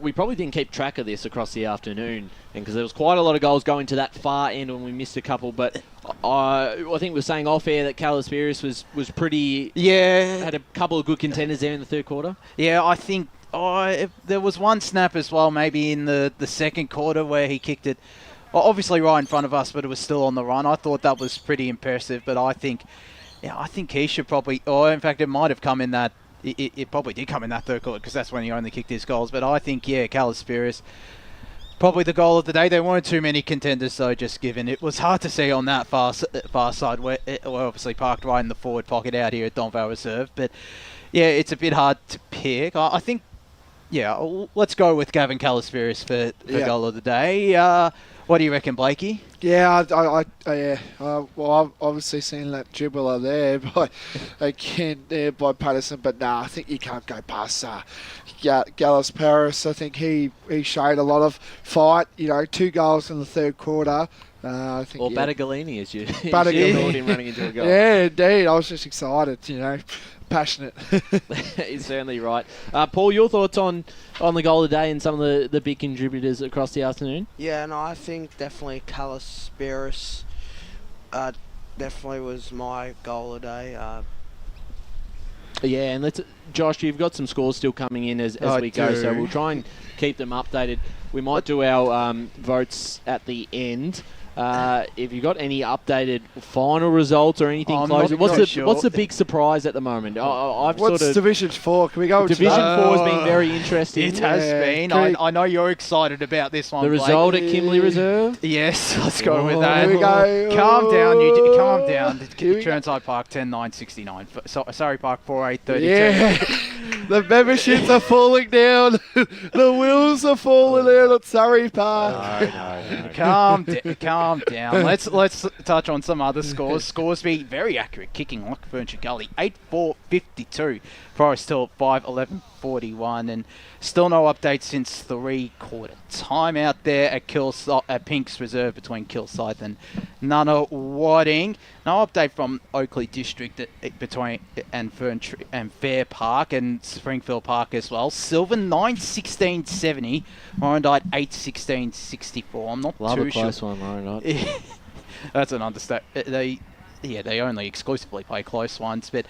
We probably didn't keep track of this across the afternoon, and because there was quite a lot of goals going to that far end, and we missed a couple. But I think we were saying off air that Calaspiris was pretty. Yeah, had a couple of good contenders there in the third quarter. Yeah, I think there was one snap as well, maybe in the second quarter where he kicked it. Obviously right in front of us, but it was still on the run. I thought that was pretty impressive, but I think he should probably, or in fact it might have come in that, it probably did come in that third quarter because that's when he only kicked his goals. But I think, Calaspiris, probably the goal of the day. There weren't too many contenders, so just given. It was hard to see on that far side. We're obviously parked right in the forward pocket out here at Donvale Reserve. But it's a bit hard to pick. I think, let's go with Gavin Calaspiris for goal of the day. What do you reckon, Blakey? Yeah, well, I've obviously seen that dribbler there by Patterson, but I think you can't go past Gallus Paris. I think he showed a lot of fight. 2 goals in the third quarter. I think, or Battagalini, as you Battagalini. called him running into a goal. Yeah, indeed. I was just excited, passionate. He's certainly right. Paul, your thoughts on the goal of the day and some of the big contributors across the afternoon? Yeah, no, I think definitely Calaspiris definitely was my goal of the day. And Josh, you've got some scores still coming in as we go, so we'll try and keep them updated. We might do our votes at the end. If you've got any updated final results or anything closer, what's the big surprise at the moment? What's Division 4? Can we go Division 4 has been very interesting. It has been. I know you're excited about this one. The result at Kimberley Reserve? Yes, let's go with that. Here we go. Calm down. Turnside Park 10-9-69. Surrey Park 4-8-32. Yeah. The memberships are falling down. The wheels are falling down at Surrey Park. No. Calm down. Let's touch on some other scores. Scores be very accurate. Kicking like Ferntree Gully. 8-4-52. Forest Hill 5-11-41. And still no updates since 3-quarter time out there at Pink's Reserve between Kilsyth and Nunawading. No update from Oakley District and Ferntree and Fair Park and Springfield Park as well. Sylvan 9-16-70. Warrandyte 8-16-64. I'm not too sure. Love a close one, Warrandyte. That's an understatement. They only exclusively play close ones, but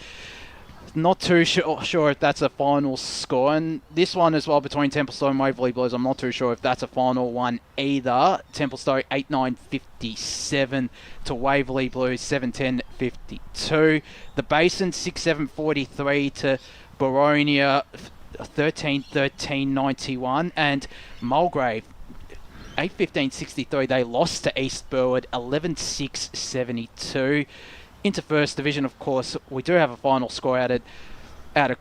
not too sure if that's a final score. And this one as well between Templestowe and Waverley Blues, I'm not too sure if that's a final one either. Templestowe 8-9-57 to Waverley Blues 7-10-52. The Basin 6-7-43 to Boronia 13-13-91. And Mulgrave 8-15-63. They lost to East Burwood 11-6-72. Into First Division, of course, we do have a final score out of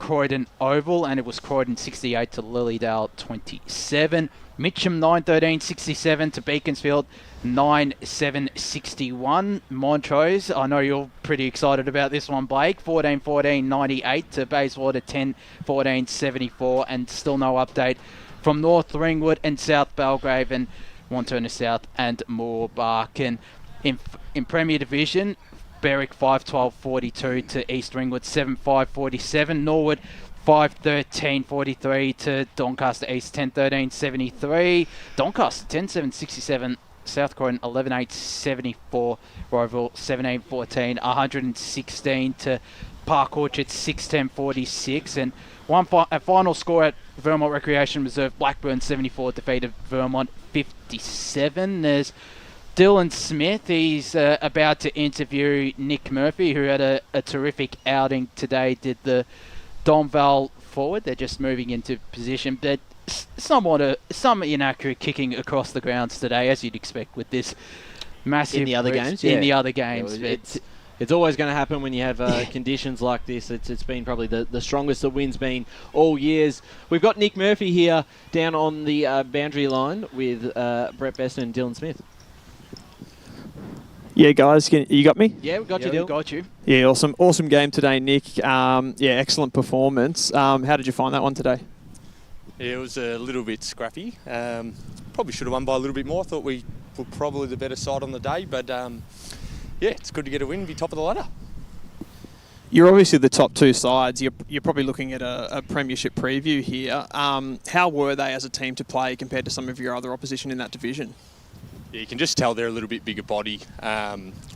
Croydon Oval, and it was Croydon 68 to Lilydale 27. Mitcham 9-13-67 to Beaconsfield 9-7-61. Montrose, I know you're pretty excited about this one, Blake, 14-14-98 to Bayswater 10-14-74, and still no update from North Ringwood and South Belgrave and Wanturna South and Moorbark. And in Premier Division, Berwick 5-12-42 to East Ringwood 7-5-47. Norwood 5-13-43 to Doncaster East 10-13-73. Doncaster 10-7-67 South Croydon 11-8-74, Roeville 17-14, 116 to Park Orchard 6-10-46, and a final score at Vermont Recreation Reserve, Blackburn 74 defeated Vermont 57. There's Dylan Smith. He's about to interview Nick Murphy, who had a terrific outing today, did the Donvale forward. They're just moving into position, but some inaccurate kicking across the grounds today, as you'd expect with this massive... In the other games? In the other games. Yeah, it's always going to happen when you have conditions like this. It's been probably the strongest the wind's been all years. We've got Nick Murphy here down on the boundary line with Brett Beston and Dylan Smith. Yeah, guys, you got me? Yeah, we got you, We Dylan. got you. Yeah, awesome game today, Nick. Excellent performance. How did you find that one today? Yeah, it was a little bit scrappy. Probably should have won by a little bit more. I thought we were probably the better side on the day, but it's good to get a win and be top of the ladder. You're obviously the top two sides. You're probably looking at a premiership preview here. How were they as a team to play compared to some of your other opposition in that division? Yeah, you can just tell they're a little bit bigger body,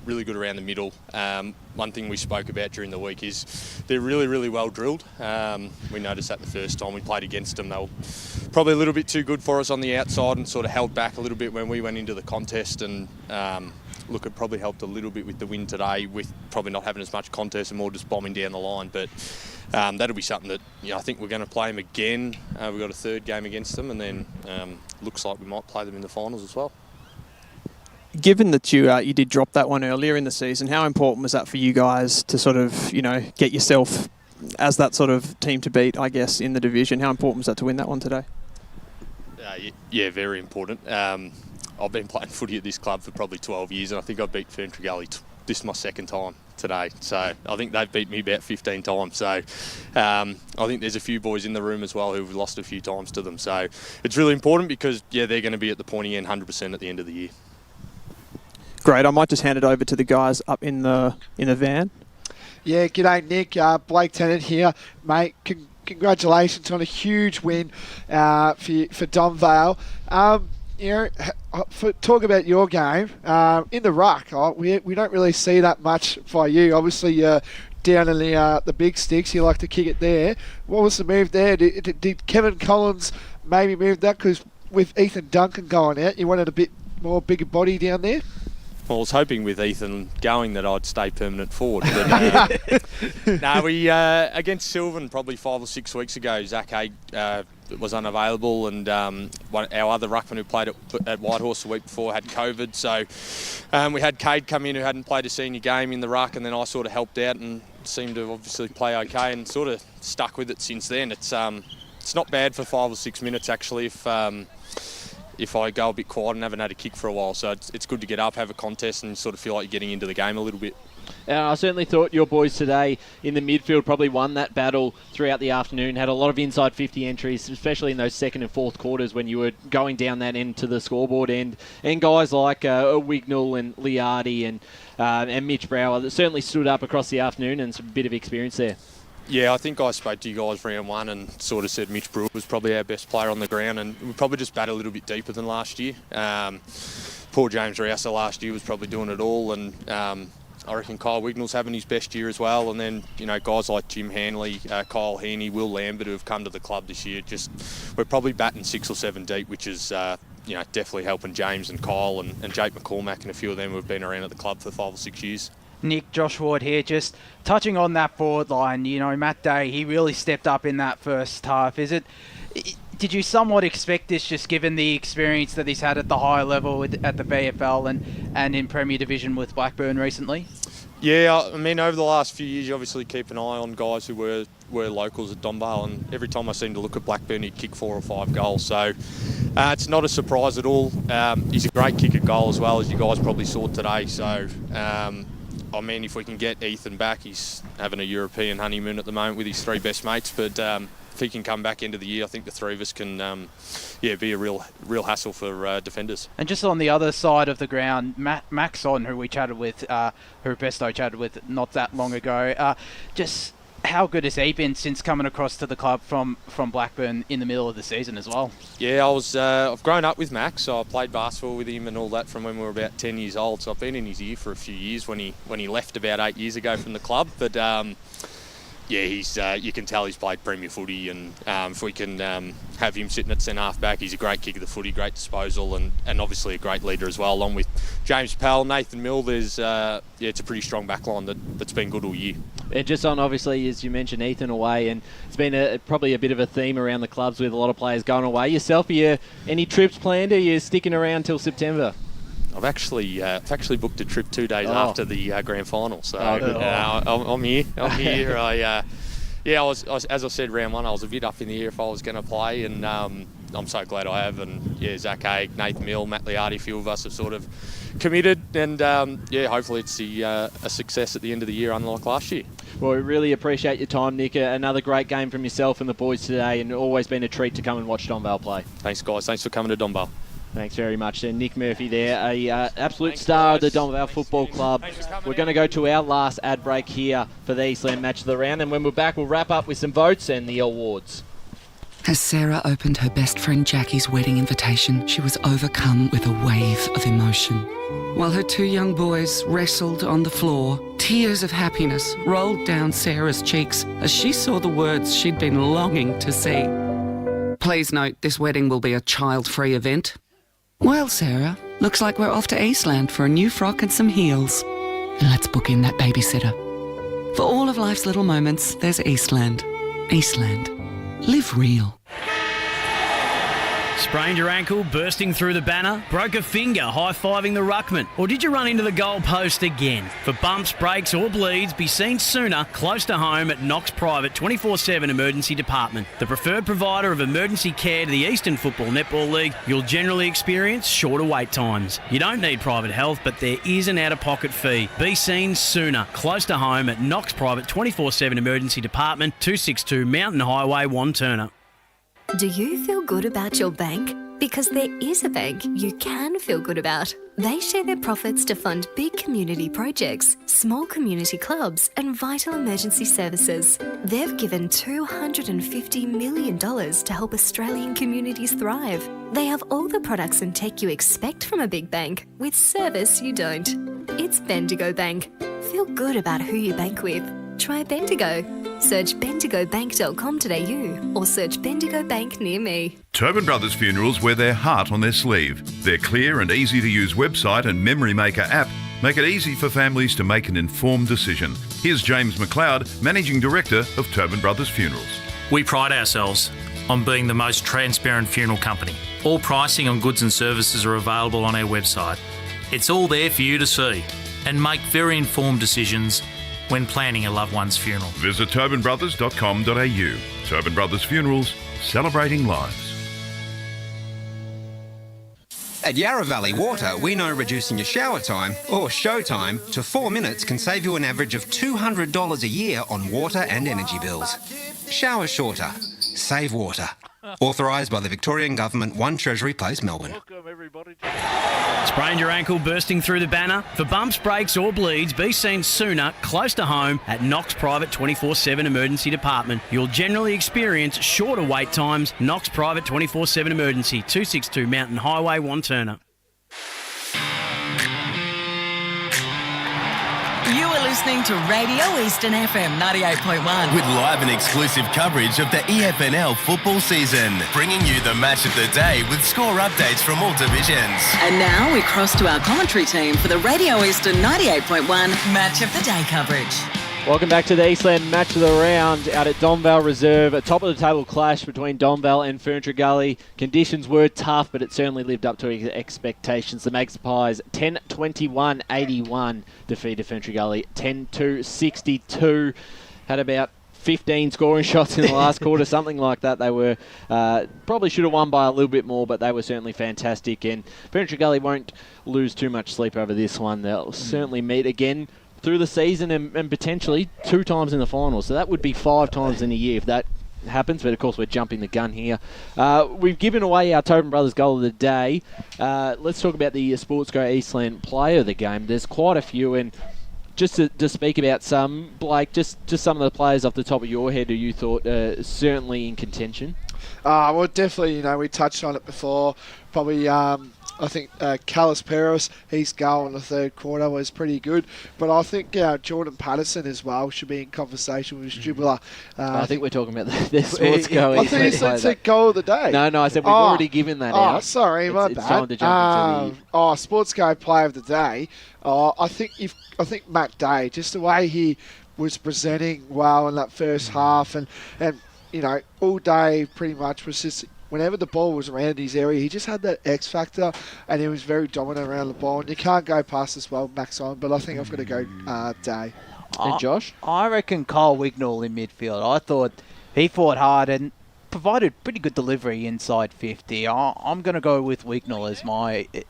really good around the middle. One thing we spoke about during the week is they're really, really well drilled. We noticed that the first time we played against them. They were probably a little bit too good for us on the outside and sort of held back a little bit when we went into the contest. And look, it probably helped a little bit with the win today, with probably not having as much contest and more just bombing down the line. But that'll be something that I think we're going to play them again. We've got a third game against them, and then looks like we might play them in the finals as well. Given that you did drop that one earlier in the season, how important was that for you guys to sort of, get yourself as that sort of team to beat, I guess, in the division? How important was that to win that one today? Yeah, very important. I've been playing footy at this club for probably 12 years, and I think I've beat Ferntree Gully. This is my second time today. So I think they've beat me about 15 times. So I think there's a few boys in the room as well who've lost a few times to them. So it's really important because, they're going to be at the pointy end 100% at the end of the year. Great. I might just hand it over to the guys up in the van. Yeah, g'day, Nick. Blake Tennant here. Mate, congratulations on a huge win for Donvale. Talk about your game. In the ruck, we don't really see that much by you. Obviously, you're down in the big sticks. You like to kick it there. What was the move there? Did Kevin Collins maybe move that? Because with Ethan Duncan going out, you wanted a bit more bigger body down there? Well, I was hoping with Ethan going that I'd stay permanent forward. But, we against Sylvan probably 5 or 6 weeks ago, Zach Haig was unavailable, and our other ruckman who played at Whitehorse the week before had COVID. So we had Cade come in who hadn't played a senior game in the ruck, and then I sort of helped out and seemed to obviously play okay and sort of stuck with it since then. It's not bad for 5 or 6 minutes actually if I go a bit quiet and haven't had a kick for a while. So it's good to get up, have a contest and sort of feel like you're getting into the game a little bit. I certainly thought your boys today in the midfield probably won that battle throughout the afternoon, had a lot of inside 50 entries, especially in those second and fourth quarters when you were going down that end to the scoreboard end. And guys like Wignall and Liardi and Mitch Brower that certainly stood up across the afternoon, and some bit of experience there. Yeah, I think I spoke to you guys round one and sort of said Mitch Brewer was probably our best player on the ground, and we probably just batted a little bit deeper than last year. Poor James Rouser last year was probably doing it all, and I reckon Kyle Wignall's having his best year as well. And then, guys like Jim Hanley, Kyle Heaney, Will Lambert who have come to the club this year, we're probably batting 6 or 7 deep, which is definitely helping James and Kyle and Jake McCormack and a few of them who have been around at the club for 5 or 6 years. Nick, Josh Ward here, just touching on that forward line. Matt Day, he really stepped up in that first half. Did you somewhat expect this, just given the experience that he's had at the higher level at the VFL and in Premier Division with Blackburn recently? Yeah, I mean, over the last few years, you obviously keep an eye on guys who were locals at Donvale, and every time I seem to look at Blackburn, he'd kick 4 or 5 goals. So it's not a surprise at all. He's a great kick at goal as well, as you guys probably saw today. So I mean, if we can get Ethan back, he's having a European honeymoon at the moment with his 3 best mates. But if he can come back into the year, I think the 3 of us can, be a real hassle for defenders. And just on the other side of the ground, Max On, who we chatted with, who Besto chatted with not that long ago, just how good has he been since coming across to the club from Blackburn in the middle of the season as well? Yeah, I've grown up with Max, so I played basketball with him and all that from when we were about 10 years old. So I've been in his ear for a few years when he left about 8 years ago from the club. But yeah, he's you can tell he's played Premier footy, and if we can have him sitting at centre half back, he's a great kick of the footy, great disposal, and obviously a great leader as well. Along with James Pell, Nathan Mill, there's it's a pretty strong backline that's been good all year. And just on, obviously, as you mentioned, Ethan away, and it's been probably a bit of a theme around the clubs with a lot of players going away. Yourself, are you any trips planned? Are you sticking around till September? I've actually booked a trip 2 days after the grand final, so I'm here. I was as I said, round one, I was a bit up in the air if I was going to play, and I'm so glad I have. And yeah, Zach Haig, Nathan Mill, Matt Liardi, a few of us have sort of committed, and hopefully it's a success at the end of the year, unlike last year. Well, we really appreciate your time, Nick. Another great game from yourself and the boys today, and always been a treat to come and watch Donvale play. Thanks, guys. Thanks for coming to Donvale. Thanks very much. And Nick Murphy there, absolute star of the Donvale Football Club. We're going to go to our last ad break here for the Eastland Match of the Round, and when we're back, we'll wrap up with some votes and the awards. As Sarah opened her best friend Jackie's wedding invitation, she was overcome with a wave of emotion. While her two young boys wrestled on the floor, tears of happiness rolled down Sarah's cheeks as she saw the words she'd been longing to see. Please note, this wedding will be a child-free event. Well, Sarah, looks like we're off to Eastland for a new frock and some heels. Let's book in that babysitter. For all of life's little moments, there's Eastland. Eastland. Live real. Sprained your ankle, bursting through the banner? Broke a finger, high-fiving the ruckman? Or did you run into the goal post again? For bumps, breaks or bleeds, be seen sooner, close to home at Knox Private 24/7 Emergency Department. The preferred provider of emergency care to the Eastern Football Netball League, you'll generally experience shorter wait times. You don't need private health, but there is an out-of-pocket fee. Be seen sooner, close to home at Knox Private 24/7 Emergency Department, 262 Mountain Highway, Wanturna. Do you feel good about your bank? Because there is a bank you can feel good about. They share their profits to fund big community projects, small community clubs, and vital emergency services. They've given $250 million to help Australian communities thrive. They have all the products and tech you expect from a big bank, with service you don't. It's Bendigo Bank. Feel good about who you bank with. Try Bendigo. Search bendigobank.com.au or search Bendigo Bank near me. Tobin Brothers Funerals wear their heart on their sleeve. Their clear and easy to use website and Memory Maker app make it easy for families to make an informed decision. Here's James McLeod, Managing Director of Tobin Brothers Funerals. We pride ourselves on being the most transparent funeral company. All pricing on goods and services are available on our website. It's all there for you to see and make very informed decisions when planning a loved one's funeral. Visit tobinbrothers.com.au. Tobin Brothers Funerals, celebrating lives. At Yarra Valley Water, we know reducing your shower time, or show time, to 4 minutes can save you an average of $200 a year on water and energy bills. Shower shorter. Save water. Authorised by the Victorian Government, 1 Treasury Place, Melbourne. Sprained your ankle, bursting through the banner? For bumps, breaks or bleeds, be seen sooner, close to home at Knox Private 24/7 Emergency Department. You'll generally experience shorter wait times. Knox Private 24/7 Emergency, 262 Mountain Highway, Wanturna. You are listening to Radio Eastern FM 98.1. With live and exclusive coverage of the EFNL football season, bringing you the match of the day with score updates from all divisions. And now we cross to our commentary team for the Radio Eastern 98.1 Match of the Day coverage. Welcome back to the Eastland Match of the Round out at Donvale Reserve. A top-of-the-table clash between Donvale and Ferntree Gully. Conditions were tough, but it certainly lived up to expectations. The Magpies 10-21-81 defeated Ferntree Gully 10-62. Had about 15 scoring shots in the last quarter, something like that. They were probably should have won by a little bit more, but they were certainly fantastic. And Ferntree Gully won't lose too much sleep over this one. They'll certainly meet again through the season and potentially 2 times in the finals. So that would be 5 times in a year if that happens. But, of course, we're jumping the gun here. We've given away our Tobin Brothers goal of the day. Let's talk about the Sportsco Eastland player of the game. There's quite a few, and just to speak about some, Blake, just some of the players off the top of your head who you thought certainly in contention. Well, definitely, we touched on it before. Probably, I think Callis Peros, his goal in the third quarter was pretty good. But I think Jordan Patterson as well should be in conversation with his dribbler. I think we're talking about the sports goal. I think you said goal of the day. No, I said we've already given that out. Oh, sorry, my bad. It's time to jump into sports go player of the day. I think Matt Day, just the way he was presenting well in that first half, and all day pretty much was just, whenever the ball was around his area, he just had that X factor, and he was very dominant around the ball. And you can't go past as well, Max on, but I think I've got to go Day. And Josh? I reckon Kyle Wignall in midfield. I thought he fought hard and provided pretty good delivery inside 50. I'm going to go with Wignall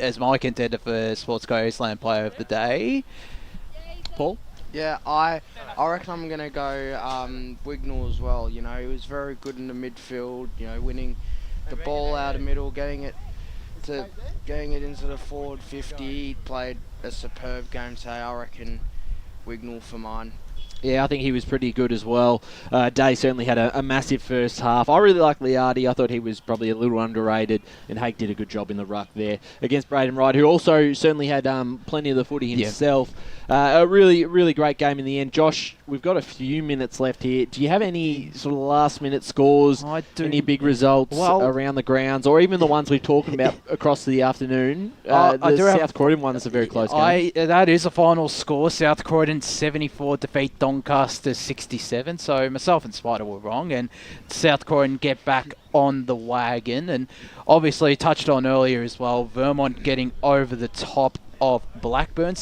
as my contender for Sports Go Eastland Player of the Day. Paul? Yeah, I reckon I'm going to go Wignall as well. He was very good in the midfield, winning the ball out of middle, getting it into the forward 50. He played a superb game today. I reckon Wignall for mine. Yeah, I think he was pretty good as well. Day certainly had a massive first half. I really like Liardi. I thought he was probably a little underrated, and Hake did a good job in the ruck there against Braden Wright, who also certainly had plenty of the footy himself. A really, really great game in the end. Josh, we've got a few minutes left here. Do you have any sort of last-minute scores, any big results around the grounds, or even the ones we've talked about across the afternoon? The South Croydon one is a very close game. That is a final score. South Croydon 74 defeat Doncaster 67. So myself and Spider were wrong, and South Croydon get back on the wagon. And obviously touched on earlier as well, Vermont getting over the top of Blackburn,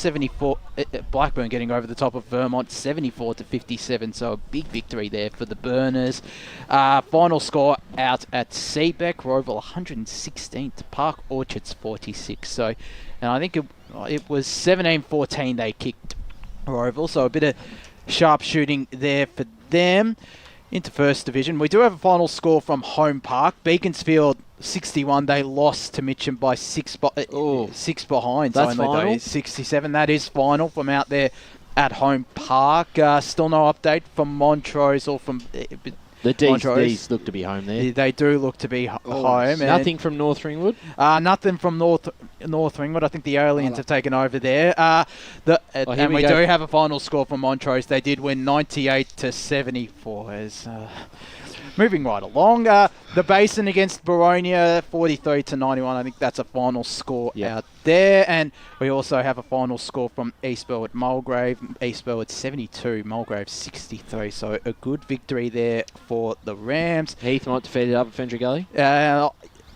Blackburn getting over the top of Vermont 74 to 57, so a big victory there for the Burners. Final score out at Seabeck, Roval 116 to Park Orchards 46. So, and I think it was 17-14 they kicked Roval, so a bit of sharp shooting there for them. Into First Division, we do have a final score from Home Park, Beaconsfield 61. They lost to Mitcham by 6 behind. That's only final? though. 67. That is final from out there at Home Park. Still no update from Montrose or from the D's look to be home there. They do look to be home. Nothing from North Ringwood? Nothing from North Ringwood. I think the Aliens have taken over there. And we do have a final score from Montrose. They did win 98 to 74. Moving right along, the Basin against Baronia 43 to 91. I think that's a final score out there. And we also have a final score from Eastbell at Mulgrave. Eastbell at 72, Mulgrave 63. So a good victory there for the Rams. Heath might defeat it up at Ferntree Gully?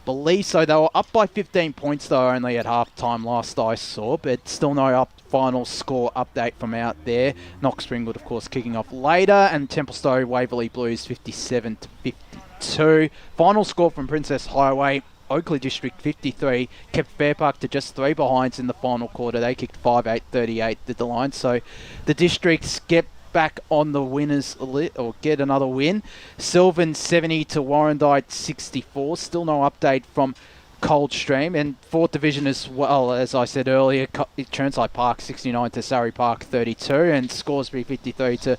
Believe so. They were up by 15 points though, only at half time last I saw, but still no final score update from out there. Knox Ringwood, of course, kicking off later, and Templestowe Waverley Blues 57 to 52. Final score from Princess Highway, Oakley District 53, kept Fairpark to just 3 behinds in the final quarter. They kicked 5-8-38 did the line, so the districts get back on the winners list, or get another win. Sylvan 70 to Warrandyte 64. Still no update from Coldstream. And 4th Division as well, as I said earlier, Churnside Park 69 to Surrey Park 32, and Scoresby 53 to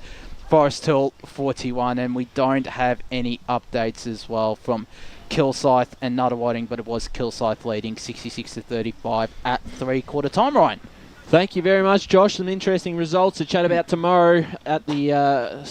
Forest Hill 41. And we don't have any updates as well from Kilsyth and Nuttawatting, but it was Kilsyth leading 66 to 35 at 3/4 time, Ryan. Thank you very much, Josh. Some interesting results to chat about tomorrow at the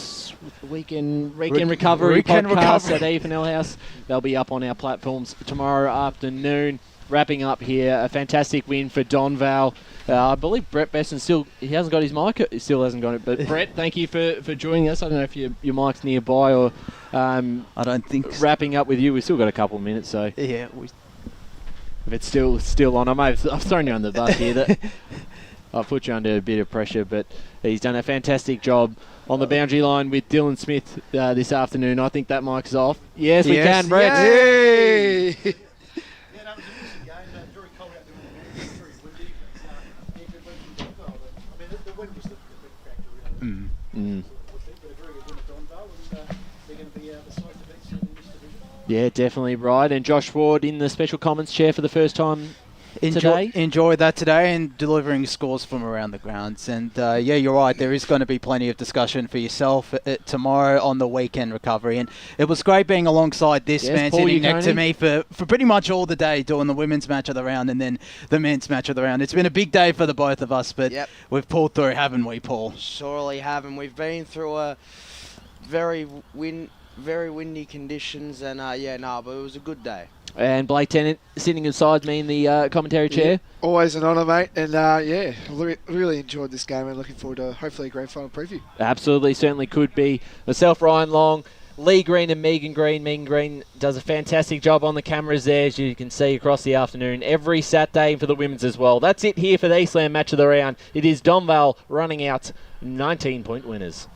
Weekend Recovery podcast at EFNL House. They'll be up on our platforms tomorrow afternoon. Wrapping up here, a fantastic win for Donvale. I believe Brett Besson he hasn't got his mic. He still hasn't got it. But Brett, thank you for joining us. I don't know if your mic's nearby or... I don't think so. Wrapping up with you, we've still got a couple of minutes, so... Yeah. If it's still on, I've thrown you on the bus here. I've put you under a bit of pressure, but he's done a fantastic job on the boundary line with Dylan Smith this afternoon. I think that mic's off. Yes, we can, Brett. Yay! Yeah, definitely right. And Josh Ward in the special comments chair for the first time today? Enjoy that today and delivering scores from around the grounds. And yeah, you're right. There is going to be plenty of discussion for yourself tomorrow on the weekend recovery. And it was great being alongside this man Paul sitting Uconi. next to me for pretty much all the day doing the women's match of the round and then the men's match of the round. It's been a big day for the both of us, but we've pulled through, haven't we, Paul? Surely have, and we've been through a very windy conditions, and but it was a good day. And Blake Tennant sitting beside me in the commentary chair. Yeah, always an honour, mate. And really enjoyed this game and looking forward to hopefully a grand final preview. Absolutely, certainly could be. Myself, Ryan Long, Lee Green and Megan Green. Megan Green does a fantastic job on the cameras there, as you can see across the afternoon, every Saturday for the women's as well. That's it here for the Eastland Match of the Round. It is Donvale running out 19-point winners.